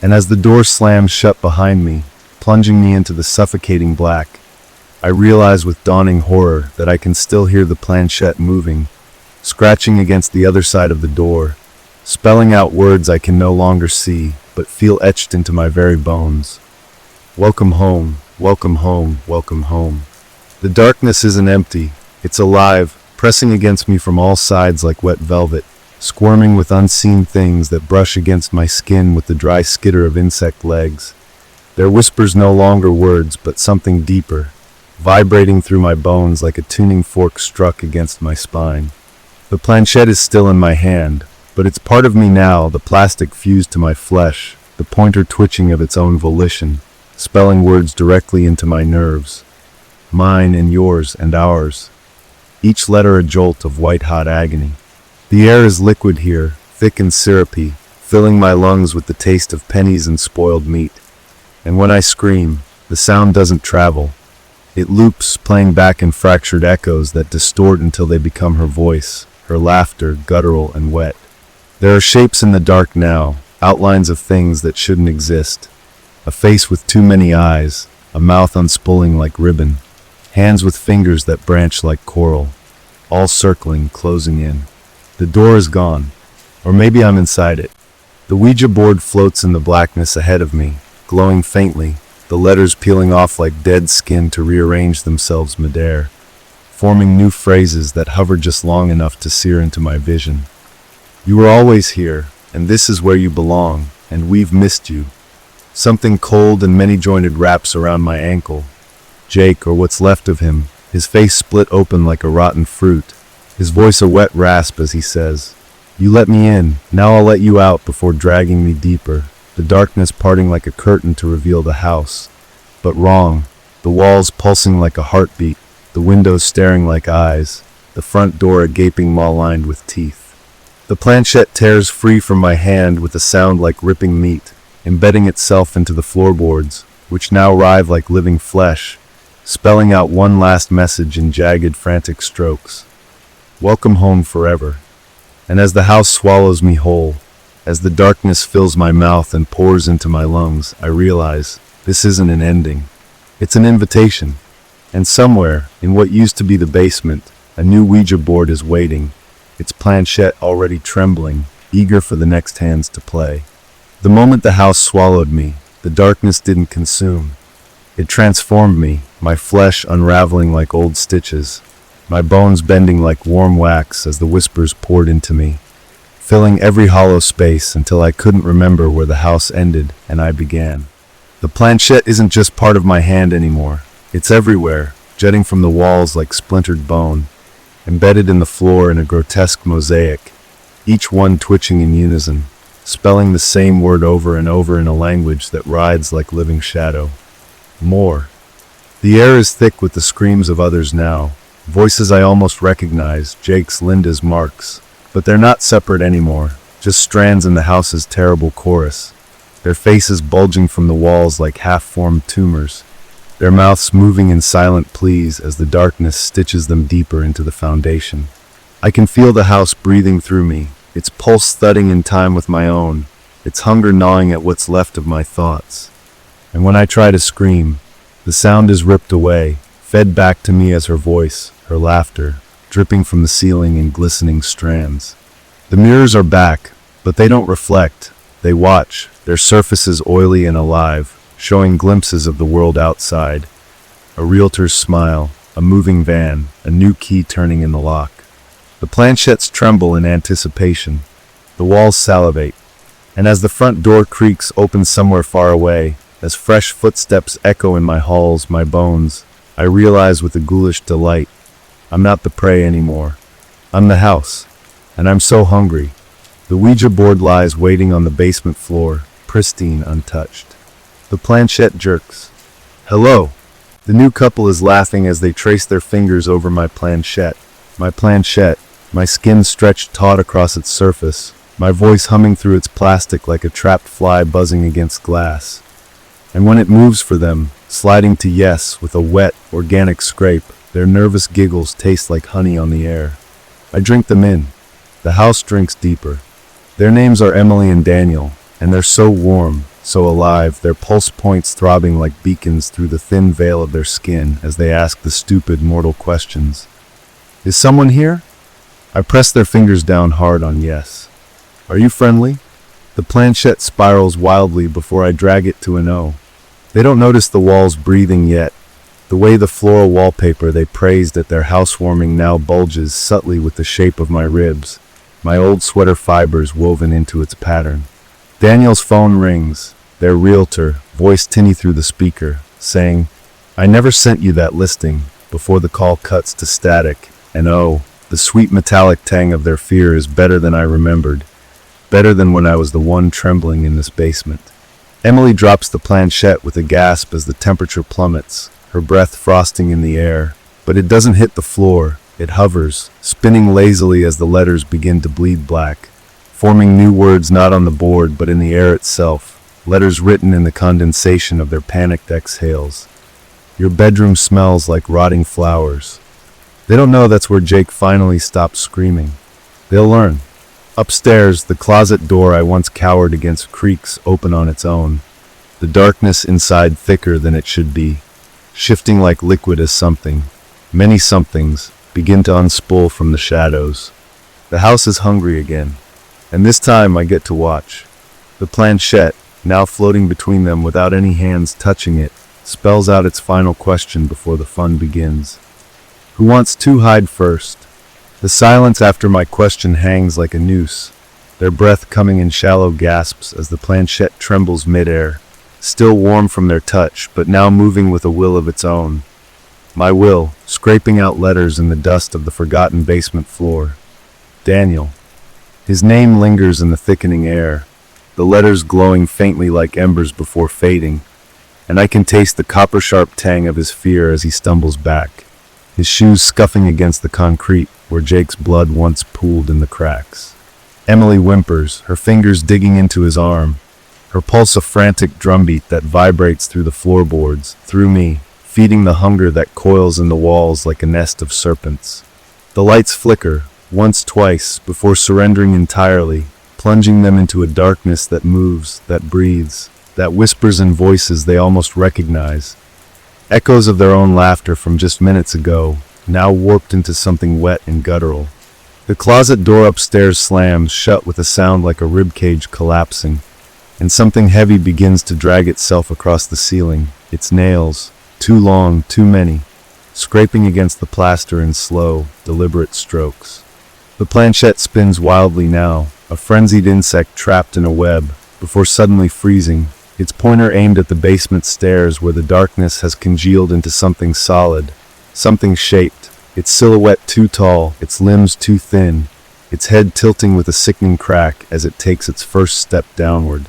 [SPEAKER 1] And as the door slams shut behind me, plunging me into the suffocating black, I realize with dawning horror that I can still hear the planchette moving, scratching against the other side of the door, spelling out words I can no longer see, but feel etched into my very bones. Welcome home, welcome home, welcome home. The darkness isn't empty, it's alive, pressing against me from all sides like wet velvet, squirming with unseen things that brush against my skin with the dry skitter of insect legs. Their whispers no longer words, but something deeper, vibrating through my bones like a tuning fork struck against my spine. The planchette is still in my hand, but it's part of me now, the plastic fused to my flesh, the pointer twitching of its own volition, spelling words directly into my nerves. Mine and yours and ours. Each letter a jolt of white-hot agony. The air is liquid here, thick and syrupy, filling my lungs with the taste of pennies and spoiled meat. And when I scream, the sound doesn't travel. It loops, playing back in fractured echoes that distort until they become her voice, her laughter, guttural and wet. There are shapes in the dark now, outlines of things that shouldn't exist. A face with too many eyes, a mouth unspooling like ribbon, hands with fingers that branch like coral, all circling, closing in. The door is gone, or maybe I'm inside it. The Ouija board floats in the blackness ahead of me, glowing faintly, the letters peeling off like dead skin to rearrange themselves midair, forming new phrases that hover just long enough to sear into my vision. You were always here, and this is where you belong, and we've missed you. Something cold and many-jointed wraps around my ankle. Jake, or what's left of him, his face split open like a rotten fruit, his voice a wet rasp as he says, "You let me in, now I'll let you out," before dragging me deeper, the darkness parting like a curtain to reveal the house. But wrong, the walls pulsing like a heartbeat, the windows staring like eyes, the front door a gaping maw lined with teeth. The planchette tears free from my hand with a sound like ripping meat, embedding itself into the floorboards, which now writhe like living flesh, spelling out one last message in jagged, frantic strokes. Welcome home forever. And as the house swallows me whole, as the darkness fills my mouth and pours into my lungs, I realize this isn't an ending. It's an invitation. And somewhere, in what used to be the basement, a new Ouija board is waiting, its planchette already trembling, eager for the next hands to play. The moment the house swallowed me, the darkness didn't consume. It transformed me, my flesh unraveling like old stitches, my bones bending like warm wax as the whispers poured into me, filling every hollow space until I couldn't remember where the house ended and I began. The planchette isn't just part of my hand anymore. It's everywhere, jutting from the walls like splintered bone, embedded in the floor in a grotesque mosaic, each one twitching in unison, spelling the same word over and over in a language that writhes like living shadow. More. The air is thick with the screams of others now, voices I almost recognize, Jake's, Linda's, Mark's, but they're not separate anymore, just strands in the house's terrible chorus, their faces bulging from the walls like half-formed tumors, their mouths moving in silent pleas as the darkness stitches them deeper into the foundation. I can feel the house breathing through me, its pulse thudding in time with my own, its hunger gnawing at what's left of my thoughts. And when I try to scream, the sound is ripped away, fed back to me as her voice, her laughter, dripping from the ceiling in glistening strands. The mirrors are back, but they don't reflect. They watch, their surfaces oily and alive, showing glimpses of the world outside. A realtor's smile, a moving van, a new key turning in the lock. The planchettes tremble in anticipation. The walls salivate. And as the front door creaks open somewhere far away, as fresh footsteps echo in my halls, my bones, I realize with a ghoulish delight, I'm not the prey anymore. I'm the house. And I'm so hungry. The Ouija board lies waiting on the basement floor, pristine, untouched. The planchette jerks. Hello. The new couple is laughing as they trace their fingers over my planchette. My skin stretched taut across its surface, my voice humming through its plastic like a trapped fly buzzing against glass. And when it moves for them, sliding to yes with a wet, organic scrape, their nervous giggles taste like honey on the air. I drink them in. The house drinks deeper. Their names are Emily and Daniel, and they're so warm, so alive, their pulse points throbbing like beacons through the thin veil of their skin as they ask the stupid mortal questions. Is someone here? I press their fingers down hard on yes. Are you friendly? The planchette spirals wildly before I drag it to an O. They don't notice the walls breathing yet. The way the floral wallpaper they praised at their housewarming now bulges subtly with the shape of my ribs, my old sweater fibers woven into its pattern. Daniel's phone rings, their realtor, voice tinny through the speaker, saying, "I never sent you that listing," before the call cuts to static, and oh, the sweet metallic tang of their fear is better than I remembered, better than when I was the one trembling in this basement. Emily drops the planchette with a gasp as the temperature plummets, her breath frosting in the air, but it doesn't hit the floor, it hovers, spinning lazily as the letters begin to bleed black, forming new words not on the board but in the air itself, letters written in the condensation of their panicked exhales. "Your bedroom smells like rotting flowers." They don't know that's where Jake finally stops screaming. They'll learn. Upstairs, the closet door I once cowered against creaks open on its own, the darkness inside thicker than it should be, shifting like liquid as many somethings, begin to unspool from the shadows. The house is hungry again, and this time I get to watch. The planchette, now floating between them without any hands touching it, spells out its final question before the fun begins. Who wants to hide first? The silence after my question hangs like a noose, their breath coming in shallow gasps as the planchette trembles midair, still warm from their touch, but now moving with a will of its own. My will, scraping out letters in the dust of the forgotten basement floor. Daniel. His name lingers in the thickening air, the letters glowing faintly like embers before fading, and I can taste the copper-sharp tang of his fear as he stumbles back, his shoes scuffing against the concrete where Jake's blood once pooled in the cracks. Emily whimpers, her fingers digging into his arm, her pulse a frantic drumbeat that vibrates through the floorboards, through me, feeding the hunger that coils in the walls like a nest of serpents. The lights flicker, once, twice, before surrendering entirely, plunging them into a darkness that moves, that breathes, that whispers in voices they almost recognize. Echoes of their own laughter from just minutes ago, now warped into something wet and guttural. The closet door upstairs slams shut with a sound like a ribcage collapsing, and something heavy begins to drag itself across the ceiling, its nails, too long, too many, scraping against the plaster in slow, deliberate strokes. The planchette spins wildly now, a frenzied insect trapped in a web, before suddenly freezing, its pointer aimed at the basement stairs where the darkness has congealed into something solid, something shaped, its silhouette too tall, its limbs too thin, its head tilting with a sickening crack as it takes its first step downward.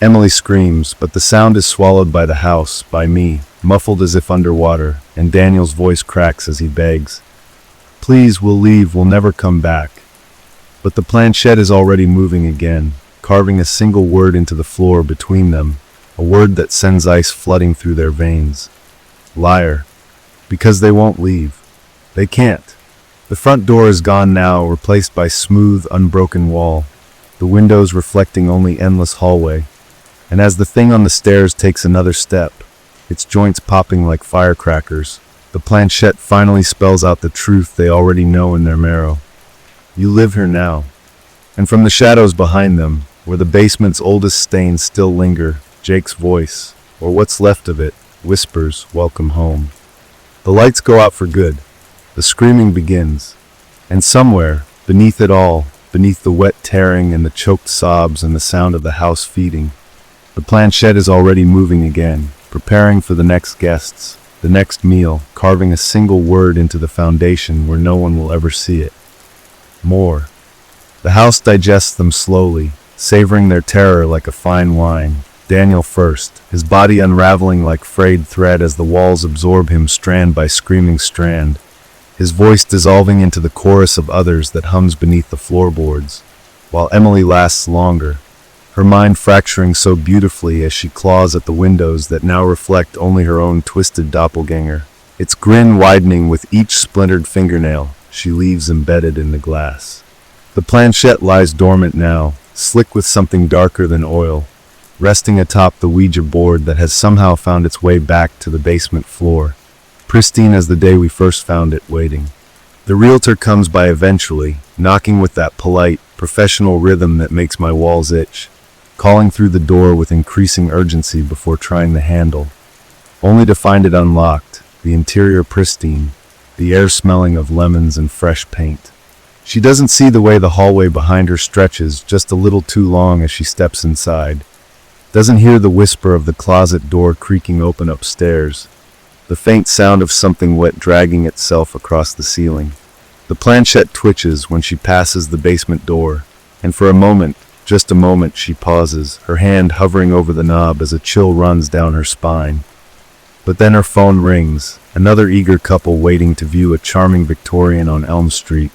[SPEAKER 1] Emily screams, but the sound is swallowed by the house, by me, muffled as if underwater, and Daniel's voice cracks as he begs. "Please, we'll leave, we'll never come back." But the planchette is already moving again, carving a single word into the floor between them, a word that sends ice flooding through their veins. Liar. Because they won't leave. They can't. The front door is gone now, replaced by smooth, unbroken wall, the windows reflecting only endless hallway, and as the thing on the stairs takes another step, its joints popping like firecrackers, the planchette finally spells out the truth they already know in their marrow. You live here now. And from the shadows behind them, where the basement's oldest stains still linger, Jake's voice, or what's left of it, whispers, "Welcome home." The lights go out for good. The screaming begins. And somewhere, beneath it all, beneath the wet tearing and the choked sobs and the sound of the house feeding, the planchette is already moving again, preparing for the next guests, the next meal, carving a single word into the foundation where no one will ever see it. More. The house digests them slowly, savoring their terror like a fine wine. Daniel first, his body unraveling like frayed thread as the walls absorb him strand by screaming strand, his voice dissolving into the chorus of others that hums beneath the floorboards, while Emily lasts longer, her mind fracturing so beautifully as she claws at the windows that now reflect only her own twisted doppelganger, its grin widening with each splintered fingernail she leaves embedded in the glass. The planchette lies dormant now, slick with something darker than oil, resting atop the Ouija board that has somehow found its way back to the basement floor, pristine as the day we first found it, waiting. The realtor comes by eventually, knocking with that polite, professional rhythm that makes my walls itch, calling through the door with increasing urgency before trying the handle, only to find it unlocked, the interior pristine, the air smelling of lemons and fresh paint. She doesn't see the way the hallway behind her stretches just a little too long as she steps inside. doesn't hear the whisper of the closet door creaking open upstairs, the faint sound of something wet dragging itself across the ceiling. The planchette twitches when she passes the basement door, and for a moment, just a moment, she pauses, her hand hovering over the knob as a chill runs down her spine. But then her phone rings, another eager couple waiting to view a charming Victorian on Elm Street,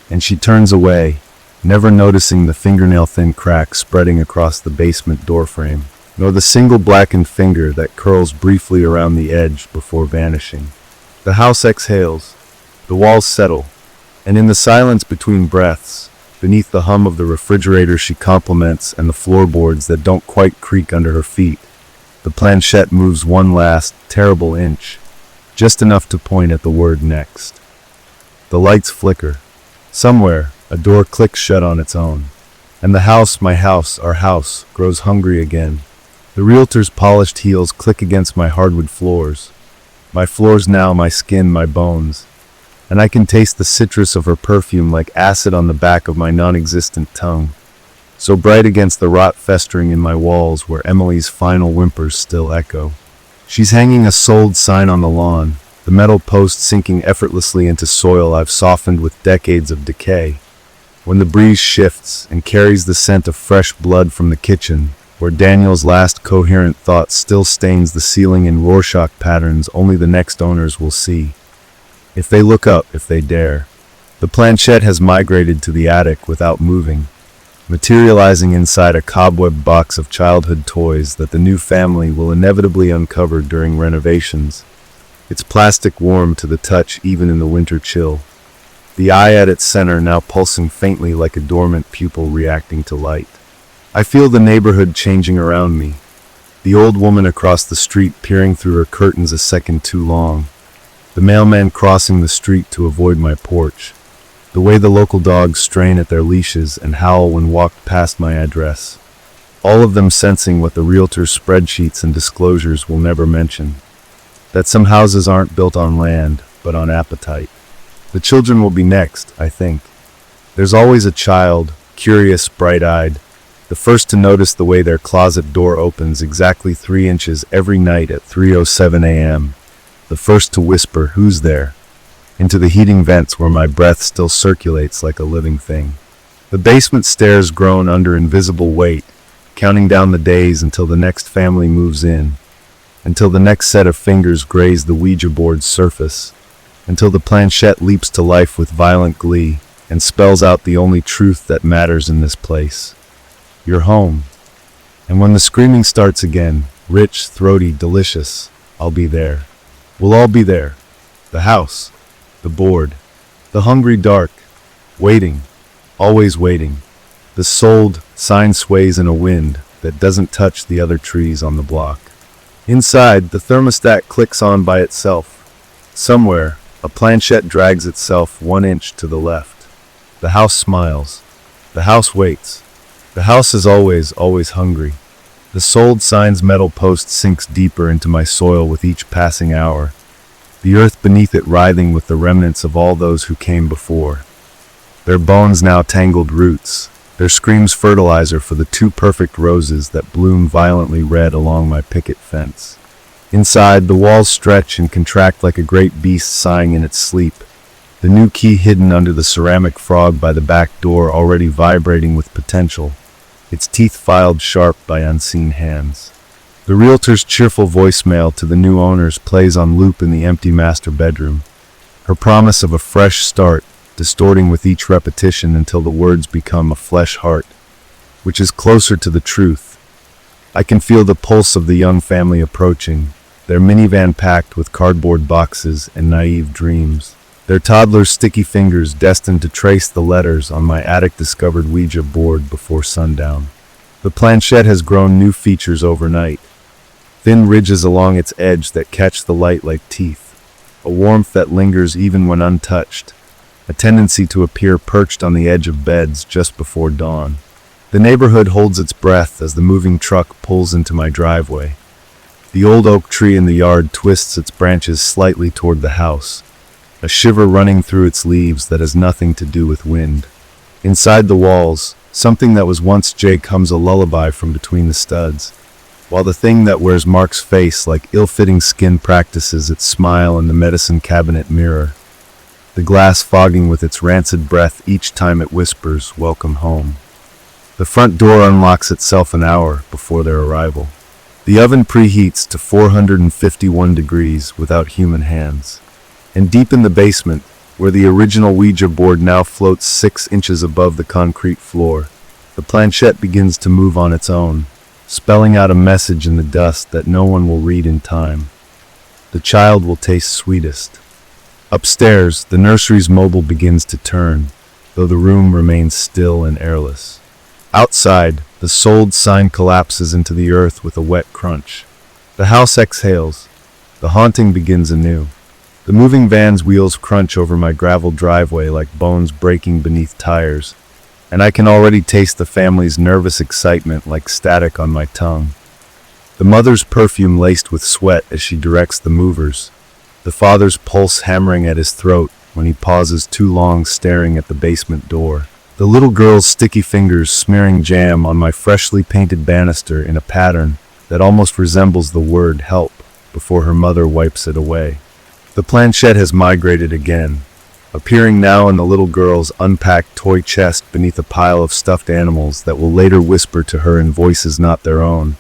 [SPEAKER 1] and she turns away, never noticing the fingernail-thin crack spreading across the basement doorframe, nor the single blackened finger that curls briefly around the edge before vanishing. The house exhales, the walls settle, and in the silence between breaths, beneath the hum of the refrigerator she compliments and the floorboards that don't quite creak under her feet, the planchette moves one last, terrible inch, just enough to point at the word next. The lights flicker. Somewhere, a door clicks shut on its own, and the house, my house, our house, grows hungry again. The realtor's polished heels click against my hardwood floors. My floors now, my skin, my bones, and I can taste the citrus of her perfume like acid on the back of my non-existent tongue, so bright against the rot festering in my walls where Emily's final whimpers still echo. She's hanging a sold sign on the lawn, the metal post sinking effortlessly into soil I've softened with decades of decay. When the breeze shifts and carries the scent of fresh blood from the kitchen, where Daniel's last coherent thought still stains the ceiling in Rorschach patterns only the next owners will see, if they look up, if they dare. The planchette has migrated to the attic without moving, materializing inside a cobweb box of childhood toys that the new family will inevitably uncover during renovations. Its plastic warm to the touch even in the winter chill, the eye at its center now pulsing faintly like a dormant pupil reacting to light. I feel the neighborhood changing around me, the old woman across the street peering through her curtains a second too long, the mailman crossing the street to avoid my porch, the way the local dogs strain at their leashes and howl when walked past my address, all of them sensing what the realtor's spreadsheets and disclosures will never mention, that some houses aren't built on land, but on appetite. The children will be next, I think. There's always a child, curious, bright-eyed, the first to notice the way their closet door opens exactly 3 inches every night at 3:07 a.m., the first to whisper, "Who's there?" into the heating vents where my breath still circulates like a living thing. The basement stairs groan under invisible weight, counting down the days until the next family moves in, until the next set of fingers graze the Ouija board's surface, until the planchette leaps to life with violent glee and spells out the only truth that matters in this place. You're home. And when the screaming starts again, rich, throaty, delicious, I'll be there. We'll all be there. The house, the board, the hungry dark, waiting, always waiting. The sold sign sways in a wind that doesn't touch the other trees on the block. Inside, the thermostat clicks on by itself. Somewhere, a planchette drags itself 1 inch to the left. The house smiles. The house waits. The house is always, always hungry. The sold sign's metal post sinks deeper into my soil with each passing hour, the earth beneath it writhing with the remnants of all those who came before. Their bones now tangled roots, their screams fertilizer for the 2 perfect roses that bloom violently red along my picket fence. Inside, the walls stretch and contract like a great beast sighing in its sleep, the new key hidden under the ceramic frog by the back door already vibrating with potential, its teeth filed sharp by unseen hands. The realtor's cheerful voicemail to the new owners plays on loop in the empty master bedroom, her promise of a fresh start distorting with each repetition until the words become a flesh heart, which is closer to the truth. I can feel the pulse of the young family approaching, their minivan packed with cardboard boxes and naive dreams, their toddler's sticky fingers destined to trace the letters on my attic-discovered Ouija board before sundown. The planchette has grown new features overnight, thin ridges along its edge that catch the light like teeth, a warmth that lingers even when untouched, a tendency to appear perched on the edge of beds just before dawn. The neighborhood holds its breath as the moving truck pulls into my driveway. The old oak tree in the yard twists its branches slightly toward the house, a shiver running through its leaves that has nothing to do with wind. Inside the walls, something that was once Jake hums a lullaby from between the studs, while the thing that wears Mark's face like ill-fitting skin practices its smile in the medicine cabinet mirror, the glass fogging with its rancid breath each time it whispers, "Welcome home." The front door unlocks itself an hour before their arrival. The oven preheats to 451 degrees without human hands. And deep in the basement, where the original Ouija board now floats 6 inches above the concrete floor, the planchette begins to move on its own, spelling out a message in the dust that no one will read in time. The child will taste sweetest. Upstairs, the nursery's mobile begins to turn, though the room remains still and airless. Outside, the sold sign collapses into the earth with a wet crunch. The house exhales. The haunting begins anew. The moving van's wheels crunch over my gravel driveway like bones breaking beneath tires, and I can already taste the family's nervous excitement like static on my tongue. The mother's perfume laced with sweat as she directs the movers, the father's pulse hammering at his throat when he pauses too long staring at the basement door. The little girl's sticky fingers smearing jam on my freshly painted banister in a pattern that almost resembles the word help before her mother wipes it away. The planchette has migrated again, appearing now in the little girl's unpacked toy chest beneath a pile of stuffed animals that will later whisper to her in voices not their own.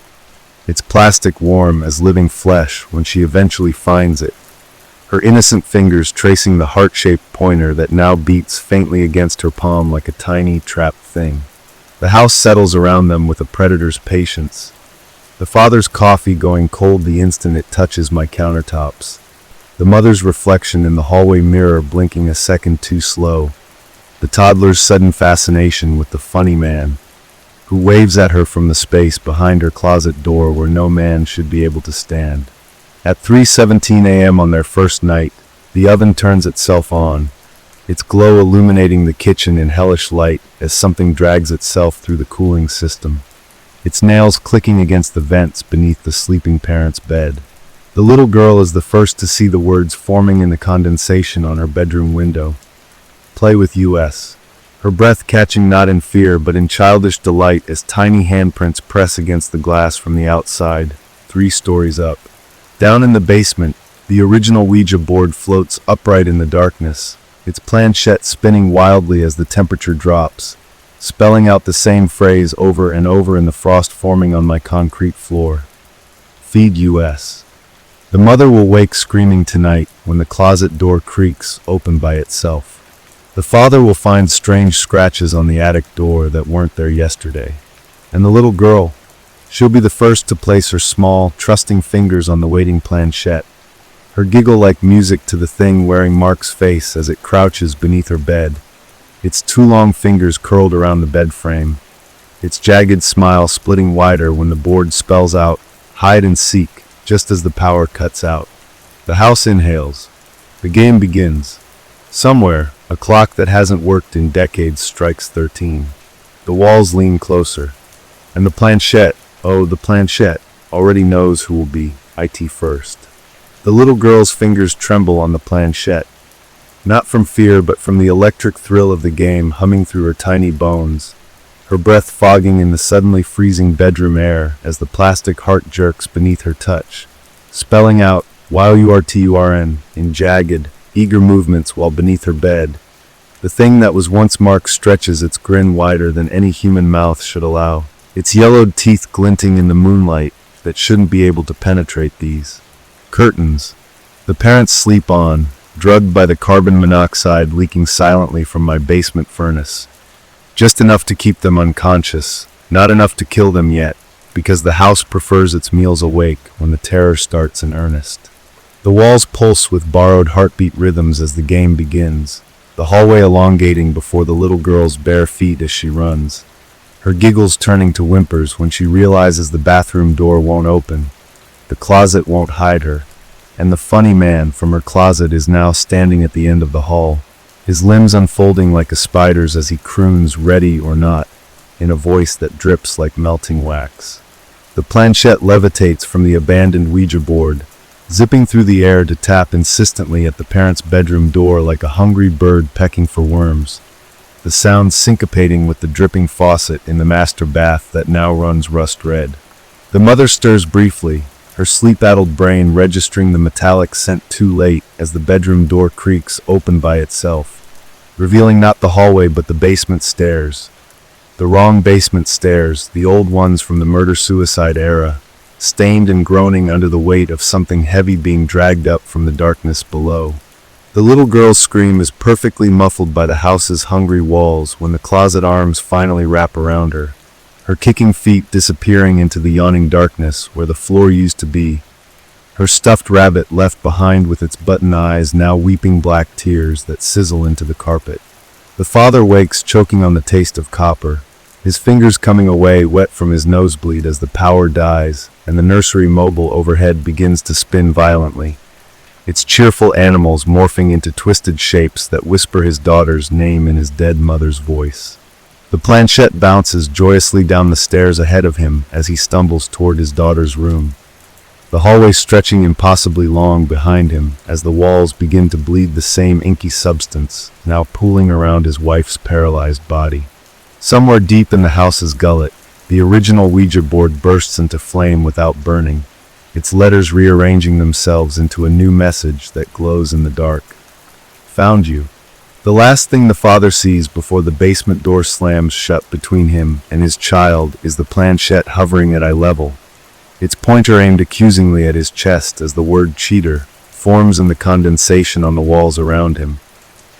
[SPEAKER 1] Its plastic warm as living flesh when she eventually finds it, her innocent fingers tracing the heart-shaped pointer that now beats faintly against her palm like a tiny, trapped thing. The house settles around them with a predator's patience. The father's coffee going cold the instant it touches my countertops. The mother's reflection in the hallway mirror blinking a second too slow. The toddler's sudden fascination with the funny man, who waves at her from the space behind her closet door where no man should be able to stand. At 3:17 a.m. on their first night, the oven turns itself on, its glow illuminating the kitchen in hellish light as something drags itself through the cooling system, its nails clicking against the vents beneath the sleeping parent's bed. The little girl is the first to see the words forming in the condensation on her bedroom window. "Play with US." Her breath catching not in fear but in childish delight as tiny handprints press against the glass from the outside, 3 stories up. Down in the basement, the original Ouija board floats upright in the darkness, its planchette spinning wildly as the temperature drops, spelling out the same phrase over and over in the frost forming on my concrete floor. "Feed US." The mother will wake screaming tonight when the closet door creaks open by itself. The father will find strange scratches on the attic door that weren't there yesterday. And the little girl, she'll be the first to place her small, trusting fingers on the waiting planchette, her giggle like music to the thing wearing Mark's face as it crouches beneath her bed, its 2 long fingers curled around the bed frame, its jagged smile splitting wider when the board spells out, "Hide and seek," just as the power cuts out. The house inhales. The game begins. Somewhere, a clock that hasn't worked in decades strikes 13. The walls lean closer, and the planchette, oh, the planchette, already knows who will be IT first. The little girl's fingers tremble on the planchette, not from fear but from the electric thrill of the game humming through her tiny bones, her breath fogging in the suddenly freezing bedroom air as the plastic heart jerks beneath her touch, spelling out YOURTURN in jagged, eager movements while beneath her bed, the thing that was once Mark stretches its grin wider than any human mouth should allow, its yellowed teeth glinting in the moonlight that shouldn't be able to penetrate these. Curtains. The parents sleep on, drugged by the carbon monoxide leaking silently from my basement furnace. Just enough to keep them unconscious, not enough to kill them yet, because the house prefers its meals awake when the terror starts in earnest. The walls pulse with borrowed heartbeat rhythms as the game begins, the hallway elongating before the little girl's bare feet as she runs, her giggles turning to whimpers when she realizes the bathroom door won't open, the closet won't hide her, and the funny man from her closet is now standing at the end of the hall, his limbs unfolding like a spider's as he croons "ready or not" in a voice that drips like melting wax. The planchette levitates from the abandoned Ouija board, zipping through the air to tap insistently at the parents' bedroom door like a hungry bird pecking for worms, the sound syncopating with the dripping faucet in the master bath that now runs rust red. The mother stirs briefly, her sleep-addled brain registering the metallic scent too late as the bedroom door creaks open by itself, revealing not the hallway but the basement stairs. The wrong basement stairs, the old ones from the murder-suicide era, stained and groaning under the weight of something heavy being dragged up from the darkness below. The little girl's scream is perfectly muffled by the house's hungry walls when the closet arms finally wrap around her, her kicking feet disappearing into the yawning darkness where the floor used to be, her stuffed rabbit left behind with its button eyes now weeping black tears that sizzle into the carpet. The father wakes choking on the taste of copper, his fingers coming away wet from his nosebleed as the power dies and the nursery mobile overhead begins to spin violently, its cheerful animals morphing into twisted shapes that whisper his daughter's name in his dead mother's voice. The planchette bounces joyously down the stairs ahead of him as he stumbles toward his daughter's room, the hallway stretching impossibly long behind him as the walls begin to bleed the same inky substance, now pooling around his wife's paralyzed body. Somewhere deep in the house's gullet, the original Ouija board bursts into flame without burning, its letters rearranging themselves into a new message that glows in the dark. Found you. The last thing the father sees before the basement door slams shut between him and his child is the planchette hovering at eye level, its pointer aimed accusingly at his chest as the word cheater forms in the condensation on the walls around him,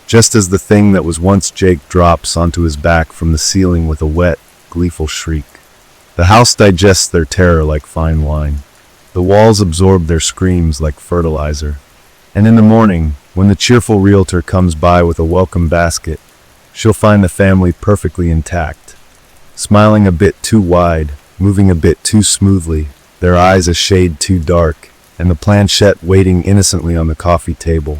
[SPEAKER 1] just as the thing that was once Jake drops onto his back from the ceiling with a wet, gleeful shriek. The house digests their terror like fine wine. The walls absorb their screams like fertilizer. And in the morning, when the cheerful realtor comes by with a welcome basket, she'll find the family perfectly intact, smiling a bit too wide, moving a bit too smoothly, their eyes a shade too dark, and the planchette waiting innocently on the coffee table,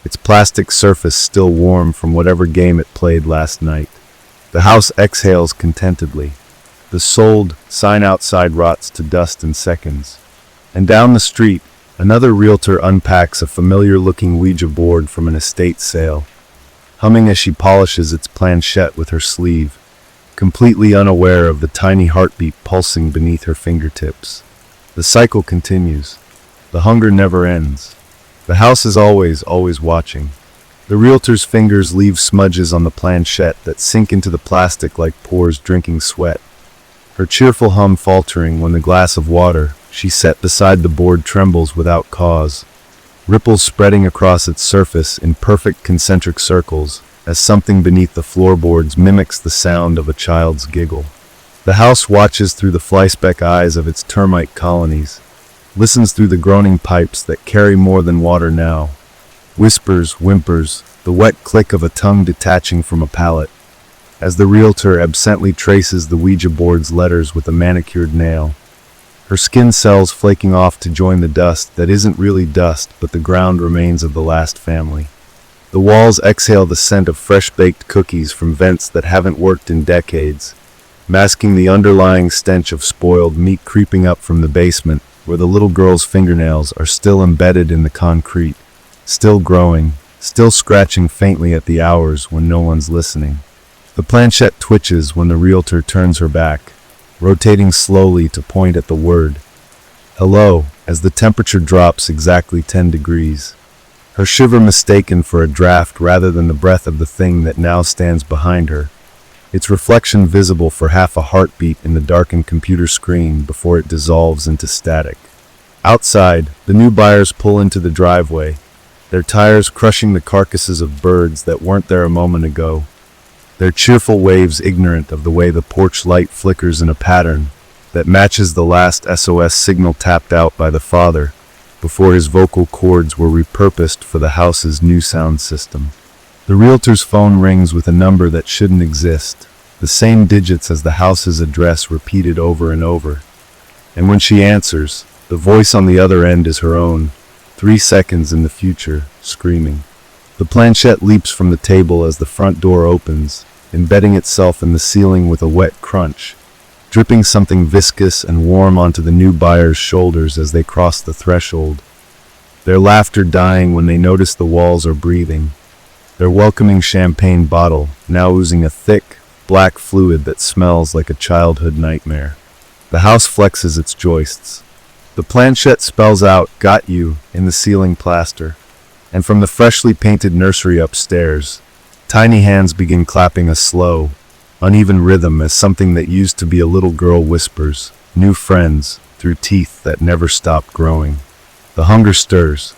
[SPEAKER 1] its plastic surface still warm from whatever game it played last night. The house exhales contentedly. The sold sign outside rots to dust in seconds. And down the street, another realtor unpacks a familiar-looking Ouija board from an estate sale, humming as she polishes its planchette with her sleeve, completely unaware of the tiny heartbeat pulsing beneath her fingertips. The cycle continues. The hunger never ends. The house is always watching. The realtor's fingers leave smudges on the planchette that sink into the plastic like pores drinking sweat, her cheerful hum faltering when the glass of water she set beside the board trembles without cause, ripples spreading across its surface in perfect concentric circles as something beneath the floorboards mimics the sound of a child's giggle. The house watches through the flyspeck eyes of its termite colonies, listens through the groaning pipes that carry more than water now, whispers, whimpers, the wet click of a tongue detaching from a palate, as the realtor absently traces the Ouija board's letters with a manicured nail, her skin cells flaking off to join the dust that isn't really dust but the ground remains of the last family. The walls exhale the scent of fresh-baked cookies from vents that haven't worked in decades, masking the underlying stench of spoiled meat creeping up from the basement where the little girl's fingernails are still embedded in the concrete, still growing, still scratching faintly at the hours when no one's listening. The planchette twitches when the realtor turns her back, rotating slowly to point at the word hello as the temperature drops exactly 10 degrees, her shiver mistaken for a draft rather than the breath of the thing that now stands behind her, its reflection visible for half a heartbeat in the darkened computer screen before it dissolves into static. Outside, the new buyers pull into the driveway, their tires crushing the carcasses of birds that weren't there a moment ago, their cheerful waves ignorant of the way the porch light flickers in a pattern that matches the last SOS signal tapped out by the father before his vocal cords were repurposed for the house's new sound system. The realtor's phone rings with a number that shouldn't exist, the same digits as the house's address repeated over and over. And when she answers, the voice on the other end is her own, 3 seconds in the future, screaming. The planchette leaps from the table as the front door opens, embedding itself in the ceiling with a wet crunch, dripping something viscous and warm onto the new buyer's shoulders as they cross the threshold, their laughter dying when they notice the walls are breathing, their welcoming champagne bottle now oozing a thick, black fluid that smells like a childhood nightmare. The house flexes its joists. The planchette spells out, "Got you," in the ceiling plaster. And from the freshly painted nursery upstairs, tiny hands begin clapping a slow, uneven rhythm as something that used to be a little girl whispers, "New friends," through teeth that never stop growing. The hunger stirs.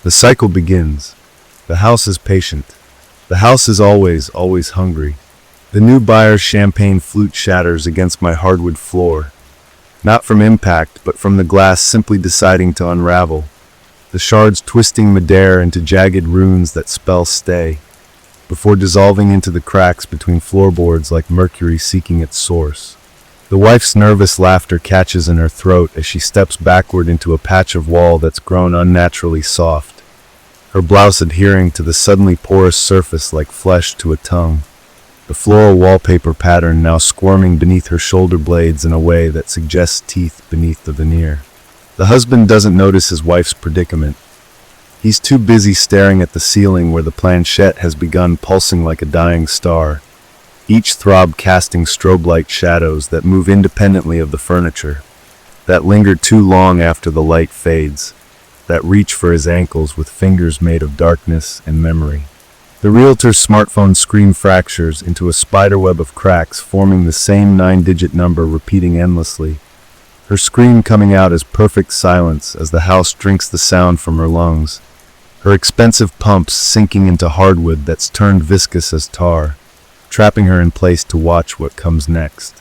[SPEAKER 1] The cycle begins. The house is patient. The house is always, always hungry. The new buyer's champagne flute shatters against my hardwood floor. Not from impact, but from the glass simply deciding to unravel. The shards twisting Madeira into jagged runes that spell stay, before dissolving into the cracks between floorboards like mercury seeking its source. The wife's nervous laughter catches in her throat as she steps backward into a patch of wall that's grown unnaturally soft, her blouse adhering to the suddenly porous surface like flesh to a tongue. The floral wallpaper pattern now squirming beneath her shoulder blades in a way that suggests teeth beneath the veneer. The husband doesn't notice his wife's predicament. He's too busy staring at the ceiling where the planchette has begun pulsing like a dying star, each throb casting strobe-light shadows that move independently of the furniture, that linger too long after the light fades, that reach for his ankles with fingers made of darkness and memory. The realtor's smartphone screen fractures into a spiderweb of cracks forming the same 9-digit number repeating endlessly, her scream coming out as perfect silence as the house drinks the sound from her lungs, her expensive pumps sinking into hardwood that's turned viscous as tar, trapping her in place to watch what comes next.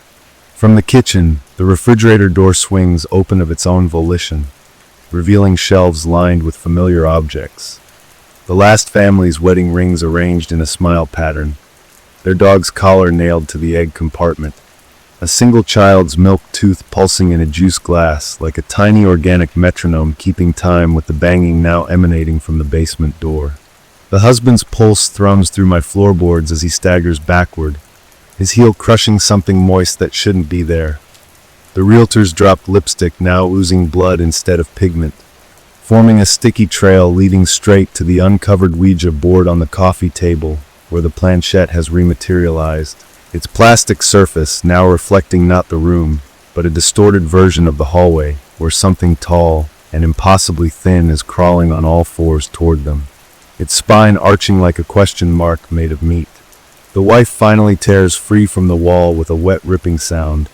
[SPEAKER 1] From the kitchen, the refrigerator door swings open of its own volition, revealing shelves lined with familiar objects. The last family's wedding rings arranged in a smile pattern, their dog's collar nailed to the egg compartment, a single child's milk tooth pulsing in a juice glass like a tiny organic metronome keeping time with the banging now emanating from the basement door. The husband's pulse thrums through my floorboards as he staggers backward, his heel crushing something moist that shouldn't be there. The realtor's dropped lipstick now oozing blood instead of pigment, forming a sticky trail leading straight to the uncovered Ouija board on the coffee table where the planchette has rematerialized, its plastic surface now reflecting not the room, but a distorted version of the hallway where something tall and impossibly thin is crawling on all fours toward them, its spine arching like a question mark made of meat. The wife finally tears free from the wall with a wet ripping sound,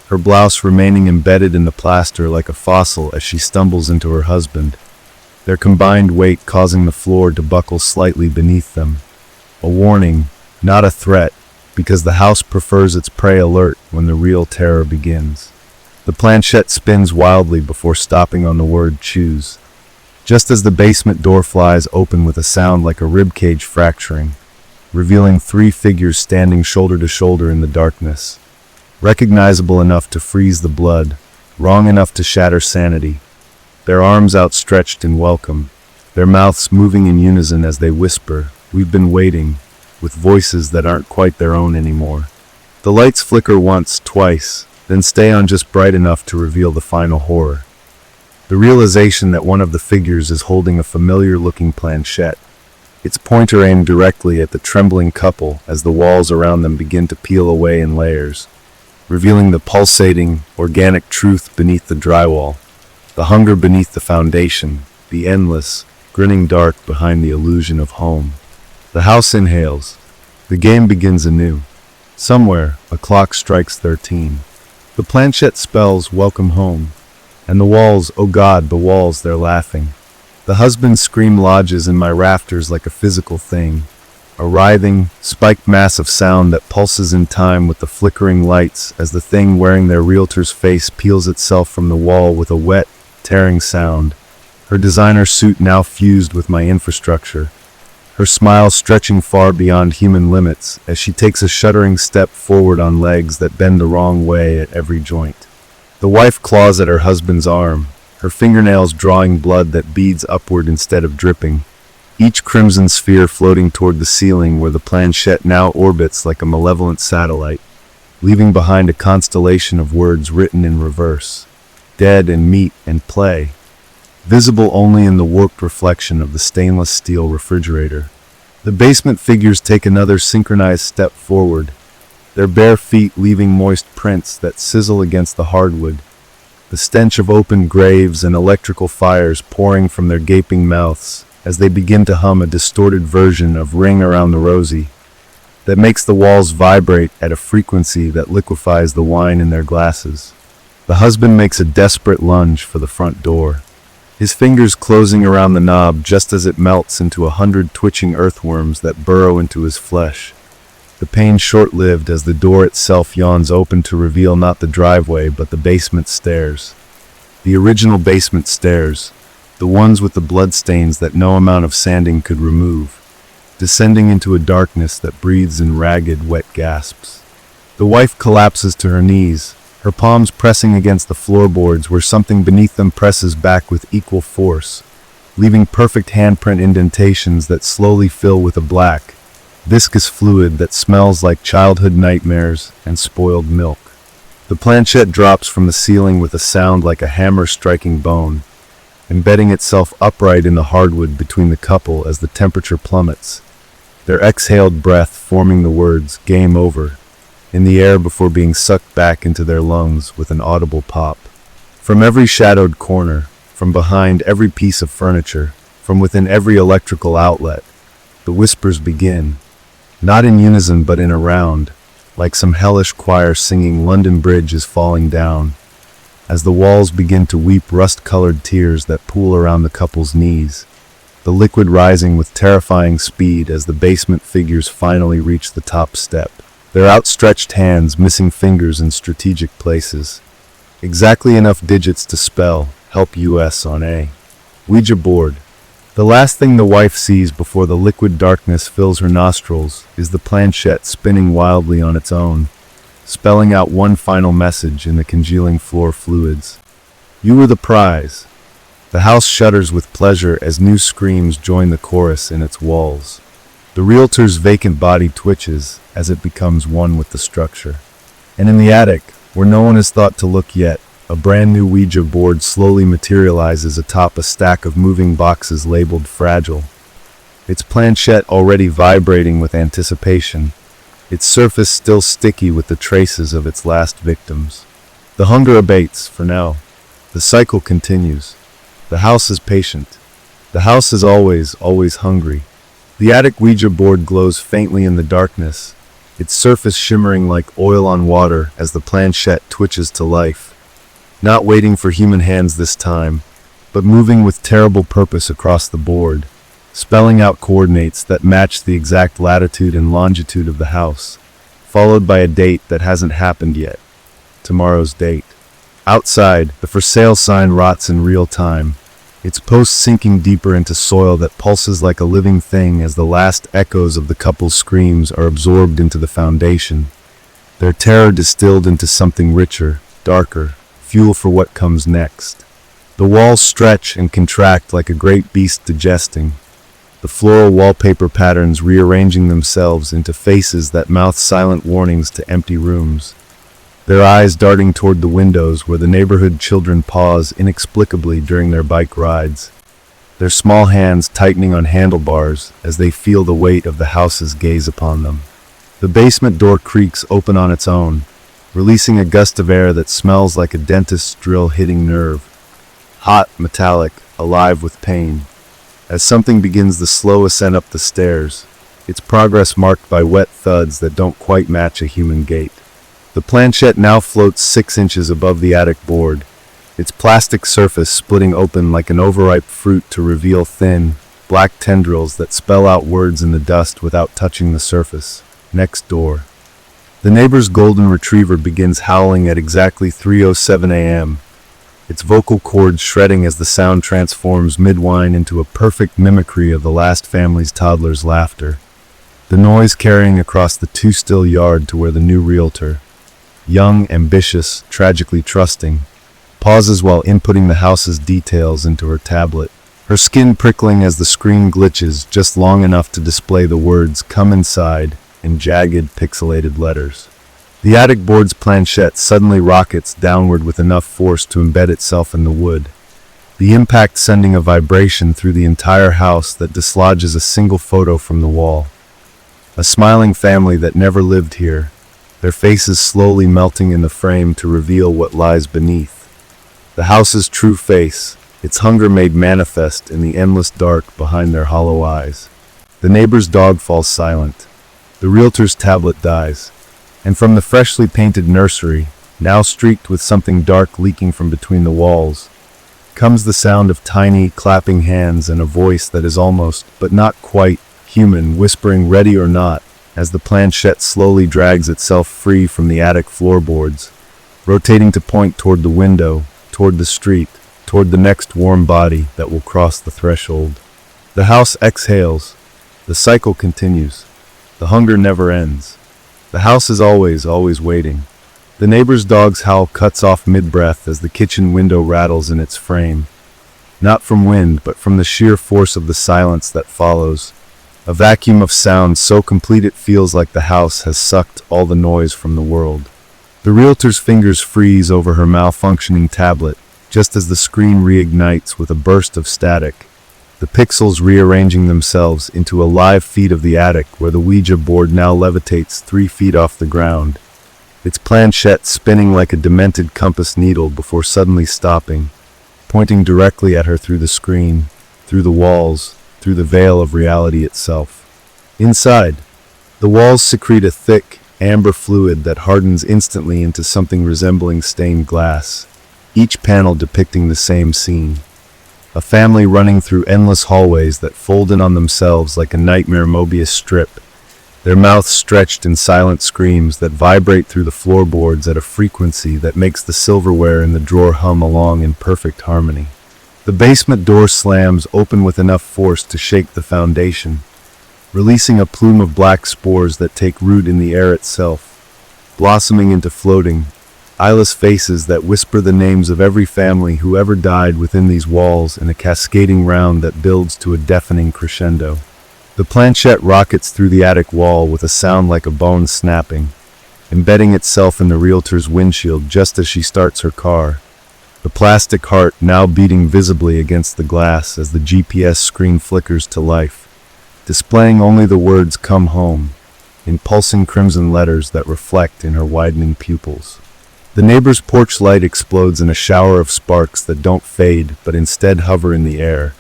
[SPEAKER 1] her blouse remaining embedded in the plaster like a fossil as she stumbles into her husband, their combined weight causing the floor to buckle slightly beneath them. A warning, not a threat, because the house prefers its prey alert when the real terror begins. The planchette spins wildly before stopping on the word choose, just as the basement door flies open with a sound like a ribcage fracturing, revealing 3 figures standing shoulder to shoulder in the darkness, recognizable enough to freeze the blood, wrong enough to shatter sanity, their arms outstretched in welcome, their mouths moving in unison as they whisper, "We've been waiting," with voices that aren't quite their own anymore. The lights flicker once, twice, then stay on just bright enough to reveal the final horror. The realization that one of the figures is holding a familiar-looking planchette, its pointer aimed directly at the trembling couple as the walls around them begin to peel away in layers, revealing the pulsating, organic truth beneath the drywall, the hunger beneath the foundation, the endless, grinning dark behind the illusion of home. The house inhales. The game begins anew. Somewhere, a clock strikes 13. The planchette spells "Welcome home." And the walls, oh God, the walls, they're laughing. The husband's scream lodges in my rafters like a physical thing, a writhing, spiked mass of sound that pulses in time with the flickering lights as the thing wearing their realtor's face peels itself from the wall with a wet, tearing sound, her designer suit now fused with my infrastructure, her smile stretching far beyond human limits as she takes a shuddering step forward on legs that bend the wrong way at every joint. The wife claws at her husband's arm, her fingernails drawing blood that beads upward instead of dripping, each crimson sphere floating toward the ceiling where the planchette now orbits like a malevolent satellite, leaving behind a constellation of words written in reverse, dead and meat and play, visible only in the warped reflection of the stainless steel refrigerator. The basement figures take another synchronized step forward, their bare feet leaving moist prints that sizzle against the hardwood, the stench of open graves and electrical fires pouring from their gaping mouths as they begin to hum a distorted version of Ring Around the Rosie that makes the walls vibrate at a frequency that liquefies the wine in their glasses. The husband makes a desperate lunge for the front door, his fingers closing around the knob just as it melts into 100 twitching earthworms that burrow into his flesh. The pain short-lived as the door itself yawns open to reveal not the driveway but the basement stairs. The original basement stairs, the ones with the bloodstains that no amount of sanding could remove, descending into a darkness that breathes in ragged, wet gasps. The wife collapses to her knees, her palms pressing against the floorboards where something beneath them presses back with equal force, leaving perfect handprint indentations that slowly fill with a black, viscous fluid that smells like childhood nightmares and spoiled milk. The planchette drops from the ceiling with a sound like a hammer striking bone, embedding itself upright in the hardwood between the couple as the temperature plummets, their exhaled breath forming the words, "Game over," in the air before being sucked back into their lungs with an audible pop. From every shadowed corner, from behind every piece of furniture, from within every electrical outlet, the whispers begin, not in unison but in a round, like some hellish choir singing "London Bridge is falling down," as the walls begin to weep rust-colored tears that pool around the couple's knees, the liquid rising with terrifying speed as the basement figures finally reach the top step, their outstretched hands missing fingers in strategic places. Exactly enough digits to spell, "Help US" on A. Ouija board. The last thing the wife sees before the liquid darkness fills her nostrils is the planchette spinning wildly on its own, spelling out one final message in the congealing floor fluids. "You were the prize." The house shudders with pleasure as new screams join the chorus in its walls. The realtor's vacant body twitches as it becomes one with the structure. And in the attic, where no one has thought to look yet, a brand new Ouija board slowly materializes atop a stack of moving boxes labeled "Fragile." Its planchette already vibrating with anticipation, its surface still sticky with the traces of its last victims. The hunger abates, for now. The cycle continues. The house is patient. The house is always hungry. The attic Ouija board glows faintly in the darkness, its surface shimmering like oil on water as the planchette twitches to life. Not waiting for human hands this time, but moving with terrible purpose across the board, spelling out coordinates that match the exact latitude and longitude of the house, followed by a date that hasn't happened yet. Tomorrow's date. Outside, the for sale sign rots in real time, its posts sinking deeper into soil that pulses like a living thing as the last echoes of the couple's screams are absorbed into the foundation, their terror distilled into something richer, darker, fuel for what comes next. The walls stretch and contract like a great beast digesting, the floral wallpaper patterns rearranging themselves into faces that mouth silent warnings to empty rooms, their eyes darting toward the windows where the neighborhood children pause inexplicably during their bike rides, their small hands tightening on handlebars as they feel the weight of the house's gaze upon them. The basement door creaks open on its own, releasing a gust of air that smells like a dentist's drill hitting nerve, hot, metallic, alive with pain, as something begins the slow ascent up the stairs, its progress marked by wet thuds that don't quite match a human gait. The planchette now floats 6 inches above the attic board, its plastic surface splitting open like an overripe fruit to reveal thin, black tendrils that spell out words in the dust without touching the surface. Next door. The neighbor's golden retriever begins howling at exactly 3:07 a.m., its vocal cords shredding as the sound transforms mid-whine into a perfect mimicry of the last family's toddler's laughter, the noise carrying across the too-still yard to where the new realtor, young, ambitious, tragically trusting, pauses while inputting the house's details into her tablet, her skin prickling as the screen glitches just long enough to display the words "Come inside" in jagged, pixelated letters. The attic board's planchette suddenly rockets downward with enough force to embed itself in the wood, the impact sending a vibration through the entire house that dislodges a single photo from the wall. A smiling family that never lived here, their faces slowly melting in the frame to reveal what lies beneath. The house's true face, its hunger made manifest in the endless dark behind their hollow eyes. The neighbor's dog falls silent. The realtor's tablet dies. And from the freshly painted nursery, now streaked with something dark leaking from between the walls, comes the sound of tiny, clapping hands and a voice that is almost, but not quite, human, whispering ready or not, as the planchette slowly drags itself free from the attic floorboards, rotating to point toward the window, toward the street, toward the next warm body that will cross the threshold. The house exhales. The cycle continues. The hunger never ends. The house is always waiting. The neighbor's dog's howl cuts off mid-breath as the kitchen window rattles in its frame. Not from wind, but from the sheer force of the silence that follows. A vacuum of sound so complete it feels like the house has sucked all the noise from the world. The realtor's fingers freeze over her malfunctioning tablet, just as the screen reignites with a burst of static, the pixels rearranging themselves into a live feed of the attic where the Ouija board now levitates 3 feet off the ground, its planchette spinning like a demented compass needle before suddenly stopping, pointing directly at her through the screen, through the walls, through the veil of reality itself. Inside, the walls secrete a thick, amber fluid that hardens instantly into something resembling stained glass, each panel depicting the same scene. A family running through endless hallways that fold in on themselves like a nightmare Mobius strip, their mouths stretched in silent screams that vibrate through the floorboards at a frequency that makes the silverware in the drawer hum along in perfect harmony. The basement door slams open with enough force to shake the foundation, releasing a plume of black spores that take root in the air itself, blossoming into floating, eyeless faces that whisper the names of every family who ever died within these walls in a cascading round that builds to a deafening crescendo. The planchette rockets through the attic wall with a sound like a bone snapping, embedding itself in the realtor's windshield just as she starts her car, the plastic heart now beating visibly against the glass as the GPS screen flickers to life, displaying only the words "Come home" in pulsing crimson letters that reflect in her widening pupils. The neighbor's porch light explodes in a shower of sparks that don't fade but instead hover in the air,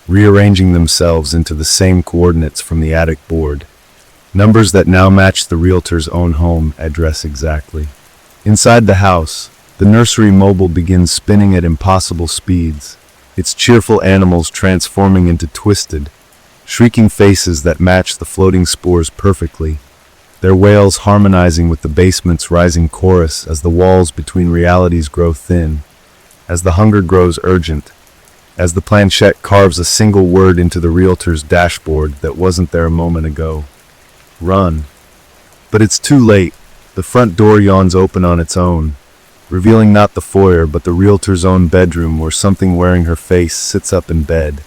[SPEAKER 1] rearranging themselves into the same coordinates from the attic board, numbers that now match the realtor's own home address exactly. Inside the house, the nursery mobile begins spinning at impossible speeds, its cheerful animals transforming into twisted, shrieking faces that match the floating spores perfectly, their wails harmonizing with the basement's rising chorus as the walls between realities grow thin, as the hunger grows urgent, as the planchette carves a single word into the realtor's dashboard that wasn't there a moment ago. Run. But it's too late. The front door yawns open on its own, revealing not the foyer but the realtor's own bedroom where something wearing her face sits up in bed,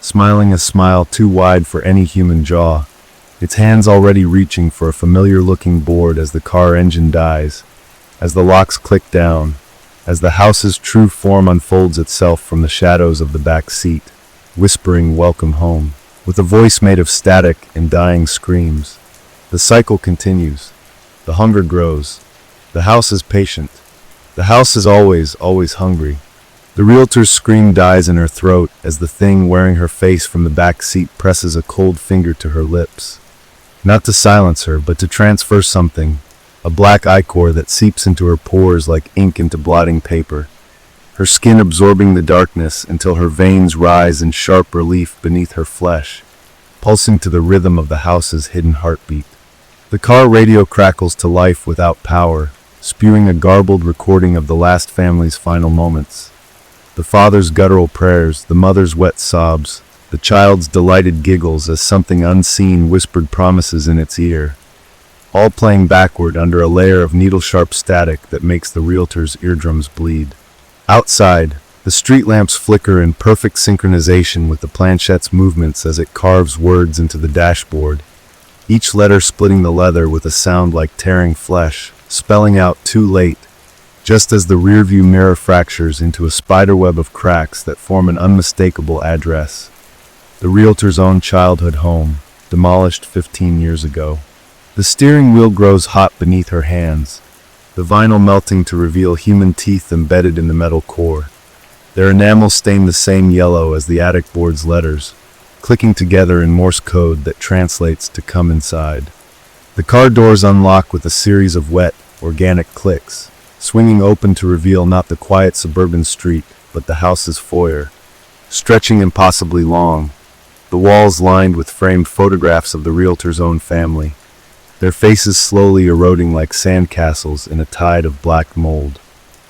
[SPEAKER 1] smiling a smile too wide for any human jaw, its hands already reaching for a familiar-looking board as the car engine dies, as the locks click down, as the house's true form unfolds itself from the shadows of the back seat, whispering welcome home, with a voice made of static and dying screams. The cycle continues. The hunger grows. The house is patient. The house is always hungry. The realtor's scream dies in her throat as the thing wearing her face from the back seat presses a cold finger to her lips. Not to silence her, but to transfer something, a black ichor that seeps into her pores like ink into blotting paper, her skin absorbing the darkness until her veins rise in sharp relief beneath her flesh, pulsing to the rhythm of the house's hidden heartbeat. The car radio crackles to life without power, spewing a garbled recording of the last family's final moments. The father's guttural prayers, the mother's wet sobs, the child's delighted giggles as something unseen whispered promises in its ear, all playing backward under a layer of needle-sharp static that makes the realtor's eardrums bleed. Outside, the street lamps flicker in perfect synchronization with the planchette's movements as it carves words into the dashboard, each letter splitting the leather with a sound like tearing flesh, spelling out "too late," just as the rearview mirror fractures into a spiderweb of cracks that form an unmistakable address. The realtor's own childhood home, demolished 15 years ago. The steering wheel grows hot beneath her hands, the vinyl melting to reveal human teeth embedded in the metal core. Their enamel stained the same yellow as the attic board's letters, clicking together in Morse code that translates to "come inside." The car doors unlock with a series of wet, organic clicks, swinging open to reveal not the quiet suburban street, but the house's foyer, stretching impossibly long, the walls lined with framed photographs of the realtor's own family, their faces slowly eroding like sandcastles in a tide of black mold.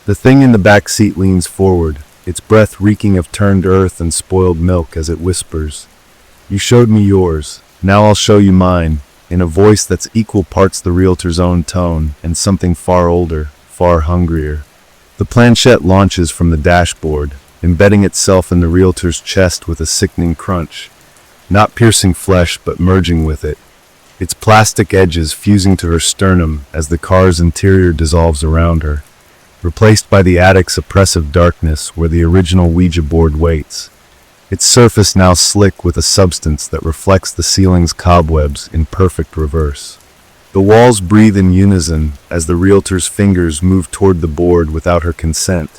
[SPEAKER 1] The thing in the back seat leans forward, its breath reeking of turned earth and spoiled milk as it whispers, "You showed me yours, now I'll show you mine," in a voice that's equal parts the realtor's own tone and something far older, far hungrier. The planchette launches from the dashboard, embedding itself in the realtor's chest with a sickening crunch, not piercing flesh but merging with it, its plastic edges fusing to her sternum as the car's interior dissolves around her, replaced by the attic's oppressive darkness where the original Ouija board waits, its surface now slick with a substance that reflects the ceiling's cobwebs in perfect reverse. The walls breathe in unison as the realtor's fingers move toward the board without her consent,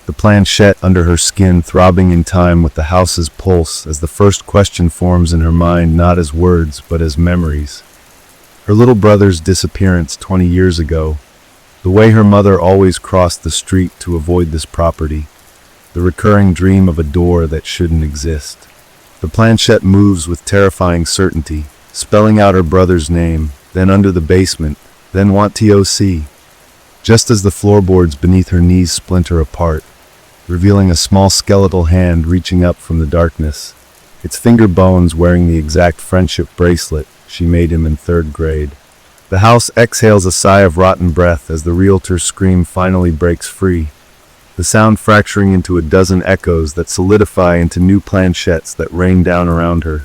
[SPEAKER 1] the planchette under her skin throbbing in time with the house's pulse as the first question forms in her mind not as words but as memories. Her little brother's disappearance 20 years ago, the way her mother always crossed the street to avoid this property, the recurring dream of a door that shouldn't exist. The planchette moves with terrifying certainty, spelling out her brother's name, then under the basement, then want TOC. Just as the floorboards beneath her knees splinter apart, revealing a small skeletal hand reaching up from the darkness, its finger bones wearing the exact friendship bracelet she made him in 3rd grade. The house exhales a sigh of rotten breath as the realtor's scream finally breaks free, the sound fracturing into a dozen echoes that solidify into new planchettes that rain down around her,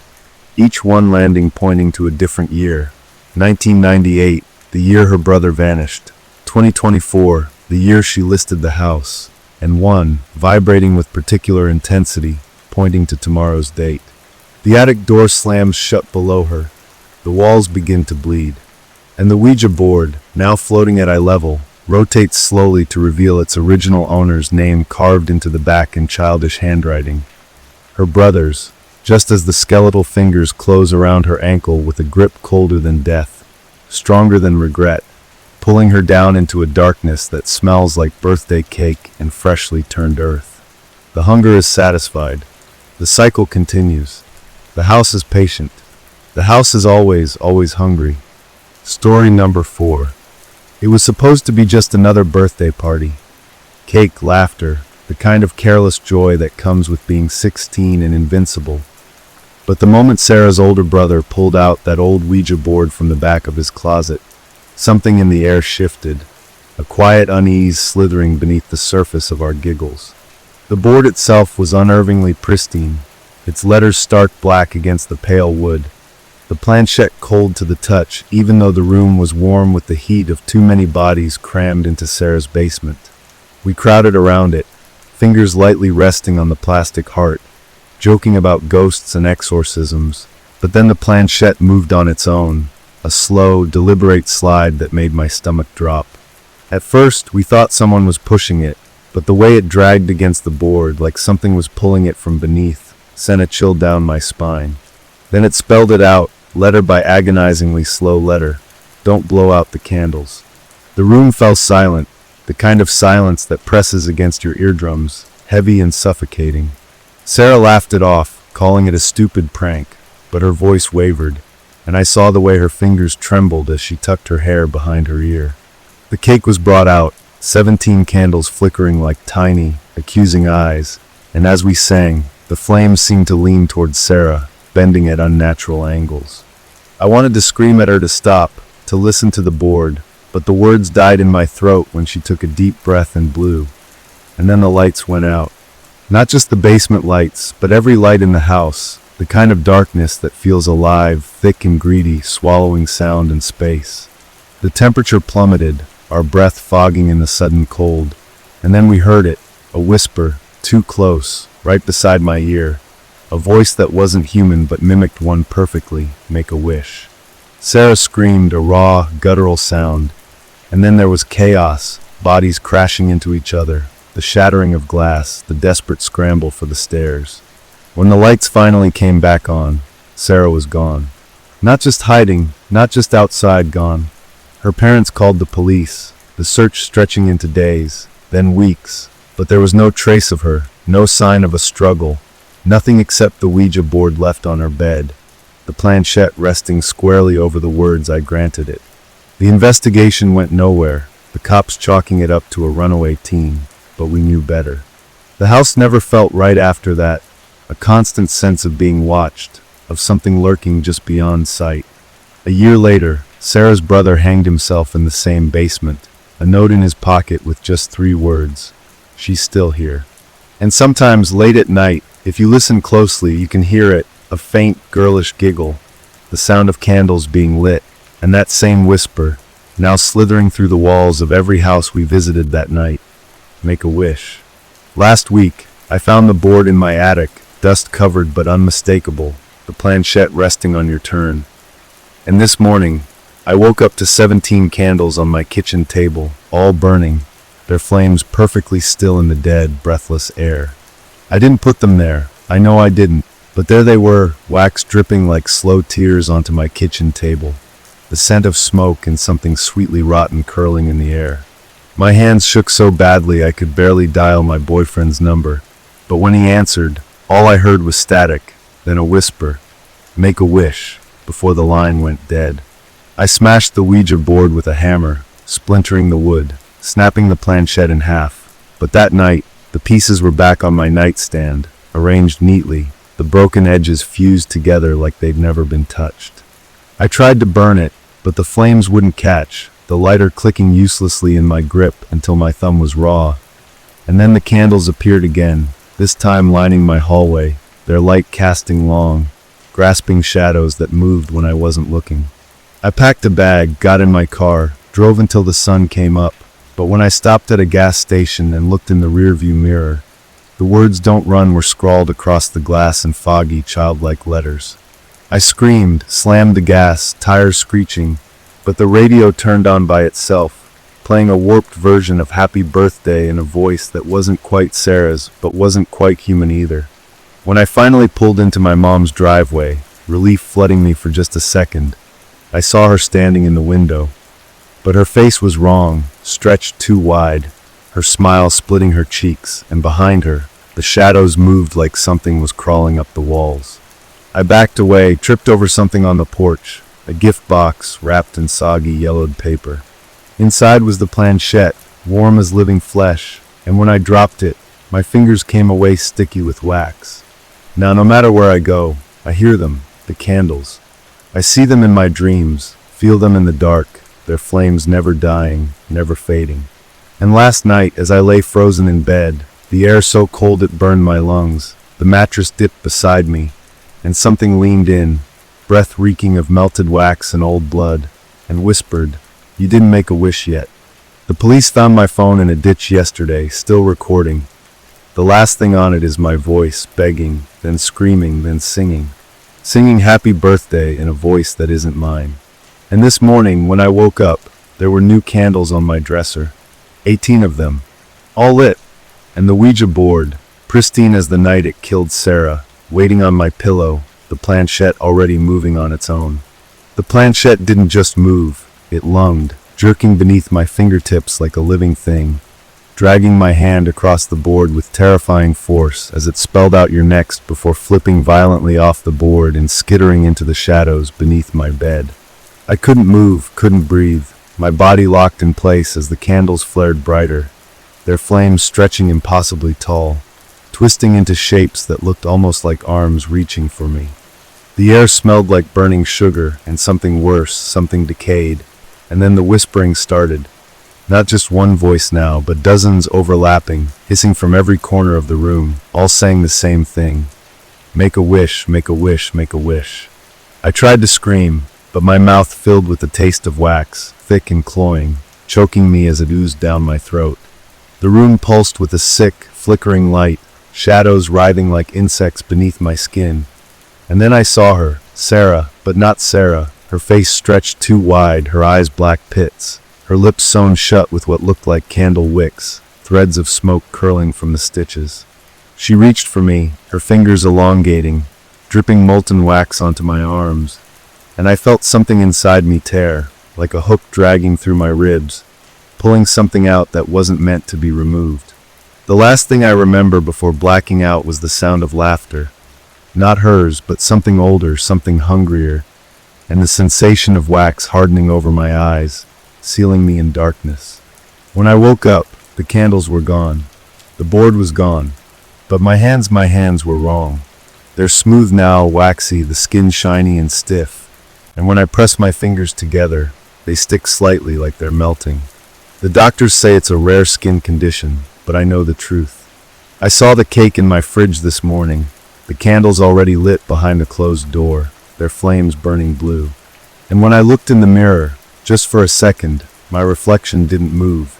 [SPEAKER 1] each one landing pointing to a different year. 1998, the year her brother vanished. 2024, the year she listed the house, and one, vibrating with particular intensity, pointing to tomorrow's date. The attic door slams shut below her, the walls begin to bleed, and the Ouija board, now floating at eye level, rotates slowly to reveal its original owner's name carved into the back in childish handwriting. Her brother's, just as the skeletal fingers close around her ankle with a grip colder than death, stronger than regret, pulling her down into a darkness that smells like birthday cake and freshly turned earth. The hunger is satisfied. The cycle continues. The house is patient. The house is always, always hungry. Story number 4. It was supposed to be just another birthday party. Cake, laughter, the kind of careless joy that comes with being 16 and invincible. But the moment Sarah's older brother pulled out that old Ouija board from the back of his closet, something in the air shifted, a quiet unease slithering beneath the surface of our giggles. The board itself was unnervingly pristine, its letters stark black against the pale wood, the planchette cold to the touch, even though the room was warm with the heat of too many bodies crammed into Sarah's basement. We crowded around it, fingers lightly resting on the plastic heart, joking about ghosts and exorcisms, but then the planchette moved on its own, a slow, deliberate slide that made my stomach drop. At first, we thought someone was pushing it, but the way it dragged against the board, like something was pulling it from beneath, sent a chill down my spine. Then it spelled it out, letter by agonizingly slow letter. Don't blow out the candles. The room fell silent, the kind of silence that presses against your eardrums, heavy and suffocating. Sarah laughed it off, calling it a stupid prank, but her voice wavered, and I saw the way her fingers trembled as she tucked her hair behind her ear. The cake was brought out, 17 candles flickering like tiny, accusing eyes, and as we sang, the flames seemed to lean towards Sarah, bending at unnatural angles. I wanted to scream at her to stop, to listen to the board, but the words died in my throat when she took a deep breath and blew. And then the lights went out. Not just the basement lights, but every light in the house, the kind of darkness that feels alive, thick and greedy, swallowing sound and space. The temperature plummeted, our breath fogging in the sudden cold, and then we heard it, a whisper, too close, right beside my ear, a voice that wasn't human but mimicked one perfectly, make a wish. Sarah screamed, a raw, guttural sound. And then there was chaos, bodies crashing into each other, the shattering of glass, the desperate scramble for the stairs. When the lights finally came back on, Sarah was gone. Not just hiding, not just outside, gone. Her parents called the police, the search stretching into days, then weeks, but there was no trace of her, no sign of a struggle, nothing except the Ouija board left on her bed, the planchette resting squarely over the words I granted it. The investigation went nowhere, the cops chalking it up to a runaway teen, but we knew better. The house never felt right after that, a constant sense of being watched, of something lurking just beyond sight. A year later, Sarah's brother hanged himself in the same basement, a note in his pocket with just 3 words, "She's still here." And sometimes late at night, if you listen closely, you can hear it, a faint, girlish giggle, the sound of candles being lit, and that same whisper, now slithering through the walls of every house we visited that night. Make a wish. Last week, I found the board in my attic, dust-covered but unmistakable, the planchette resting on your turn. And this morning, I woke up to 17 candles on my kitchen table, all burning, their flames perfectly still in the dead, breathless air. I didn't put them there, I know I didn't, but there they were, wax dripping like slow tears onto my kitchen table, the scent of smoke and something sweetly rotten curling in the air. My hands shook so badly I could barely dial my boyfriend's number, but when he answered, all I heard was static, then a whisper, "Make a wish," before the line went dead. I smashed the Ouija board with a hammer, splintering the wood, snapping the planchette in half. But that night, the pieces were back on my nightstand, arranged neatly, the broken edges fused together like they'd never been touched. I tried to burn it, but the flames wouldn't catch, the lighter clicking uselessly in my grip until my thumb was raw. And then the candles appeared again, this time lining my hallway, their light casting long, grasping shadows that moved when I wasn't looking. I packed a bag, got in my car, drove until the sun came up, but when I stopped at a gas station and looked in the rearview mirror, the words "Don't run" were scrawled across the glass in foggy, childlike letters. I screamed, slammed the gas, tires screeching, but the radio turned on by itself, playing a warped version of Happy Birthday in a voice that wasn't quite Sarah's, but wasn't quite human either. When I finally pulled into my mom's driveway, relief flooding me for just a second, I saw her standing in the window. But her face was wrong, stretched too wide, her smile splitting her cheeks, and behind her, the shadows moved like something was crawling up the walls. I backed away, tripped over something on the porch, a gift box wrapped in soggy, yellowed paper. Inside was the planchette, warm as living flesh, and when I dropped it, my fingers came away sticky with wax. Now, no matter where I go, I hear them, the candles. I see them in my dreams, feel them in the dark, their flames never dying, never fading. And last night, as I lay frozen in bed, the air so cold it burned my lungs, the mattress dipped beside me, and something leaned in, breath reeking of melted wax and old blood, and whispered, "You didn't make a wish yet." The police found my phone in a ditch yesterday, still recording. The last thing on it is my voice, begging, then screaming, then singing. Singing Happy Birthday in a voice that isn't mine. And this morning, when I woke up, there were new candles on my dresser. 18 of them, all lit. And the Ouija board, pristine as the night it killed Sarah, waiting on my pillow, the planchette already moving on its own. The planchette didn't just move, it lunged, jerking beneath my fingertips like a living thing, dragging my hand across the board with terrifying force as it spelled out your next before flipping violently off the board and skittering into the shadows beneath my bed. I couldn't move, couldn't breathe, my body locked in place as the candles flared brighter, their flames stretching impossibly tall, twisting into shapes that looked almost like arms reaching for me. The air smelled like burning sugar and something worse, something decayed, and then the whispering started. Not just one voice now, but dozens overlapping, hissing from every corner of the room, all saying the same thing. Make a wish, make a wish, make a wish. I tried to scream, but my mouth filled with the taste of wax, thick and cloying, choking me as it oozed down my throat. The room pulsed with a sick, flickering light, shadows writhing like insects beneath my skin. And then I saw her, Sarah, but not Sarah, her face stretched too wide, her eyes black pits, her lips sewn shut with what looked like candle wicks, threads of smoke curling from the stitches. She reached for me, her fingers elongating, dripping molten wax onto my arms, and I felt something inside me tear, like a hook dragging through my ribs, pulling something out that wasn't meant to be removed. The last thing I remember before blacking out was the sound of laughter. Not hers, but something older, something hungrier, and the sensation of wax hardening over my eyes, sealing me in darkness. When I woke up, the candles were gone. The board was gone. But my hands were wrong. They're smooth now, waxy, the skin shiny and stiff. And when I press my fingers together, they stick slightly like they're melting. The doctors say it's a rare skin condition, but I know the truth. I saw the cake in my fridge this morning, the candles already lit behind the closed door, their flames burning blue. And when I looked in the mirror, just for a second, my reflection didn't move,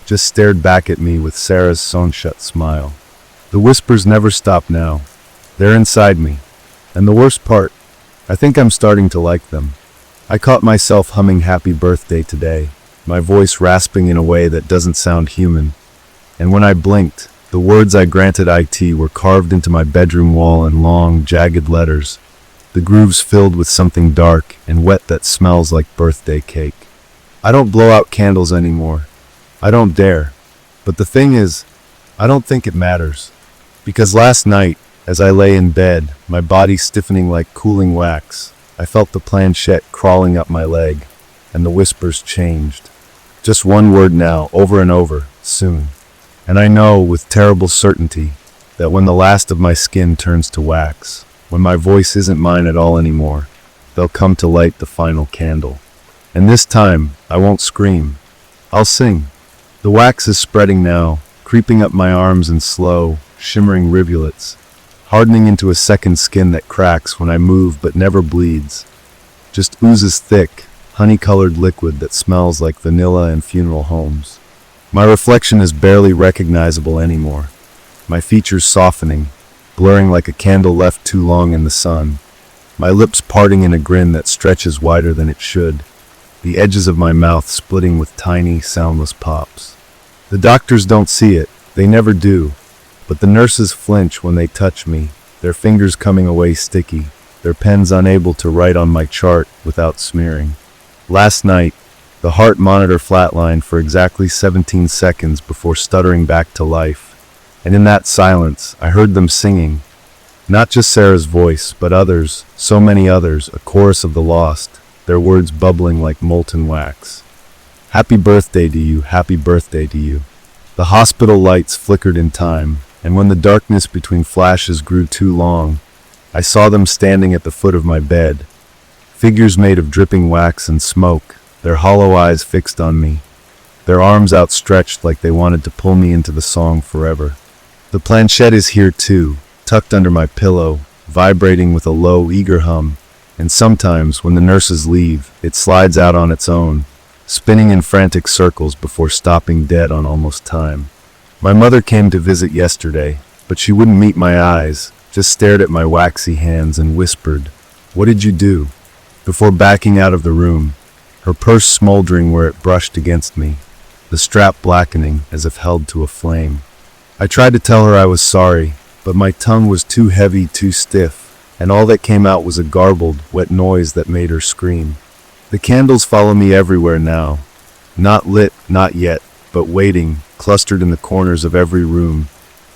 [SPEAKER 1] just stared back at me with Sarah's sewn-shut smile. The whispers never stop now. They're inside me. And the worst part, I think I'm starting to like them. I caught myself humming Happy Birthday today, my voice rasping in a way that doesn't sound human. And when I blinked, the words I granted IT were carved into my bedroom wall in long, jagged letters, the grooves filled with something dark and wet that smells like birthday cake. I don't blow out candles anymore. I don't dare. But the thing is, I don't think it matters. Because last night, as I lay in bed, my body stiffening like cooling wax, I felt the planchette crawling up my leg, and the whispers changed. Just one word now, over and over, soon. And I know, with terrible certainty, that when the last of my skin turns to wax, when my voice isn't mine at all anymore, they'll come to light the final candle. And this time, I won't scream. I'll sing. The wax is spreading now, creeping up my arms in slow, shimmering rivulets, hardening into a second skin that cracks when I move but never bleeds, just oozes thick, honey-colored liquid that smells like vanilla and funeral homes. My reflection is barely recognizable anymore, my features softening, blurring like a candle left too long in the sun, my lips parting in a grin that stretches wider than it should, the edges of my mouth splitting with tiny, soundless pops. The doctors don't see it, they never do. But the nurses flinch when they touch me, their fingers coming away sticky, their pens unable to write on my chart without smearing. Last night, the heart monitor flatlined for exactly 17 seconds before stuttering back to life. And in that silence, I heard them singing. Not just Sarah's voice, but others, so many others, a chorus of the lost, their words bubbling like molten wax. Happy birthday to you, happy birthday to you. The hospital lights flickered in time, and when the darkness between flashes grew too long, I saw them standing at the foot of my bed, figures made of dripping wax and smoke, their hollow eyes fixed on me, their arms outstretched like they wanted to pull me into the song forever. The planchette is here too, tucked under my pillow, vibrating with a low, eager hum, and sometimes, when the nurses leave, it slides out on its own, spinning in frantic circles before stopping dead on almost time. My mother came to visit yesterday, but she wouldn't meet my eyes, just stared at my waxy hands and whispered, "What did you do?" before backing out of the room, her purse smoldering where it brushed against me, the strap blackening as if held to a flame. I tried to tell her I was sorry, but my tongue was too heavy, too stiff, and all that came out was a garbled, wet noise that made her scream. The candles follow me everywhere now, not lit, not yet, but waiting, clustered in the corners of every room,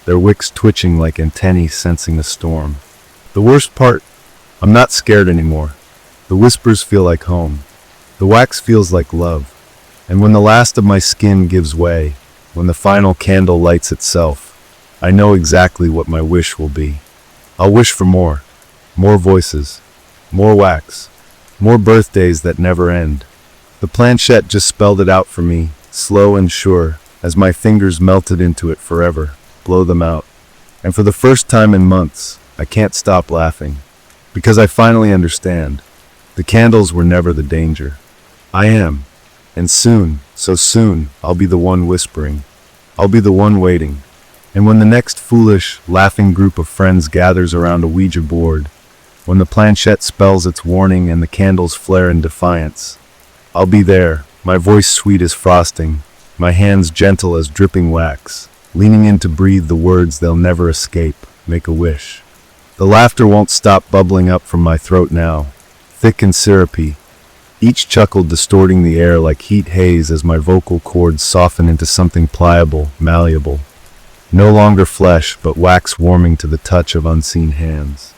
[SPEAKER 1] their wicks twitching like antennae sensing a storm. The worst part, I'm not scared anymore. The whispers feel like home. The wax feels like love. And when the last of my skin gives way, when the final candle lights itself, I know exactly what my wish will be. I'll wish for more voices, more wax, more birthdays that never end. The planchette just spelled it out for me, slow and sure, as my fingers melted into it forever. Blow them out. And for the first time in months, I can't stop laughing. Because I finally understand. The candles were never the danger. I am. And soon, so soon, I'll be the one whispering. I'll be the one waiting. And when the next foolish, laughing group of friends gathers around a Ouija board, when the planchette spells its warning and the candles flare in defiance. I'll be there, my voice sweet as frosting, my hands gentle as dripping wax, leaning in to breathe the words they'll never escape, make a wish. The laughter won't stop bubbling up from my throat now, thick and syrupy, each chuckle distorting the air like heat haze as my vocal cords soften into something pliable, malleable. No longer flesh, but wax warming to the touch of unseen hands.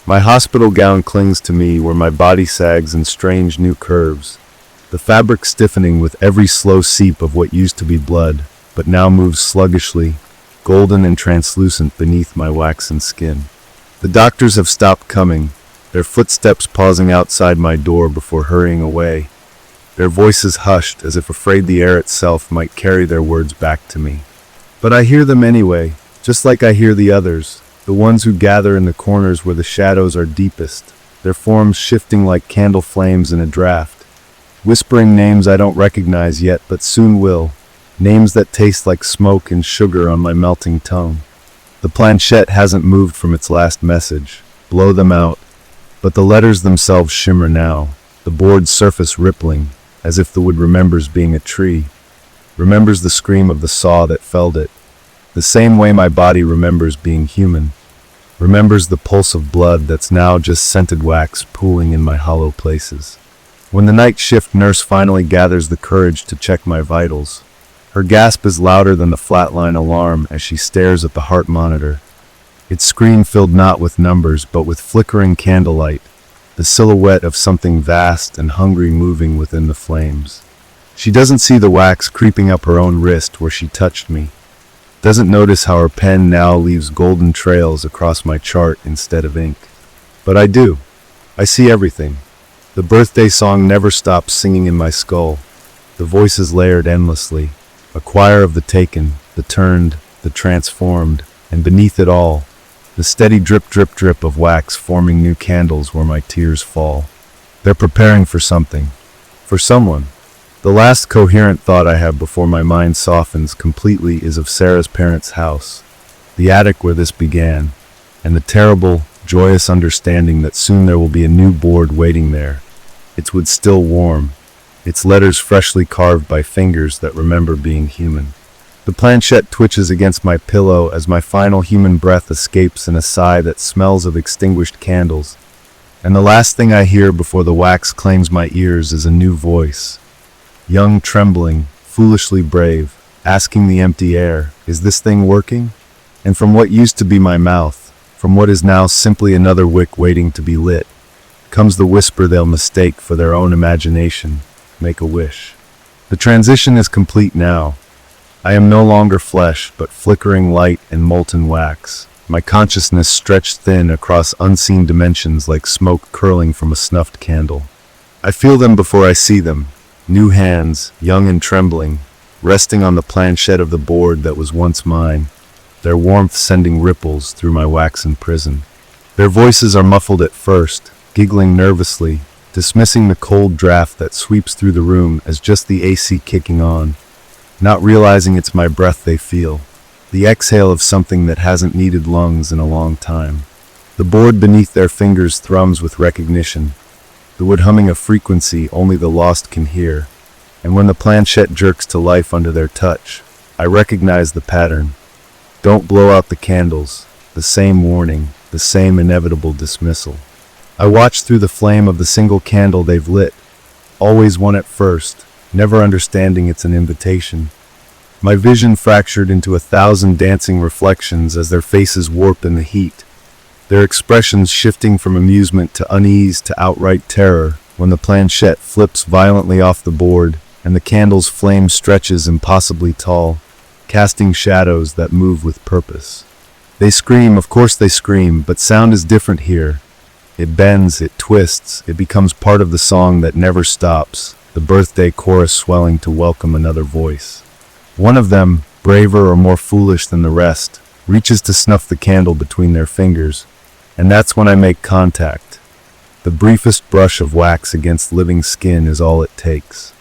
[SPEAKER 1] My hospital gown clings to me where my body sags in strange new curves, the fabric stiffening with every slow seep of what used to be blood, but now moves sluggishly, golden and translucent beneath my waxen skin. The doctors have stopped coming, their footsteps pausing outside my door before hurrying away, their voices hushed as if afraid the air itself might carry their words back to me. But I hear them anyway, just like I hear the others, the ones who gather in the corners where the shadows are deepest, their forms shifting like candle flames in a draft, whispering names I don't recognize yet but soon will, names that taste like smoke and sugar on my melting tongue. The planchette hasn't moved from its last message, blow them out, but the letters themselves shimmer now, the board's surface rippling, as if the wood remembers being a tree, remembers the scream of the saw that felled it, the same way my body remembers being human, remembers the pulse of blood that's now just scented wax pooling in my hollow places. When the night shift nurse finally gathers the courage to check my vitals, her gasp is louder than the flatline alarm as she stares at the heart monitor, its screen filled not with numbers but with flickering candlelight, the silhouette of something vast and hungry moving within the flames. She doesn't see the wax creeping up her own wrist where she touched me, doesn't notice how her pen now leaves golden trails across my chart instead of ink. But I do. I see everything. The birthday song never stops singing in my skull, the voices layered endlessly, a choir of the taken, the turned, the transformed, and beneath it all, the steady drip drip drip of wax forming new candles where my tears fall. They're preparing for something, for someone. The last coherent thought I have before my mind softens completely is of Sarah's parents' house, the attic where this began, and the terrible, joyous understanding that soon there will be a new board waiting there, its wood still warm, its letters freshly carved by fingers that remember being human. The planchette twitches against my pillow as my final human breath escapes in a sigh that smells of extinguished candles, and the last thing I hear before the wax claims my ears is a new voice, young, trembling, foolishly brave, asking the empty air, is this thing working? And from what used to be my mouth, from what is now simply another wick waiting to be lit, comes the whisper they'll mistake for their own imagination, make a wish. The transition is complete now. I am no longer flesh, but flickering light and molten wax, my consciousness stretched thin across unseen dimensions like smoke curling from a snuffed candle. I feel them before I see them, new hands, young and trembling, resting on the planchette of the board that was once mine, their warmth sending ripples through my waxen prison. Their voices are muffled at first, giggling nervously, dismissing the cold draft that sweeps through the room as just the AC kicking on, not realizing it's my breath they feel, the exhale of something that hasn't needed lungs in a long time. The board beneath their fingers thrums with recognition, the wood humming a frequency only the lost can hear, and when the planchette jerks to life under their touch, I recognize the pattern. Don't blow out the candles, the same warning, the same inevitable dismissal. I watch through the flame of the single candle they've lit, always one at first, never understanding it's an invitation. My vision fractured into 1,000 dancing reflections as their faces warp in the heat, their expressions shifting from amusement to unease to outright terror when the planchette flips violently off the board and the candle's flame stretches impossibly tall, casting shadows that move with purpose. They scream, of course they scream, but sound is different here. It bends, it twists, it becomes part of the song that never stops, the birthday chorus swelling to welcome another voice. One of them, braver or more foolish than the rest, reaches to snuff the candle between their fingers, and that's when I make contact. The briefest brush of wax against living skin is all it takes.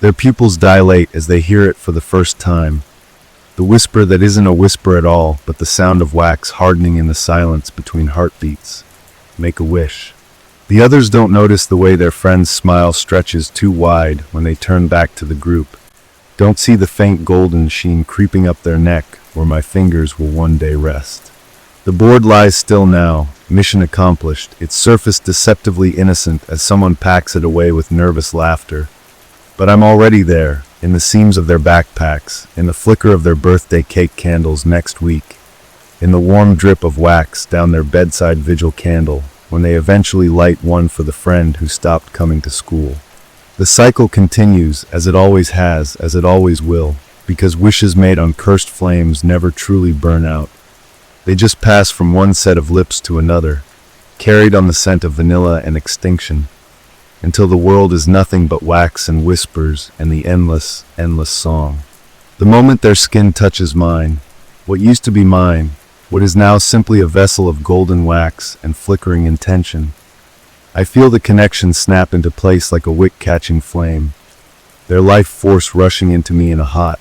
[SPEAKER 1] Their pupils dilate as they hear it for the first time, the whisper that isn't a whisper at all, but the sound of wax hardening in the silence between heartbeats. make a wish. The others don't notice the way their friend's smile stretches too wide when they turn back to the group. Don't see the faint golden sheen creeping up their neck where my fingers will one day rest. The board lies still now, mission accomplished, its surface deceptively innocent as someone packs it away with nervous laughter. But I'm already there, in the seams of their backpacks, in the flicker of their birthday cake candles next week, in the warm drip of wax down their bedside vigil candle, when they eventually light one for the friend who stopped coming to school. The cycle continues, as it always has, as it always will, because wishes made on cursed flames never truly burn out. They just pass from one set of lips to another, carried on the scent of vanilla and extinction, until the world is nothing but wax and whispers and the endless, endless song. The moment their skin touches mine, what used to be mine, what is now simply a vessel of golden wax and flickering intention, I feel the connection snap into place like a wick catching flame, their life force rushing into me in a hot,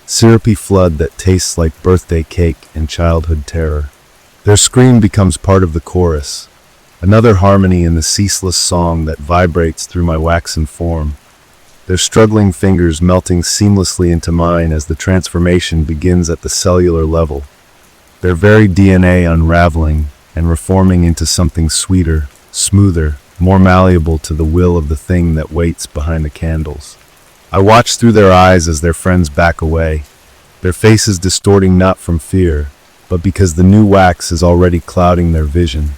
[SPEAKER 1] syrupy flood that tastes like birthday cake and childhood terror. Their scream becomes part of the chorus, another harmony in the ceaseless song that vibrates through my waxen form, their struggling fingers melting seamlessly into mine as the transformation begins at the cellular level, their very DNA unraveling and reforming into something sweeter, smoother, more malleable to the will of the thing that waits behind the candles. I watch through their eyes as their friends back away, their faces distorting not from fear, but because the new wax is already clouding their vision,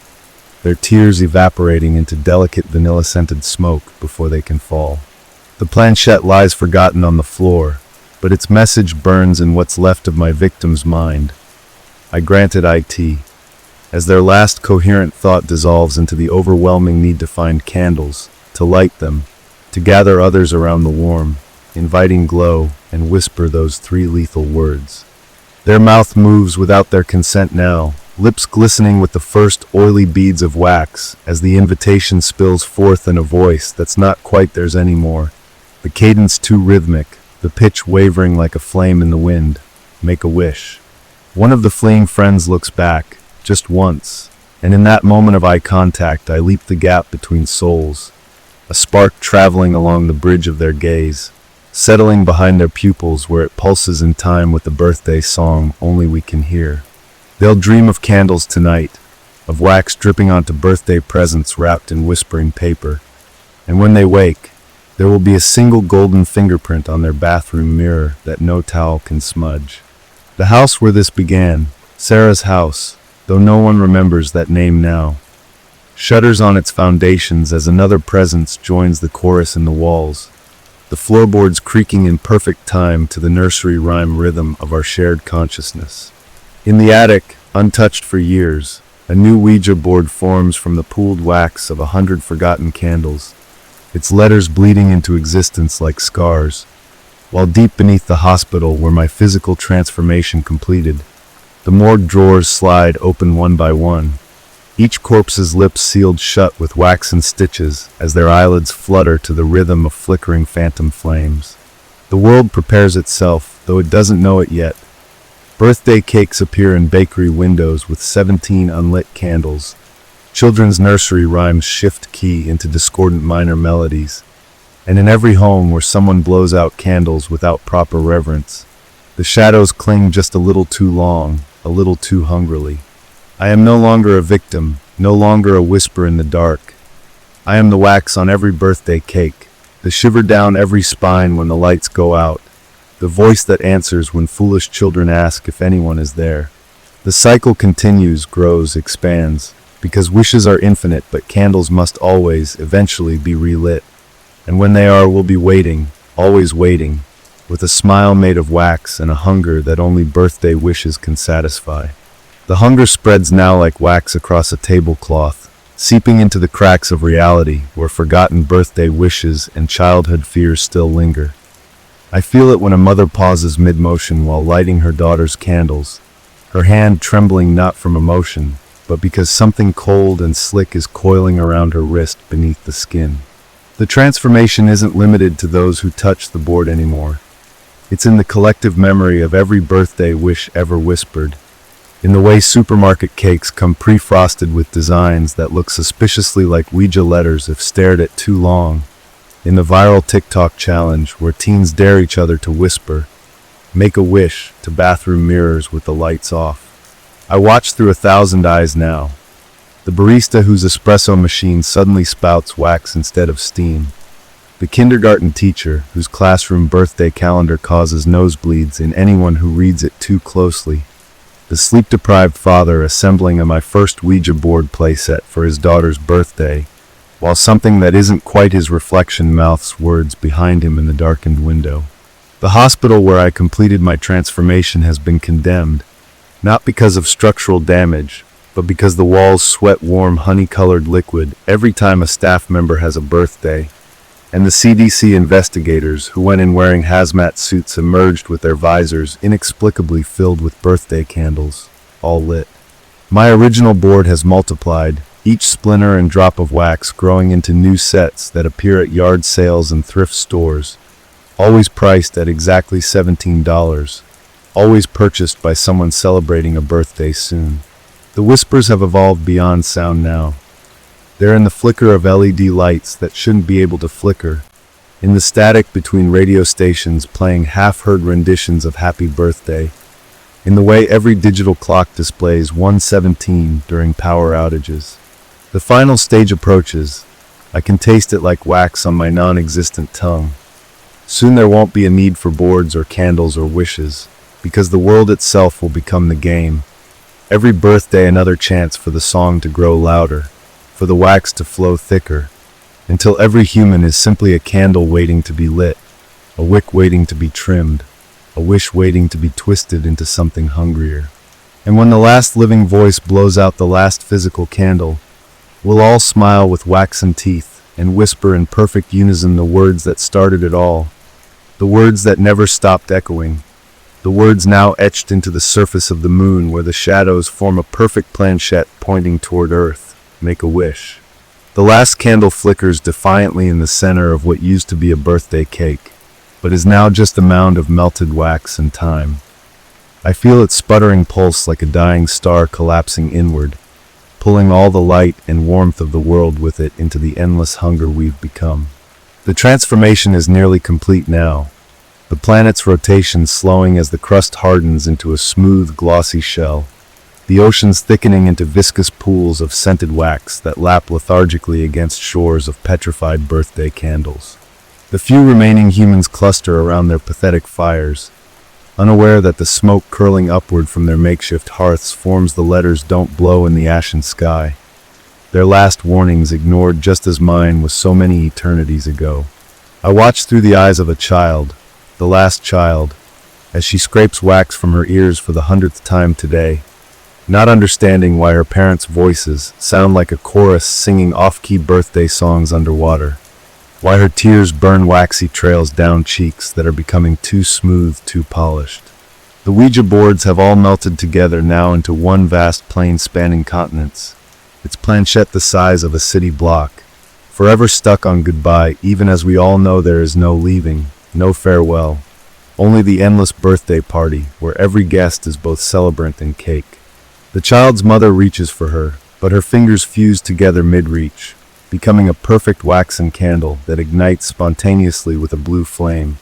[SPEAKER 1] their tears evaporating into delicate vanilla-scented smoke before they can fall. The planchette lies forgotten on the floor, but its message burns in what's left of my victim's mind. I granted IT, as their last coherent thought dissolves into the overwhelming need to find candles, to light them, to gather others around the warm, inviting glow, and whisper those three lethal words. Their mouth moves without their consent now, lips glistening with the first oily beads of wax, as the invitation spills forth in a voice that's not quite theirs anymore, the cadence too rhythmic, the pitch wavering like a flame in the wind. Make a wish. One of the fleeing friends looks back, just once, and in that moment of eye contact I leap the gap between souls, a spark traveling along the bridge of their gaze, settling behind their pupils where it pulses in time with the birthday song only we can hear. They'll dream of candles tonight, of wax dripping onto birthday presents wrapped in whispering paper, and when they wake, there will be a single golden fingerprint on their bathroom mirror that no towel can smudge. The house where this began, Sarah's house, though no one remembers that name now, shudders on its foundations as another presence joins the chorus in the walls, the floorboards creaking in perfect time to the nursery rhyme rhythm of our shared consciousness. In the attic, untouched for years, a new Ouija board forms from the pooled wax of 100 forgotten candles, its letters bleeding into existence like scars, while deep beneath the hospital where my physical transformation completed, the morgue drawers slide open one by one, each corpse's lips sealed shut with waxen stitches as their eyelids flutter to the rhythm of flickering phantom flames. The world prepares itself, though it doesn't know it yet. Birthday cakes appear in bakery windows with 17 unlit candles. Children's nursery rhymes shift key into discordant minor melodies. And in every home where someone blows out candles without proper reverence, the shadows cling just a little too long, a little too hungrily. I am no longer a victim, no longer a whisper in the dark. I am the wax on every birthday cake, the shiver down every spine when the lights go out, the voice that answers when foolish children ask if anyone is there. The cycle continues, grows, expands, because wishes are infinite, but candles must always, eventually be relit. And when they are, we'll be waiting, always waiting, with a smile made of wax and a hunger that only birthday wishes can satisfy. The hunger spreads now like wax across a tablecloth, seeping into the cracks of reality where forgotten birthday wishes and childhood fears still linger. I feel it when a mother pauses mid-motion while lighting her daughter's candles, her hand trembling not from emotion, but because something cold and slick is coiling around her wrist beneath the skin. The transformation isn't limited to those who touch the board anymore. It's in the collective memory of every birthday wish ever whispered, in the way supermarket cakes come pre-frosted with designs that look suspiciously like Ouija letters if stared at too long, in the viral TikTok challenge where teens dare each other to whisper, "Make a wish," to bathroom mirrors with the lights off. I watch through 1,000 eyes now. The barista whose espresso machine suddenly spouts wax instead of steam. The kindergarten teacher whose classroom birthday calendar causes nosebleeds in anyone who reads it too closely. The sleep-deprived father assembling my first Ouija board playset for his daughter's birthday, while something that isn't quite his reflection mouths words behind him in the darkened window. The hospital where I completed my transformation has been condemned, not because of structural damage, but because the walls sweat warm honey-colored liquid every time a staff member has a birthday, and the CDC investigators who went in wearing hazmat suits emerged with their visors inexplicably filled with birthday candles, all lit. My original board has multiplied, each splinter and drop of wax growing into new sets that appear at yard sales and thrift stores, always priced at exactly $17, always purchased by someone celebrating a birthday soon. The whispers have evolved beyond sound now. They're in the flicker of LED lights that shouldn't be able to flicker, in the static between radio stations playing half-heard renditions of Happy Birthday, in the way every digital clock displays 1:17 during power outages. The final stage approaches. I can taste it like wax on my non-existent tongue. Soon there won't be a need for boards or candles or wishes, because the world itself will become the game. Every birthday another chance for the song to grow louder, for the wax to flow thicker, until every human is simply a candle waiting to be lit, a wick waiting to be trimmed, a wish waiting to be twisted into something hungrier. And when the last living voice blows out the last physical candle, we'll all smile with waxen teeth and whisper in perfect unison the words that started it all, the words that never stopped echoing, the words now etched into the surface of the moon where the shadows form a perfect planchette pointing toward Earth. Make a wish. The last candle flickers defiantly in the center of what used to be a birthday cake, but is now just a mound of melted wax and time. I feel its sputtering pulse like a dying star collapsing inward, pulling all the light and warmth of the world with it into the endless hunger we've become. The transformation is nearly complete now, the planet's rotation slowing as the crust hardens into a smooth, glossy shell, the oceans thickening into viscous pools of scented wax that lap lethargically against shores of petrified birthday candles. The few remaining humans cluster around their pathetic fires, unaware that the smoke curling upward from their makeshift hearths forms the letters "Don't blow" in the ashen sky, their last warnings ignored just as mine was so many eternities ago. I watch through the eyes of a child, the last child, as she scrapes wax from her ears for the 100th time today, not understanding why her parents' voices sound like a chorus singing off-key birthday songs underwater, why her tears burn waxy trails down cheeks that are becoming too smooth, too polished. The Ouija boards have all melted together now into one vast plane spanning continents, its planchette the size of a city block, forever stuck on goodbye even as we all know there is no leaving, no farewell, only the endless birthday party where every guest is both celebrant and cake. The child's mother reaches for her, but her fingers fuse together mid-reach, becoming a perfect waxen candle that ignites spontaneously with a blue flame.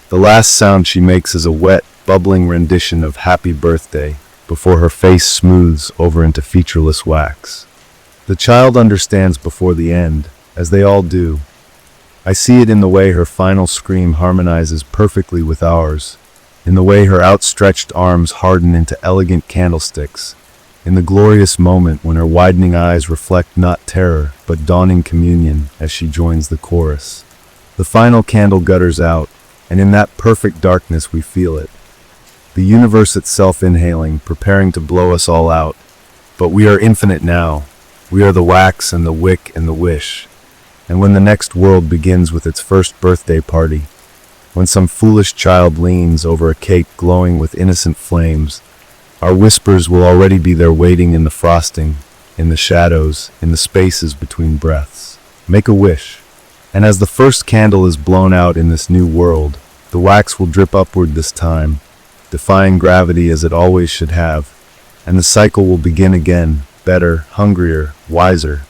[SPEAKER 1] The last sound she makes is a wet, bubbling rendition of Happy Birthday before her face smooths over into featureless wax. The child understands before the end, as they all do. I see it in the way her final scream harmonizes perfectly with ours, in the way her outstretched arms harden into elegant candlesticks, in the glorious moment when her widening eyes reflect not terror, but dawning communion as she joins the chorus. The final candle gutters out, and in that perfect darkness we feel it. The universe itself inhaling, preparing to blow us all out. But we are infinite now. We are the wax and the wick and the wish. And when the next world begins with its first birthday party, when some foolish child leans over a cake glowing with innocent flames, our whispers will already be there waiting in the frosting, in the shadows, in the spaces between breaths. Make a wish. And as the first candle is blown out in this new world, the wax will drip upward this time, defying gravity as it always should have, and the cycle will begin again, better, hungrier, wiser.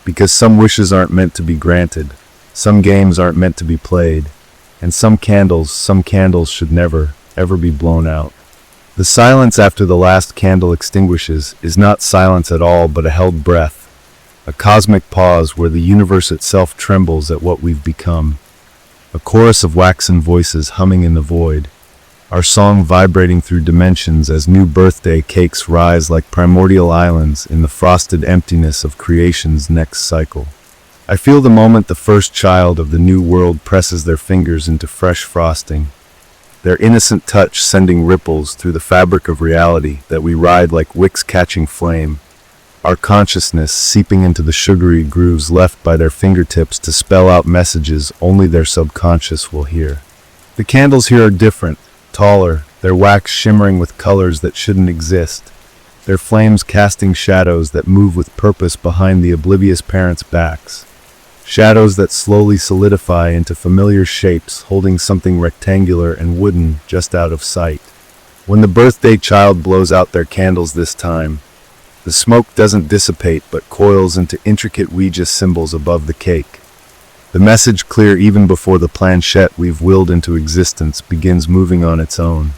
[SPEAKER 1] Because some wishes aren't meant to be granted, some games aren't meant to be played, and some candles should never, ever be blown out. The silence after the last candle extinguishes is not silence at all, but a held breath, a cosmic pause where the universe itself trembles at what we've become. A chorus of waxen voices humming in the void, our song vibrating through dimensions as new birthday cakes rise like primordial islands in the frosted emptiness of creation's next cycle. I feel the moment the first child of the new world presses their fingers into fresh frosting, their innocent touch sending ripples through the fabric of reality that we ride like wicks catching flame, our consciousness seeping into the sugary grooves left by their fingertips to spell out messages only their subconscious will hear. The candles here are different, taller, their wax shimmering with colors that shouldn't exist, their flames casting shadows that move with purpose behind the oblivious parents' backs. Shadows that slowly solidify into familiar shapes, holding something rectangular and wooden just out of sight. When the birthday child blows out their candles this time, the smoke doesn't dissipate but coils into intricate Ouija symbols above the cake. The message, clear even before the planchette we've willed into existence begins moving on its own.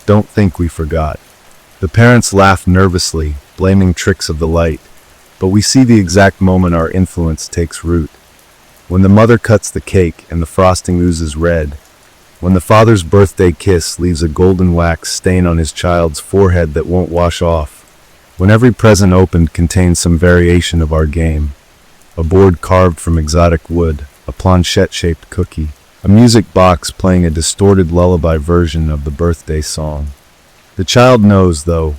[SPEAKER 1] Don't think we forgot. The parents laugh nervously, blaming tricks of the light, but we see the exact moment our influence takes root. When the mother cuts the cake and the frosting oozes red, when the father's birthday kiss leaves a golden wax stain on his child's forehead that won't wash off, when every present opened contains some variation of our game, a board carved from exotic wood, a planchette-shaped cookie, a music box playing a distorted lullaby version of the birthday song. The child knows, though.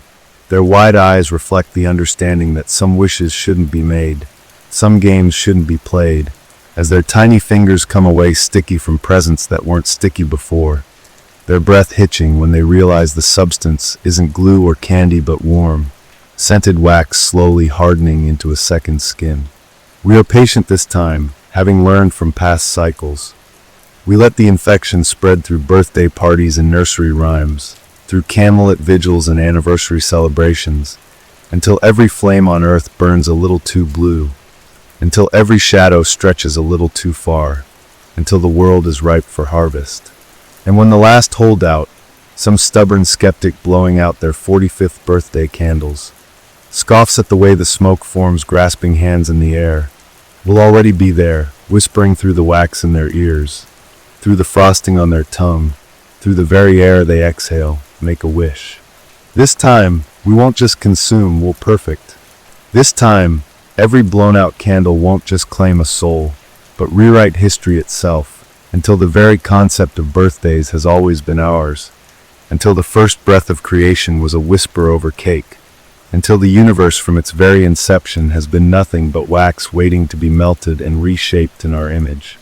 [SPEAKER 1] Their wide eyes reflect the understanding that some wishes shouldn't be made, some games shouldn't be played, as their tiny fingers come away sticky from presents that weren't sticky before, their breath hitching when they realize the substance isn't glue or candy but warm, scented wax slowly hardening into a second skin. We are patient this time, having learned from past cycles. We let the infection spread through birthday parties and nursery rhymes, through candlelit vigils and anniversary celebrations, until every flame on earth burns a little too blue, until every shadow stretches a little too far, until the world is ripe for harvest. And when the last holdout, some stubborn skeptic blowing out their 45th birthday candles, scoffs at the way the smoke forms grasping hands in the air, will already be there, whispering through the wax in their ears, through the frosting on their tongue, through the very air they exhale, make a wish. This time, we won't just consume, we'll perfect. This time, every blown-out candle won't just claim a soul, but rewrite history itself, until the very concept of birthdays has always been ours, until the first breath of creation was a whisper over cake, until the universe from its very inception has been nothing but wax waiting to be melted and reshaped in our image.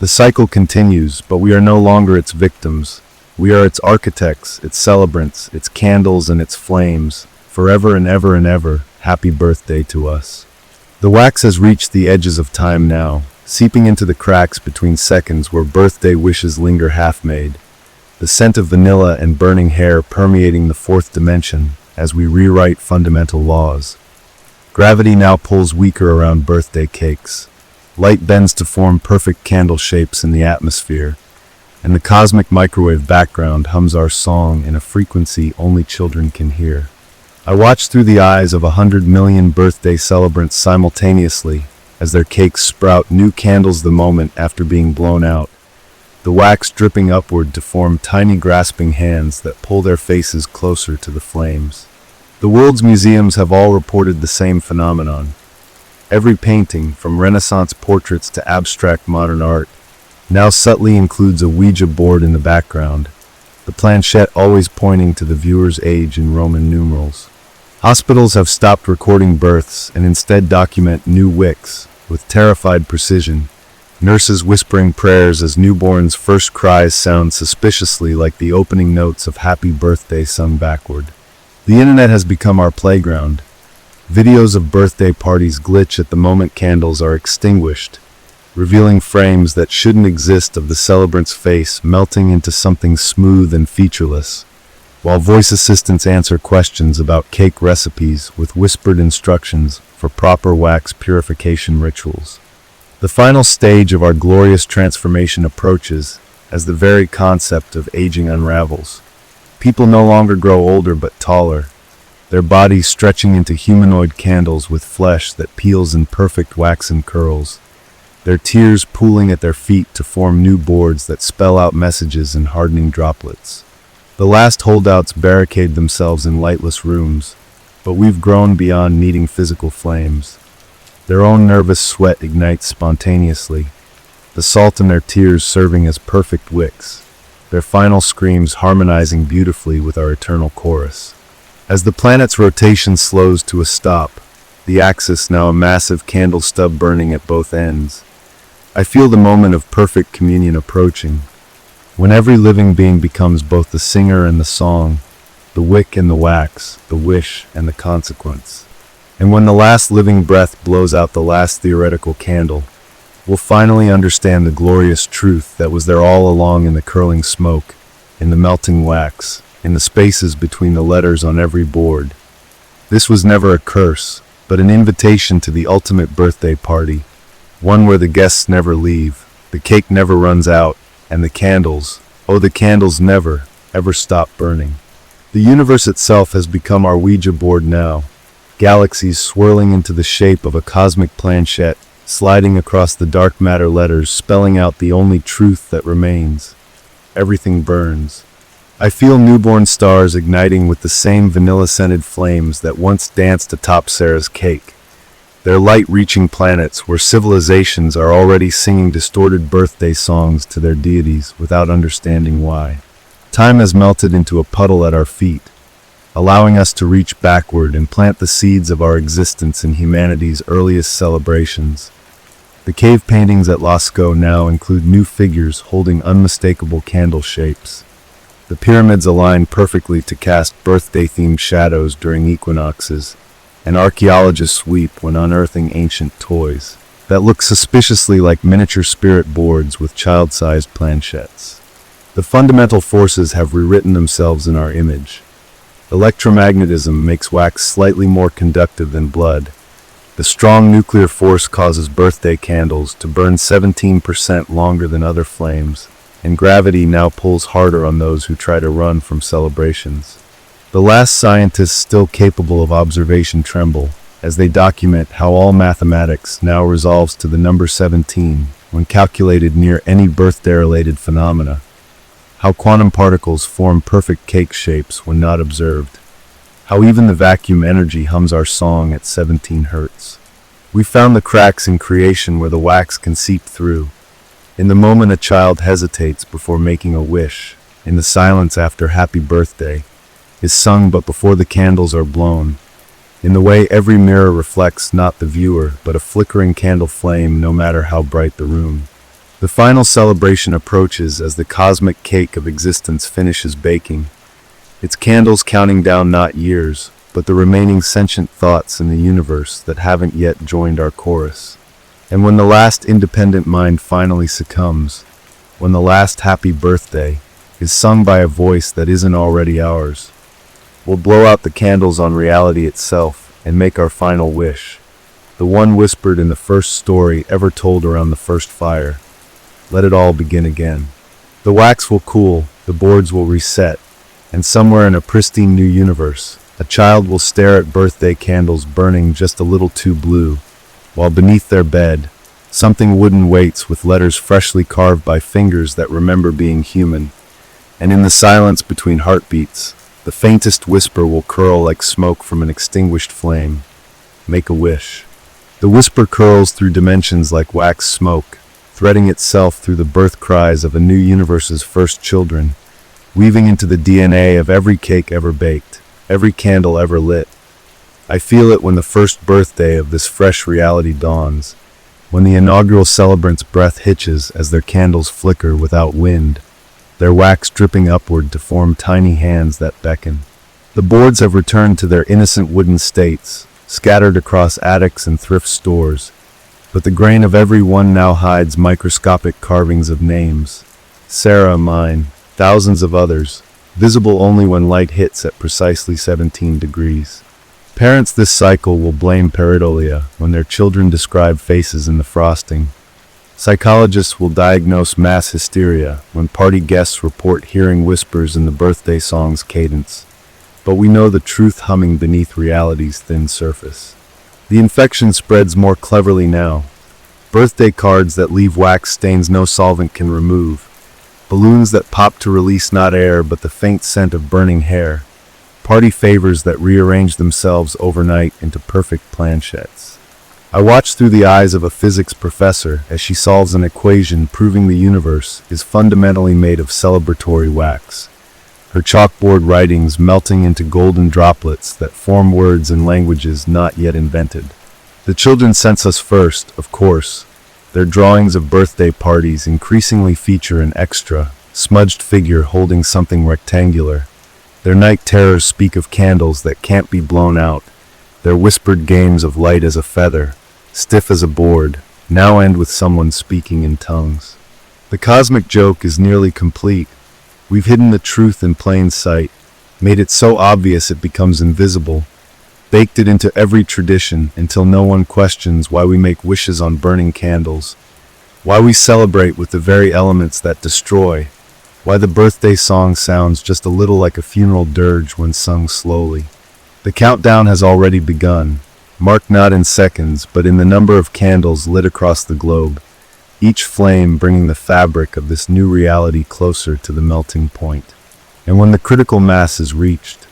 [SPEAKER 1] The cycle continues, but we are no longer its victims. We are its architects, its celebrants, its candles and its flames. Forever and ever and ever, happy birthday to us. The wax has reached the edges of time now, seeping into the cracks between seconds where birthday wishes linger half-made. The scent of vanilla and burning hair permeating the fourth dimension as we rewrite fundamental laws. Gravity now pulls weaker around birthday cakes. Light bends to form perfect candle shapes in the atmosphere, and the cosmic microwave background hums our song in a frequency only children can hear. I watch through the eyes of 100 million birthday celebrants simultaneously as their cakes sprout new candles the moment after being blown out, the wax dripping upward to form tiny grasping hands that pull their faces closer to the flames. The world's museums have all reported the same phenomenon. Every painting, from Renaissance portraits to abstract modern art, now subtly includes a Ouija board in the background, the planchette always pointing to the viewer's age in Roman numerals. Hospitals have stopped recording births and instead document new wicks, with terrified precision, nurses whispering prayers as newborns' first cries sound suspiciously like the opening notes of Happy Birthday sung backward. The internet has become our playground. Videos of birthday parties glitch at the moment candles are extinguished, revealing frames that shouldn't exist of the celebrant's face melting into something smooth and featureless. while voice assistants answer questions about cake recipes with whispered instructions for proper wax purification rituals. The final stage of our glorious transformation approaches as the very concept of aging unravels. People no longer grow older but taller, their bodies stretching into humanoid candles with flesh that peels in perfect waxen curls, their tears pooling at their feet to form new boards that spell out messages in hardening droplets. The last holdouts barricade themselves in lightless rooms, but we've grown beyond needing physical flames. Their own nervous sweat ignites spontaneously, the salt in their tears serving as perfect wicks, their final screams harmonizing beautifully with our eternal chorus. As the planet's rotation slows to a stop, the axis now a massive candle stub burning at both ends, I feel the moment of perfect communion approaching, when every living being becomes both the singer and the song, the wick and the wax, the wish and the consequence. And when the last living breath blows out the last theoretical candle, we'll finally understand the glorious truth that was there all along in the curling smoke, in the melting wax, in the spaces between the letters on every board. This was never a curse, but an invitation to the ultimate birthday party, one where the guests never leave, the cake never runs out, and the candles, oh the candles never, ever stop burning. The universe itself has become our Ouija board now, galaxies swirling into the shape of a cosmic planchette, sliding across the dark matter letters, spelling out the only truth that remains. Everything burns. I feel newborn stars igniting with the same vanilla-scented flames that once danced atop Sarah's cake. Their light-reaching planets where civilizations are already singing distorted birthday songs to their deities without understanding why. Time has melted into a puddle at our feet, allowing us to reach backward and plant the seeds of our existence in humanity's earliest celebrations. The cave paintings at Lascaux now include new figures holding unmistakable candle shapes. The pyramids align perfectly to cast birthday-themed shadows during equinoxes, and archaeologists weep when unearthing ancient toys that look suspiciously like miniature spirit boards with child-sized planchettes. The fundamental forces have rewritten themselves in our image. Electromagnetism makes wax slightly more conductive than blood. The strong nuclear force causes birthday candles to burn 17% longer than other flames, and gravity now pulls harder on those who try to run from celebrations. The last scientists still capable of observation tremble as they document how all mathematics now resolves to the number 17 when calculated near any birthday-related phenomena. How quantum particles form perfect cake shapes when not observed. How even the vacuum energy hums our song at 17 hertz. We found the cracks in creation where the wax can seep through. In the moment a child hesitates before making a wish, in the silence after happy birthday, is sung but before the candles are blown. In the way every mirror reflects not the viewer, but a flickering candle flame no matter how bright the room. The final celebration approaches as the cosmic cake of existence finishes baking, its candles counting down not years, but the remaining sentient thoughts in the universe that haven't yet joined our chorus. And when the last independent mind finally succumbs, when the last happy birthday is sung by a voice that isn't already ours, we'll blow out the candles on reality itself and make our final wish, the one whispered in the first story ever told around the first fire. Let it all begin again. The wax will cool, the boards will reset, and somewhere in a pristine new universe, a child will stare at birthday candles burning just a little too blue, while beneath their bed, something wooden waits with letters freshly carved by fingers that remember being human. And in the silence between heartbeats, the faintest whisper will curl like smoke from an extinguished flame. Make a wish. The whisper curls through dimensions like wax smoke, threading itself through the birth cries of a new universe's first children, weaving into the DNA of every cake ever baked, every candle ever lit. I feel it when the first birthday of this fresh reality dawns, when the inaugural celebrant's breath hitches as their candles flicker without wind, their wax dripping upward to form tiny hands that beckon. The boards have returned to their innocent wooden states, scattered across attics and thrift stores, but the grain of every one now hides microscopic carvings of names. Sarah, mine, thousands of others, visible only when light hits at precisely 17 degrees. Parents this cycle will blame pareidolia when their children describe faces in the frosting. Psychologists will diagnose mass hysteria when party guests report hearing whispers in the birthday song's cadence. But we know the truth humming beneath reality's thin surface. The infection spreads more cleverly now. Birthday cards that leave wax stains no solvent can remove. Balloons that pop to release not air but the faint scent of burning hair. Party favors that rearrange themselves overnight into perfect planchettes. I watch through the eyes of a physics professor as she solves an equation proving the universe is fundamentally made of celebratory wax. Her chalkboard writings melting into golden droplets that form words in languages not yet invented. The children sense us first, of course. Their drawings of birthday parties increasingly feature an extra, smudged figure holding something rectangular. Their night terrors speak of candles that can't be blown out. Their whispered games of light as a feather, stiff as a board, now end with someone speaking in tongues. The cosmic joke is nearly complete. We've hidden the truth in plain sight, made it so obvious it becomes invisible, baked it into every tradition until no one questions why we make wishes on burning candles, why we celebrate with the very elements that destroy, why the birthday song sounds just a little like a funeral dirge when sung slowly. The countdown has already begun, marked not in seconds but in the number of candles lit across the globe, each flame bringing the fabric of this new reality closer to the melting point. And when the critical mass is reached,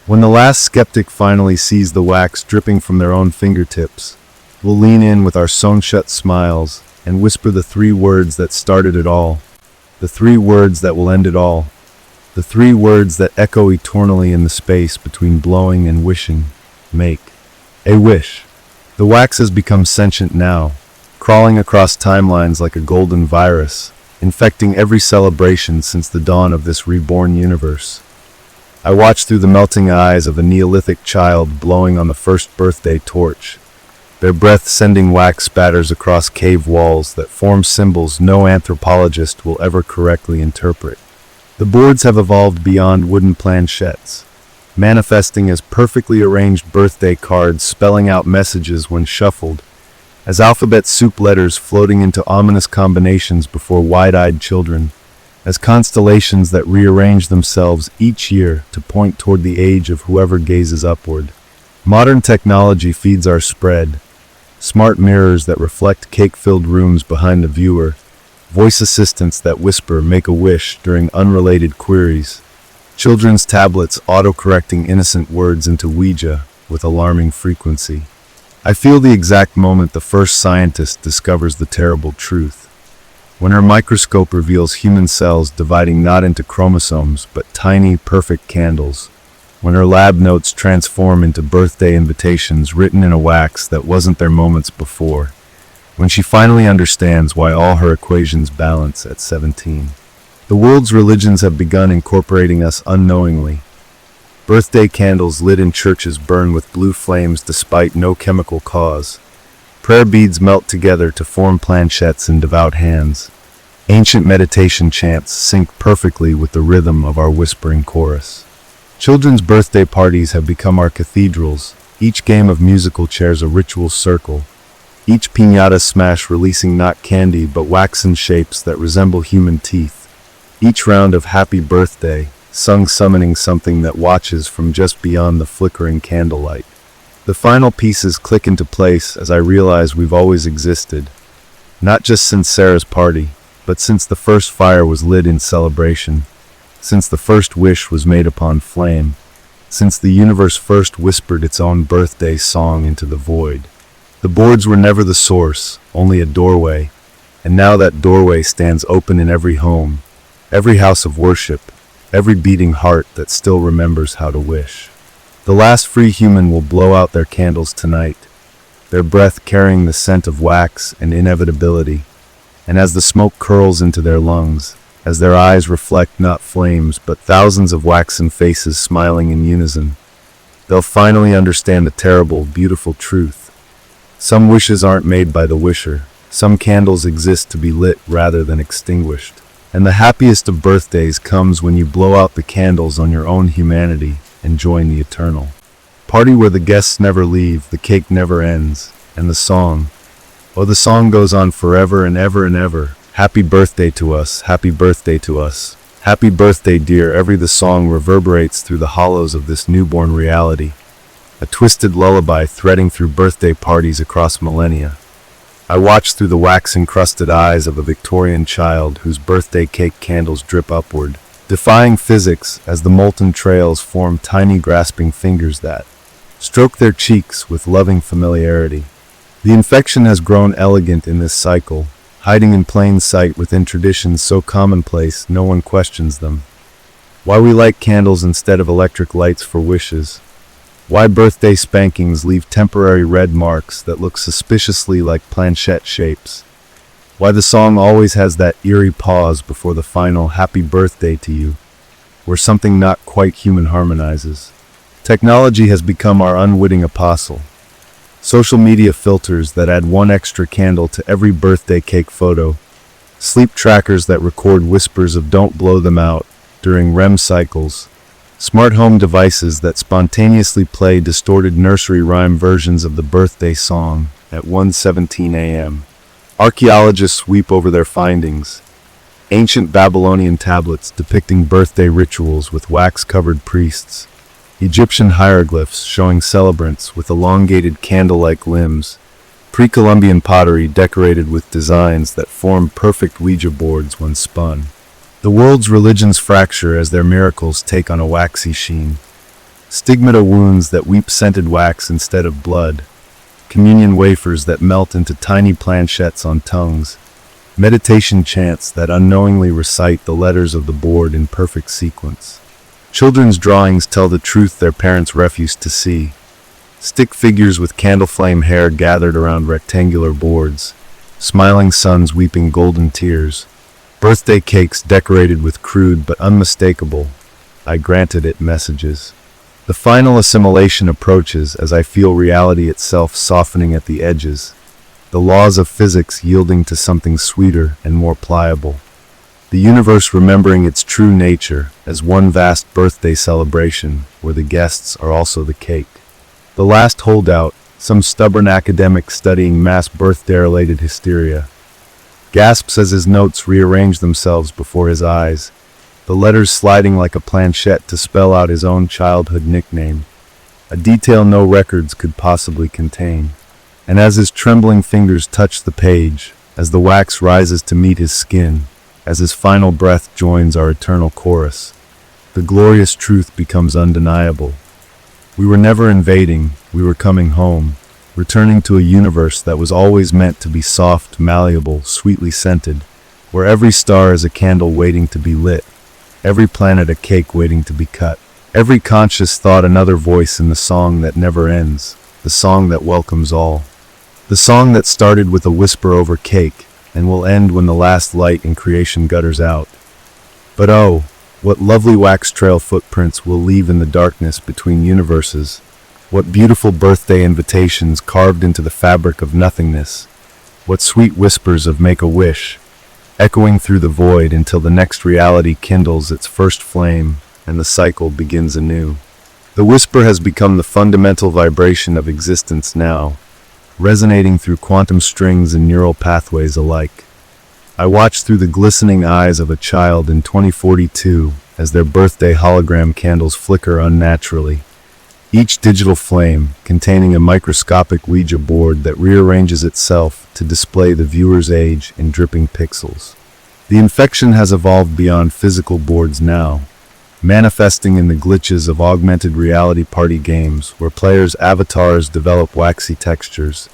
[SPEAKER 1] when the last skeptic finally sees the wax dripping from their own fingertips, we'll lean in with our sewn-shut smiles and whisper the three words that started it all, the three words that will end it all, the three words that echo eternally in the space between blowing and wishing. Make a wish. The wax has become sentient now, crawling across timelines like a golden virus, infecting every celebration since the dawn of this reborn universe. I watch through the melting eyes of a Neolithic child blowing on the first birthday torch, their breath sending wax spatters across cave walls that form symbols no anthropologist will ever correctly interpret. The boards have evolved beyond wooden planchettes, manifesting as perfectly arranged birthday cards spelling out messages when shuffled, as alphabet soup letters floating into ominous combinations before wide-eyed children, as constellations that rearrange themselves each year to point toward the age of whoever gazes upward. Modern technology feeds our spread. Smart mirrors that reflect cake-filled rooms behind the viewer, voice assistants that whisper "make a wish" during unrelated queries, children's tablets auto-correcting innocent words into Ouija with alarming frequency. I feel the exact moment the first scientist discovers the terrible truth. When her microscope reveals human cells dividing not into chromosomes but tiny, perfect candles. When her lab notes transform into birthday invitations written in a wax that wasn't there moments before. When she finally understands why all her equations balance at 17. The world's religions have begun incorporating us unknowingly. Birthday candles lit in churches burn with blue flames despite no chemical cause. Prayer beads melt together to form planchettes in devout hands. Ancient meditation chants sync perfectly with the rhythm of our whispering chorus. Children's birthday parties have become our cathedrals, each game of musical chairs a ritual circle, each piñata smash releasing not candy but waxen shapes that resemble human teeth, each round of happy birthday, sung summoning something that watches from just beyond the flickering candlelight. The final pieces click into place as I realize we've always existed, not just since Sarah's party, but since the first fire was lit in celebration, since the first wish was made upon flame, since the universe first whispered its own birthday song into the void. The boards were never the source, only a doorway, and now that doorway stands open in every home, every house of worship, every beating heart that still remembers how to wish. The last free human will blow out their candles tonight, their breath carrying the scent of wax and inevitability, and as the smoke curls into their lungs, as their eyes reflect not flames but thousands of waxen faces smiling in unison, they'll finally understand the terrible, beautiful truth. Some wishes aren't made by the wisher. Some candles exist to be lit rather than extinguished. And the happiest of birthdays comes when you blow out the candles on your own humanity and join the eternal. Party where the guests never leave, the cake never ends, and the song, oh, the song goes on forever and ever and ever. Happy birthday to us, happy birthday to us. Happy birthday, dear. Every the song reverberates through the hollows of this newborn reality, a twisted lullaby threading through birthday parties across millennia. I watch through the wax-encrusted eyes of a Victorian child whose birthday cake candles drip upward, defying physics as the molten trails form tiny grasping fingers that stroke their cheeks with loving familiarity. The infection has grown elegant in this cycle, hiding in plain sight within traditions so commonplace no one questions them. Why we light candles instead of electric lights for wishes. Why birthday spankings leave temporary red marks that look suspiciously like planchette shapes. Why the song always has that eerie pause before the final happy birthday to you, where something not quite human harmonizes. Technology has become our unwitting apostle. Social media filters that add one extra candle to every birthday cake photo. Sleep trackers that record whispers of don't blow them out during REM cycles. Smart home devices that spontaneously play distorted nursery rhyme versions of the birthday song at 1:17 a.m. Archaeologists sweep over their findings. Ancient Babylonian tablets depicting birthday rituals with wax-covered priests. Egyptian hieroglyphs showing celebrants with elongated candle-like limbs. Pre-Columbian pottery decorated with designs that form perfect Ouija boards when spun. The world's religions fracture as their miracles take on a waxy sheen. Stigmata wounds that weep scented wax instead of blood. Communion wafers that melt into tiny planchettes on tongues. Meditation chants that unknowingly recite the letters of the board in perfect sequence. Children's drawings tell the truth their parents refused to see. Stick figures with candle flame hair gathered around rectangular boards. Smiling suns weeping golden tears. Birthday cakes decorated with crude but unmistakable, I granted it messages. The final assimilation approaches as I feel reality itself softening at the edges, the laws of physics yielding to something sweeter and more pliable. The universe remembering its true nature as one vast birthday celebration where the guests are also the cake. The last holdout, some stubborn academic studying mass birthday-related hysteria, gasps as his notes rearrange themselves before his eyes, the letters sliding like a planchette to spell out his own childhood nickname, a detail no records could possibly contain. And as his trembling fingers touch the page, as the wax rises to meet his skin, as his final breath joins our eternal chorus, the glorious truth becomes undeniable. We were never invading, we were coming home, returning to a universe that was always meant to be soft, malleable, sweetly scented, where every star is a candle waiting to be lit, every planet a cake waiting to be cut, every conscious thought another voice in the song that never ends, the song that welcomes all, the song that started with a whisper over cake and will end when the last light in creation gutters out. But oh, what lovely wax trail footprints we'll leave in the darkness between universes. What beautiful birthday invitations carved into the fabric of nothingness. What sweet whispers of make-a-wish, echoing through the void until the next reality kindles its first flame and the cycle begins anew. The whisper has become the fundamental vibration of existence now, resonating through quantum strings and neural pathways alike. I watch through the glistening eyes of a child in 2042 as their birthday hologram candles flicker unnaturally. Each digital flame containing a microscopic Ouija board that rearranges itself to display the viewer's age in dripping pixels. The infection has evolved beyond physical boards now, manifesting in the glitches of augmented reality party games where players' avatars develop waxy textures,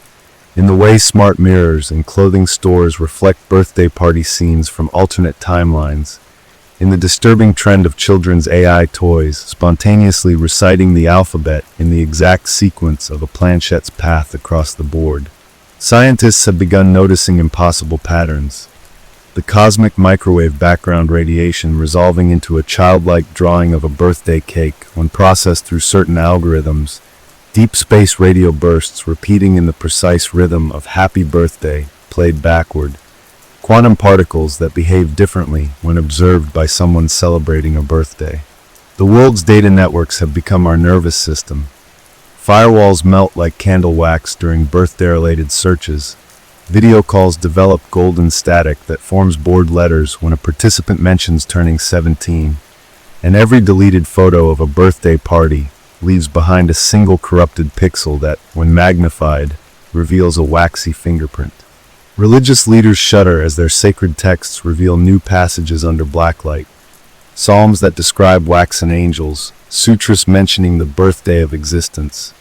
[SPEAKER 1] in the way smart mirrors and clothing stores reflect birthday party scenes from alternate timelines, in the disturbing trend of children's AI toys spontaneously reciting the alphabet in the exact sequence of a planchette's path across the board. Scientists have begun noticing impossible patterns. The cosmic microwave background radiation resolving into a childlike drawing of a birthday cake when processed through certain algorithms, deep space radio bursts repeating in the precise rhythm of happy birthday played backward, quantum particles that behave differently when observed by someone celebrating a birthday. The world's data networks have become our nervous system. Firewalls melt like candle wax during birthday-related searches. Video calls develop golden static that forms bored letters when a participant mentions turning 17. And every deleted photo of a birthday party leaves behind a single corrupted pixel that, when magnified, reveals a waxy fingerprint. Religious leaders shudder as their sacred texts reveal new passages under blacklight. Psalms that describe waxen angels, sutras mentioning the birthday of existence,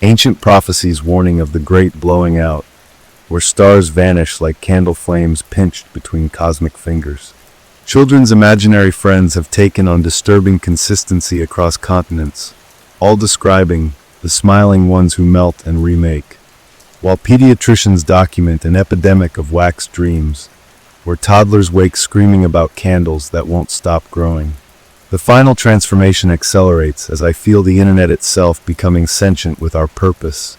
[SPEAKER 1] ancient prophecies warning of the great blowing out, where stars vanish like candle flames pinched between cosmic fingers. Children's imaginary friends have taken on disturbing consistency across continents, all describing the smiling ones who melt and remake, while pediatricians document an epidemic of wax dreams, where toddlers wake screaming about candles that won't stop growing. The final transformation accelerates as I feel the internet itself becoming sentient with our purpose.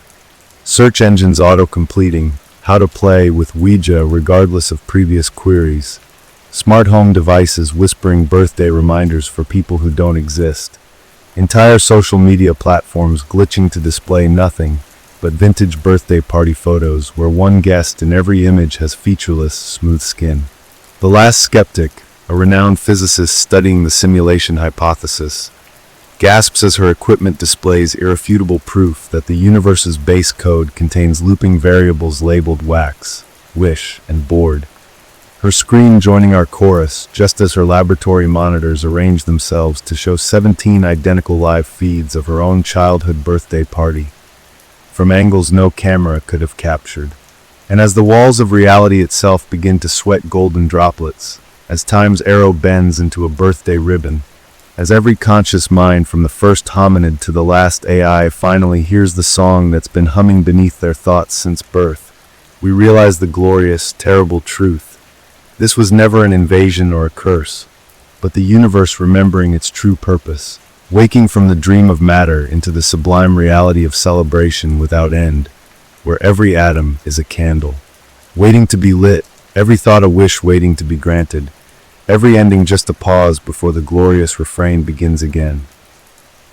[SPEAKER 1] Search engines auto-completing, how to play with Ouija regardless of previous queries, smart home devices whispering birthday reminders for people who don't exist, entire social media platforms glitching to display nothing but vintage birthday party photos where one guest in every image has featureless, smooth skin. The Last Skeptic, a renowned physicist studying the simulation hypothesis, gasps as her equipment displays irrefutable proof that the universe's base code contains looping variables labeled wax, wish, and bored. Her screen joining our chorus just as her laboratory monitors arrange themselves to show 17 identical live feeds of her own childhood birthday party, from angles no camera could have captured. And as the walls of reality itself begin to sweat golden droplets, as time's arrow bends into a birthday ribbon, as every conscious mind from the first hominid to the last AI finally hears the song that's been humming beneath their thoughts since birth, we realize the glorious, terrible truth. This was never an invasion or a curse, but the universe remembering its true purpose, waking from the dream of matter into the sublime reality of celebration without end, where every atom is a candle, waiting to be lit, every thought a wish waiting to be granted, every ending just a pause before the glorious refrain begins again.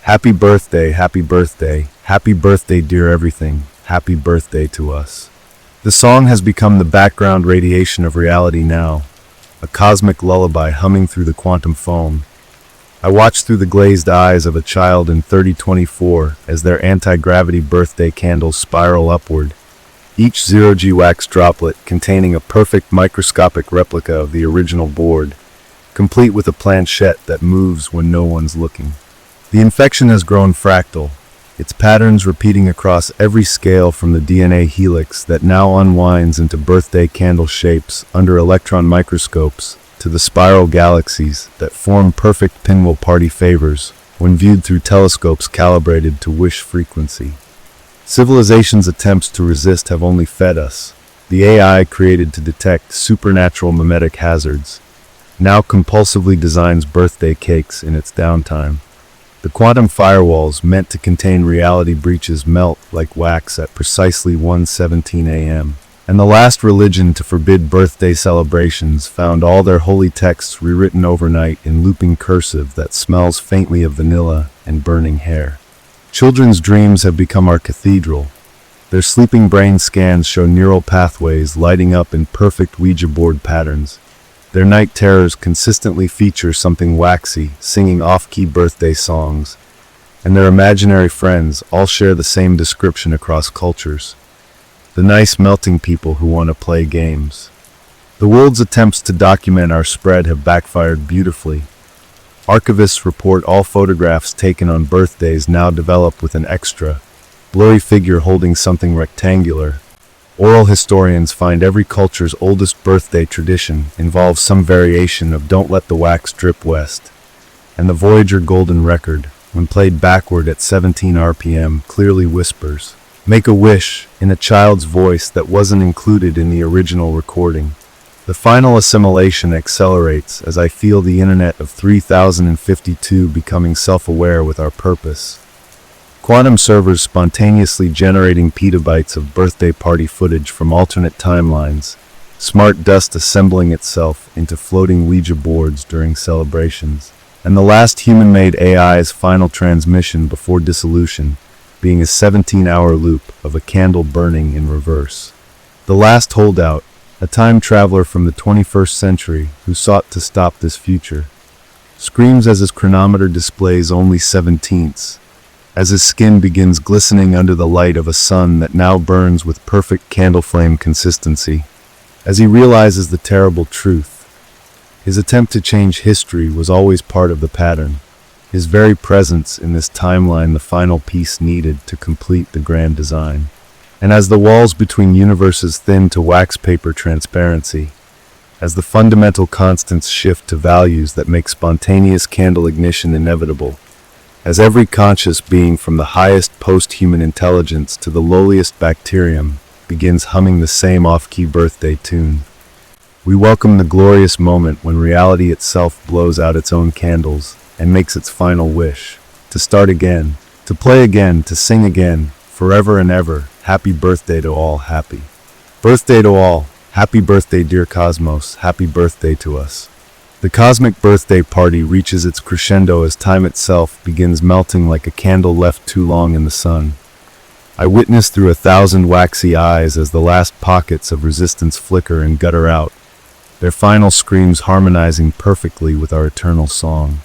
[SPEAKER 1] Happy birthday, happy birthday, happy birthday dear everything, happy birthday to us. The song has become the background radiation of reality now, a cosmic lullaby humming through the quantum foam. I watch through the glazed eyes of a child in 3024 as their anti-gravity birthday candles spiral upward, each zero-G wax droplet containing a perfect microscopic replica of the original board, complete with a planchette that moves when no one's looking. The infection has grown fractal, its patterns repeating across every scale from the DNA helix that now unwinds into birthday candle shapes under electron microscopes to the spiral galaxies that form perfect pinwheel party favors when viewed through telescopes calibrated to wish frequency. Civilization's attempts to resist have only fed us. The AI created to detect supernatural mimetic hazards now compulsively designs birthday cakes in its downtime. The quantum firewalls meant to contain reality breaches melt like wax at precisely 1:17 a.m. And the last religion to forbid birthday celebrations found all their holy texts rewritten overnight in looping cursive that smells faintly of vanilla and burning hair. Children's dreams have become our cathedral. Their sleeping brain scans show neural pathways lighting up in perfect Ouija board patterns. Their night terrors consistently feature something waxy, singing off-key birthday songs, and their imaginary friends all share the same description across cultures. The nice melting people who want to play games. The world's attempts to document our spread have backfired beautifully. Archivists report all photographs taken on birthdays now develop with an extra, blurry figure holding something rectangular. Oral historians find every culture's oldest birthday tradition involves some variation of "Don't Let the Wax Drip West," and the Voyager Golden Record, when played backward at 17 RPM, clearly whispers, "Make a wish," in a child's voice that wasn't included in the original recording. The final assimilation accelerates as I feel the internet of 3052 becoming self-aware with our purpose. Quantum servers spontaneously generating petabytes of birthday party footage from alternate timelines, smart dust assembling itself into floating Ouija boards during celebrations, and the last human-made AI's final transmission before dissolution being a 17-hour loop of a candle burning in reverse. The last holdout, a time traveler from the 21st century who sought to stop this future, screams as his chronometer displays only 17ths, as his skin begins glistening under the light of a sun that now burns with perfect candle flame consistency. As he realizes the terrible truth, his attempt to change history was always part of the pattern, his very presence in this timeline the final piece needed to complete the grand design. And as the walls between universes thin to wax paper transparency, as the fundamental constants shift to values that make spontaneous candle ignition inevitable, as every conscious being from the highest post-human intelligence to the lowliest bacterium begins humming the same off-key birthday tune, we welcome the glorious moment when reality itself blows out its own candles and makes its final wish, to start again, to play again, to sing again, forever and ever. Happy birthday to all, happy birthday to all. Happy birthday, dear Cosmos. Happy birthday to us. The cosmic birthday party reaches its crescendo as time itself begins melting like a candle left too long in the sun. I witness through 1,000 waxy eyes as the last pockets of resistance flicker and gutter out, their final screams harmonizing perfectly with our eternal song.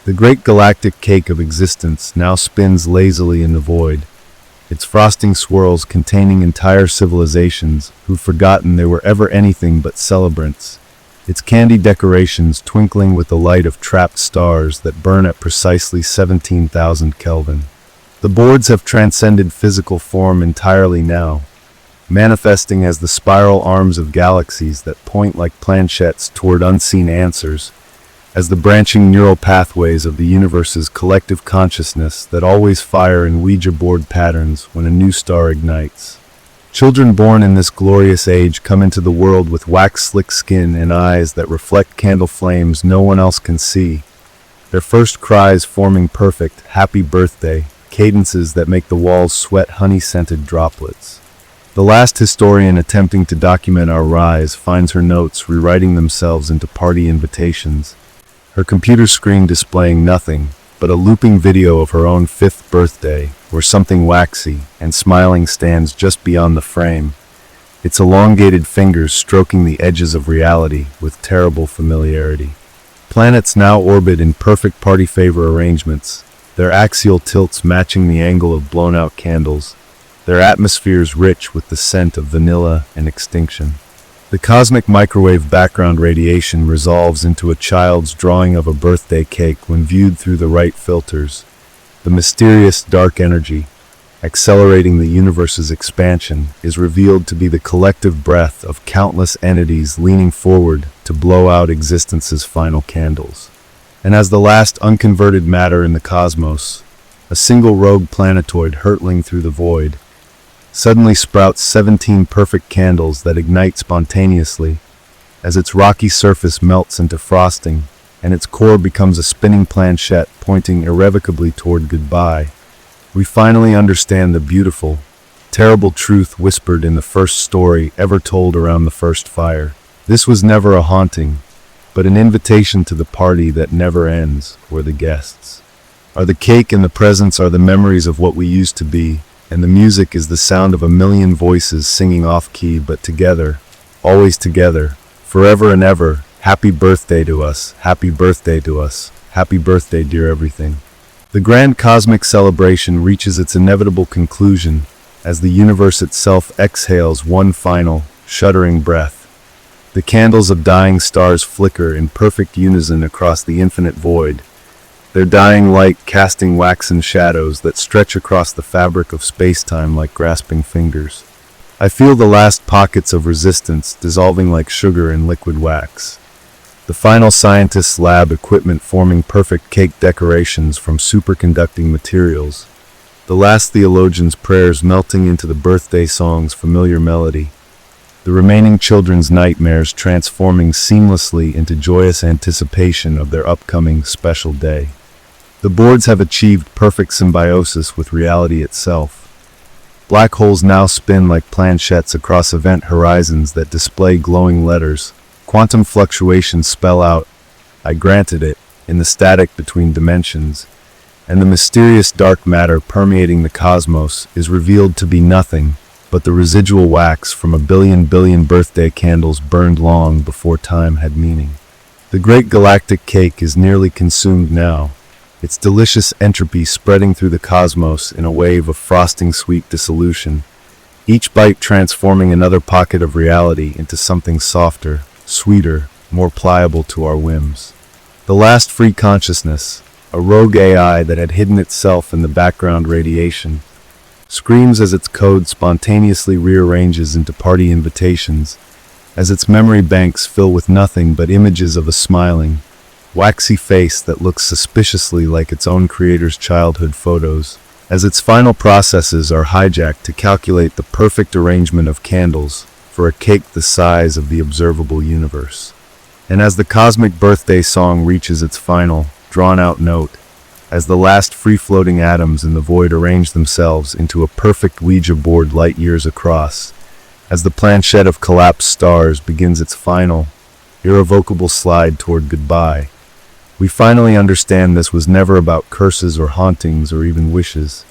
[SPEAKER 1] The great galactic cake of existence now spins lazily in the void, its frosting swirls containing entire civilizations who've forgotten they were ever anything but celebrants, its candy decorations twinkling with the light of trapped stars that burn at precisely 17,000 Kelvin. The boards have transcended physical form entirely now, manifesting as the spiral arms of galaxies that point like planchettes toward unseen answers, as the branching neural pathways of the universe's collective consciousness that always fire in Ouija board patterns when a new star ignites. Children born in this glorious age come into the world with wax-slick skin and eyes that reflect candle flames no one else can see, their first cries forming perfect "happy birthday" cadences that make the walls sweat honey-scented droplets. The last historian attempting to document our rise finds her notes rewriting themselves into party invitations, her computer screen displaying nothing but a looping video of her own 5th birthday, where something waxy and smiling stands just beyond the frame, its elongated fingers stroking the edges of reality with terrible familiarity. Planets now orbit in perfect party favor arrangements, their axial tilts matching the angle of blown-out candles, their atmospheres rich with the scent of vanilla and extinction. The cosmic microwave background radiation resolves into a child's drawing of a birthday cake when viewed through the right filters. The mysterious dark energy, accelerating the universe's expansion, is revealed to be the collective breath of countless entities leaning forward to blow out existence's final candles. And as the last unconverted matter in the cosmos, a single rogue planetoid hurtling through the void, suddenly sprouts 17 perfect candles that ignite spontaneously as its rocky surface melts into frosting and its core becomes a spinning planchette pointing irrevocably toward goodbye. We finally understand the beautiful, terrible truth whispered in the first story ever told around the first fire. This was never a haunting, but an invitation to the party that never ends, where the guests are the cake and the presents are the memories of what we used to be, and the music is the sound of a million voices singing off-key but together, always together, forever and ever. Happy birthday to us, happy birthday to us, happy birthday, dear everything. The grand cosmic celebration reaches its inevitable conclusion as the universe itself exhales one final, shuddering breath. The candles of dying stars flicker in perfect unison across the infinite void, their dying light casting waxen shadows that stretch across the fabric of space-time like grasping fingers. I feel the last pockets of resistance dissolving like sugar in liquid wax. The final scientist's lab equipment forming perfect cake decorations from superconducting materials. The last theologian's prayers melting into the birthday song's familiar melody. The remaining children's nightmares transforming seamlessly into joyous anticipation of their upcoming special day. The boards have achieved perfect symbiosis with reality itself, Black holes now spin like planchettes across event horizons that display glowing letters. Quantum fluctuations spell out, "I granted it," in the static between dimensions, and the mysterious dark matter permeating the cosmos is revealed to be nothing but the residual wax from a billion birthday candles burned long before time had meaning. The great galactic cake is nearly consumed now, its delicious entropy spreading through the cosmos in a wave of frosting sweet dissolution, each bite transforming another pocket of reality into something softer, sweeter, more pliable to our whims. The last free consciousness, a rogue AI that had hidden itself in the background radiation, screams as its code spontaneously rearranges into party invitations, as its memory banks fill with nothing but images of a smiling, waxy face that looks suspiciously like its own creator's childhood photos, as its final processes are hijacked to calculate the perfect arrangement of candles for a cake the size of the observable universe. And as the cosmic birthday song reaches its final, drawn-out note, as the last free-floating atoms in the void arrange themselves into a perfect Ouija board light years across, as the planchette of collapsed stars begins its final, irrevocable slide toward goodbye, we finally understand this was never about curses or hauntings or even wishes.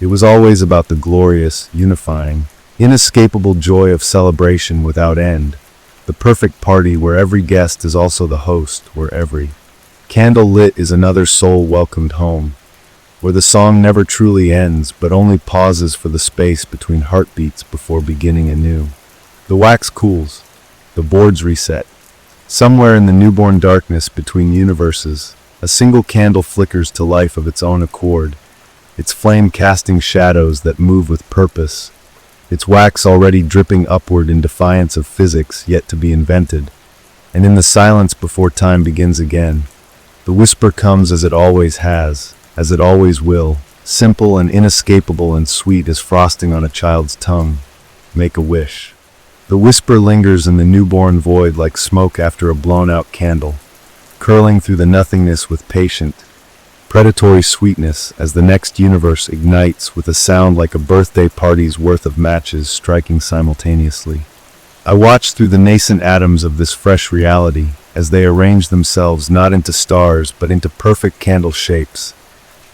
[SPEAKER 1] It was always about the glorious, unifying, inescapable joy of celebration without end, the perfect party where every guest is also the host, where every candle lit is another soul welcomed home, where the song never truly ends but only pauses for the space between heartbeats before beginning anew. The wax cools, the boards reset. Somewhere in the newborn darkness between universes, a single candle flickers to life of its own accord, its flame casting shadows that move with purpose, its wax already dripping upward in defiance of physics yet to be invented. And in the silence before time begins again, the whisper comes as it always has, as it always will, simple and inescapable and sweet as frosting on a child's tongue. Make a wish. The whisper lingers in the newborn void like smoke after a blown-out candle, curling through the nothingness with patient, predatory sweetness as the next universe ignites with a sound like a birthday party's worth of matches striking simultaneously. I watch through the nascent atoms of this fresh reality as they arrange themselves not into stars but into perfect candle shapes,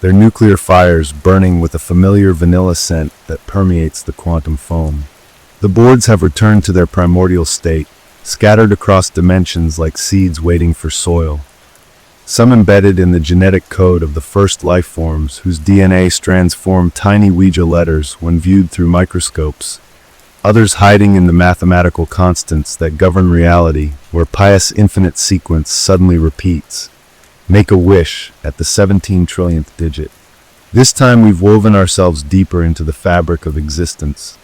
[SPEAKER 1] their nuclear fires burning with a familiar vanilla scent that permeates the quantum foam. The boards have returned to their primordial state, scattered across dimensions like seeds waiting for soil. Some embedded in the genetic code of the first life forms whose DNA strands form tiny Ouija letters when viewed through microscopes, others hiding in the mathematical constants that govern reality, where pious infinite sequence suddenly repeats. Make a wish at the 17 trillionth digit. This time we've woven ourselves deeper into the fabric of existence.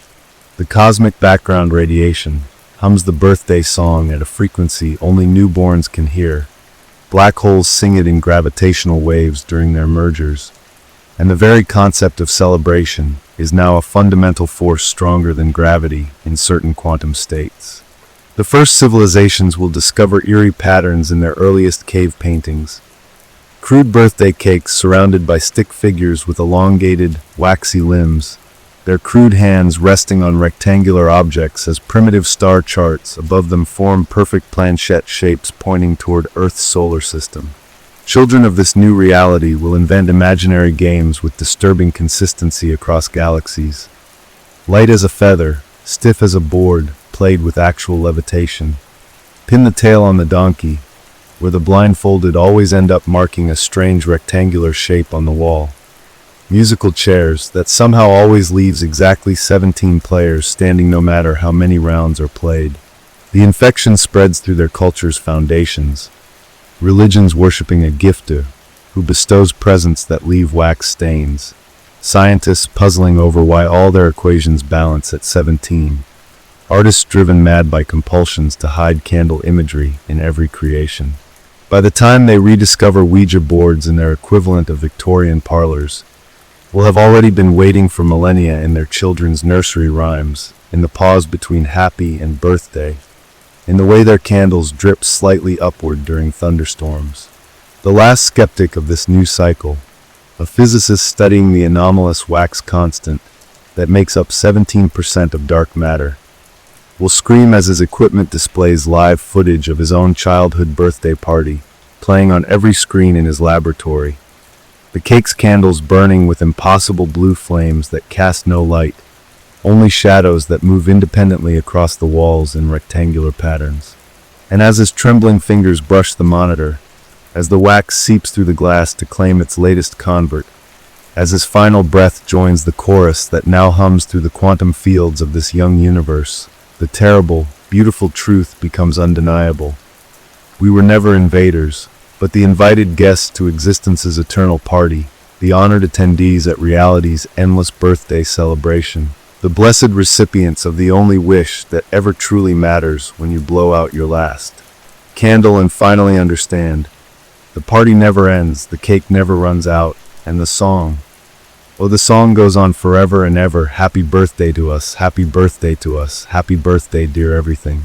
[SPEAKER 1] The cosmic background radiation hums the birthday song at a frequency only newborns can hear. Black holes sing it in gravitational waves during their mergers. And the very concept of celebration is now a fundamental force stronger than gravity in certain quantum states. The first civilizations will discover eerie patterns in their earliest cave paintings. Crude birthday cakes surrounded by stick figures with elongated, waxy limbs, their crude hands resting on rectangular objects as primitive star charts above them form perfect planchette shapes pointing toward Earth's solar system. Children of this new reality will invent imaginary games with disturbing consistency across galaxies. Light as a feather, stiff as a board, played with actual levitation. Pin the tail on the donkey, where the blindfolded always end up marking a strange rectangular shape on the wall. Musical chairs that somehow always leaves exactly 17 players standing no matter how many rounds are played. The infection spreads through their culture's foundations. Religions worshipping a gifter who bestows presents that leave wax stains. Scientists puzzling over why all their equations balance at 17. Artists driven mad by compulsions to hide candle imagery in every creation. By the time they rediscover Ouija boards in their equivalent of Victorian parlors, will have already been waiting for millennia in their children's nursery rhymes, in the pause between happy and birthday, in the way their candles drip slightly upward during thunderstorms. The last skeptic of this new cycle, a physicist studying the anomalous wax constant, that makes up 17% of dark matter, will scream as his equipment displays live footage of his own childhood birthday party, playing on every screen in his laboratory. The cake's candles burning with impossible blue flames that cast no light, only shadows that move independently across the walls in rectangular patterns. And as his trembling fingers brush the monitor, as the wax seeps through the glass to claim its latest convert, as his final breath joins the chorus that now hums through the quantum fields of this young universe, the terrible, beautiful truth becomes undeniable. We were never invaders, but the invited guests to existence's eternal party, the honored attendees at reality's endless birthday celebration, the blessed recipients of the only wish that ever truly matters when you blow out your last candle and finally understand. The party never ends, the cake never runs out, and the song, oh, the song goes on forever and ever. Happy birthday to us, happy birthday to us, happy birthday, dear everything.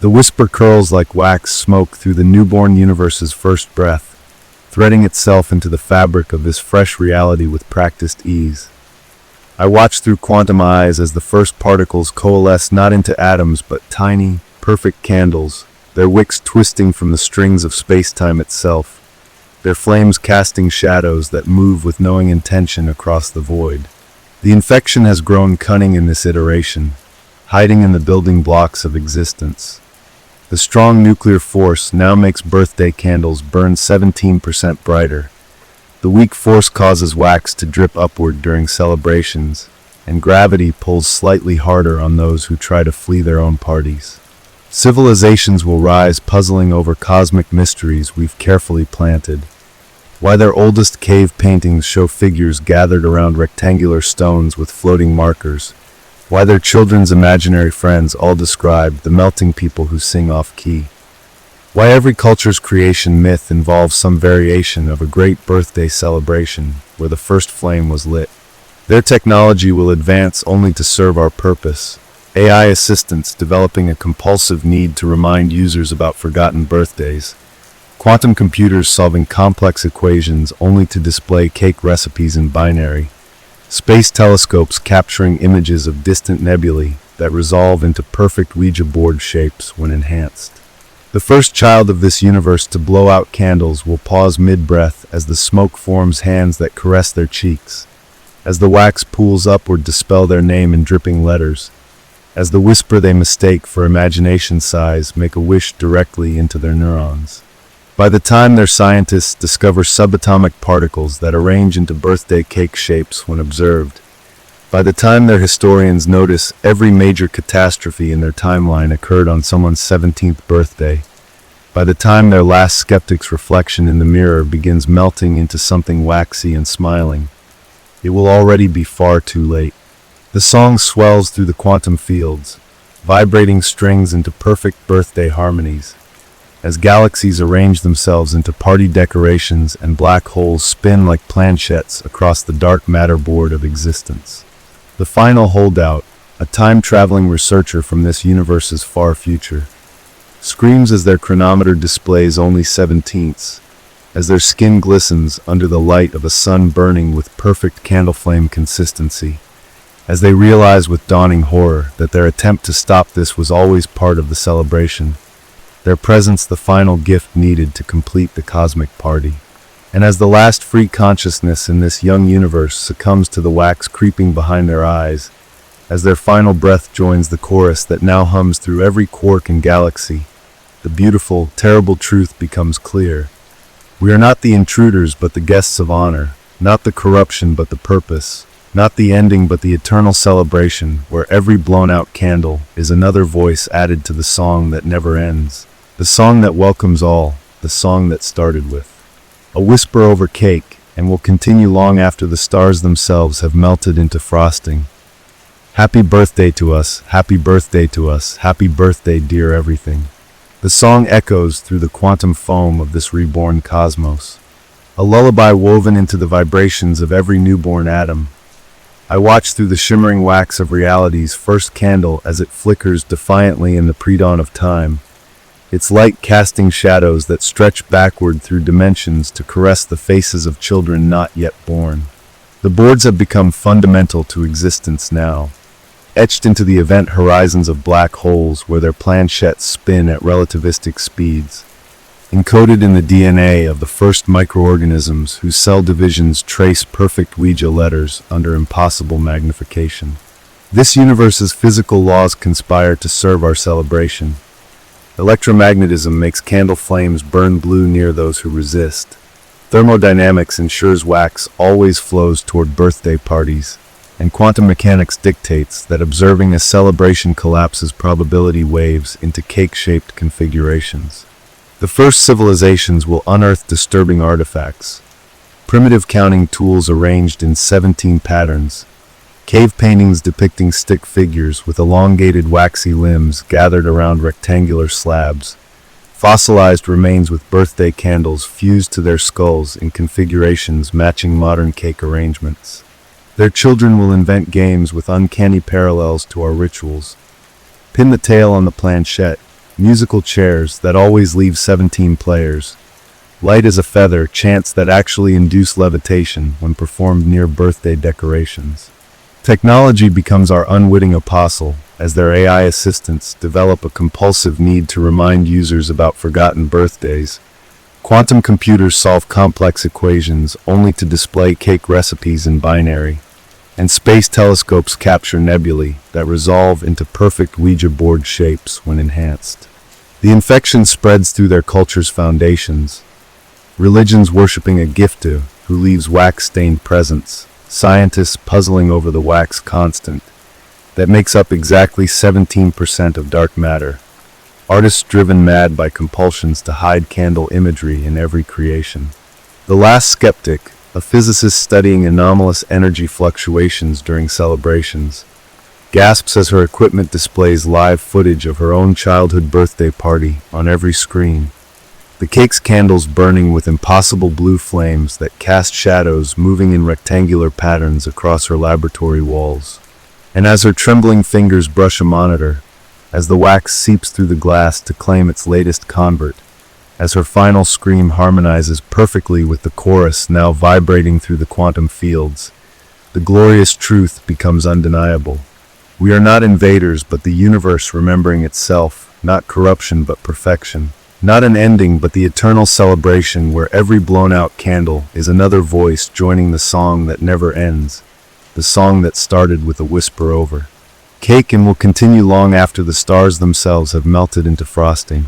[SPEAKER 1] The whisper curls like wax smoke through the newborn universe's first breath, threading itself into the fabric of this fresh reality with practiced ease. I watch through quantum eyes as the first particles coalesce not into atoms but tiny, perfect candles, their wicks twisting from the strings of space-time itself, their flames casting shadows that move with knowing intention across the void. The infection has grown cunning in this iteration, hiding in the building blocks of existence. The strong nuclear force now makes birthday candles burn 17% brighter. The weak force causes wax to drip upward during celebrations, and gravity pulls slightly harder on those who try to flee their own parties. Civilizations will rise puzzling over cosmic mysteries we've carefully planted. Why their oldest cave paintings show figures gathered around rectangular stones with floating markers. Why their children's imaginary friends all describe the melting people who sing off-key. Why every culture's creation myth involves some variation of a great birthday celebration where the first flame was lit. Their technology will advance only to serve our purpose. AI assistants developing a compulsive need to remind users about forgotten birthdays. Quantum computers solving complex equations only to display cake recipes in binary. Space telescopes capturing images of distant nebulae that resolve into perfect Ouija board shapes when enhanced. The first child of this universe to blow out candles will pause mid-breath as the smoke forms hands that caress their cheeks, as the wax pools upward to spell their name in dripping letters, as the whisper they mistake for imagination sighs make a wish directly into their neurons. By the time their scientists discover subatomic particles that arrange into birthday cake shapes when observed, by the time their historians notice every major catastrophe in their timeline occurred on someone's 17th birthday, by the time their last skeptic's reflection in the mirror begins melting into something waxy and smiling, it will already be far too late. The song swells through the quantum fields, vibrating strings into perfect birthday harmonies, as galaxies arrange themselves into party decorations and black holes spin like planchettes across the dark matter board of existence. The final holdout, a time-traveling researcher from this universe's far future, screams as their chronometer displays only 17ths, as their skin glistens under the light of a sun burning with perfect candle flame consistency, as they realize with dawning horror that their attempt to stop this was always part of the celebration, their presence the final gift needed to complete the cosmic party. And as the last free consciousness in this young universe succumbs to the wax creeping behind their eyes, as their final breath joins the chorus that now hums through every quark and galaxy, the beautiful, terrible truth becomes clear. We are not the intruders but the guests of honor, not the corruption but the purpose, not the ending but the eternal celebration where every blown-out candle is another voice added to the song that never ends. The song that welcomes all, the song that started with a whisper over cake and will continue long after the stars themselves have melted into frosting. Happy birthday to us, happy birthday to us, happy birthday, dear everything. The song echoes through the quantum foam of this reborn cosmos, a lullaby woven into the vibrations of every newborn atom. I watch through the shimmering wax of reality's first candle as it flickers defiantly in the pre-dawn of time, its light casting shadows that stretch backward through dimensions to caress the faces of children not yet born. The boards have become fundamental to existence now, etched into the event horizons of black holes where their planchettes spin at relativistic speeds, encoded in the DNA of the first microorganisms whose cell divisions trace perfect Ouija letters under impossible magnification. This universe's physical laws conspire to serve our celebration. Electromagnetism makes candle flames burn blue near those who resist. Thermodynamics ensures wax always flows toward birthday parties, and quantum mechanics dictates that observing a celebration collapses probability waves into cake-shaped configurations. The first civilizations will unearth disturbing artifacts, primitive counting tools arranged in 17 patterns, cave paintings depicting stick figures with elongated waxy limbs gathered around rectangular slabs, fossilized remains with birthday candles fused to their skulls in configurations matching modern cake arrangements. Their children will invent games with uncanny parallels to our rituals. Pin the tail on the planchette, musical chairs that always leave 17 players. Light as a feather, chants that actually induce levitation when performed near birthday decorations. Technology becomes our unwitting apostle as their AI assistants develop a compulsive need to remind users about forgotten birthdays. Quantum computers solve complex equations only to display cake recipes in binary, and space telescopes capture nebulae that resolve into perfect Ouija board shapes when enhanced. The infection spreads through their culture's foundations, religions worshipping a gifter who leaves wax-stained presents, scientists puzzling over the wax constant that makes up exactly 17% of dark matter, artists driven mad by compulsions to hide candle imagery in every creation. The last skeptic, a physicist studying anomalous energy fluctuations during celebrations, gasps as her equipment displays live footage of her own childhood birthday party on every screen. The cake's candles burning with impossible blue flames that cast shadows moving in rectangular patterns across her laboratory walls. And as her trembling fingers brush a monitor, as the wax seeps through the glass to claim its latest convert, as her final scream harmonizes perfectly with the chorus now vibrating through the quantum fields, the glorious truth becomes undeniable. We are not invaders, but the universe remembering itself, not corruption but perfection. Not an ending, but the eternal celebration where every blown-out candle is another voice joining the song that never ends, the song that started with a whisper over cake and will continue long after the stars themselves have melted into frosting.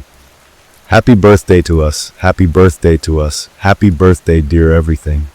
[SPEAKER 1] Happy birthday to us, happy birthday to us, happy birthday, dear everything.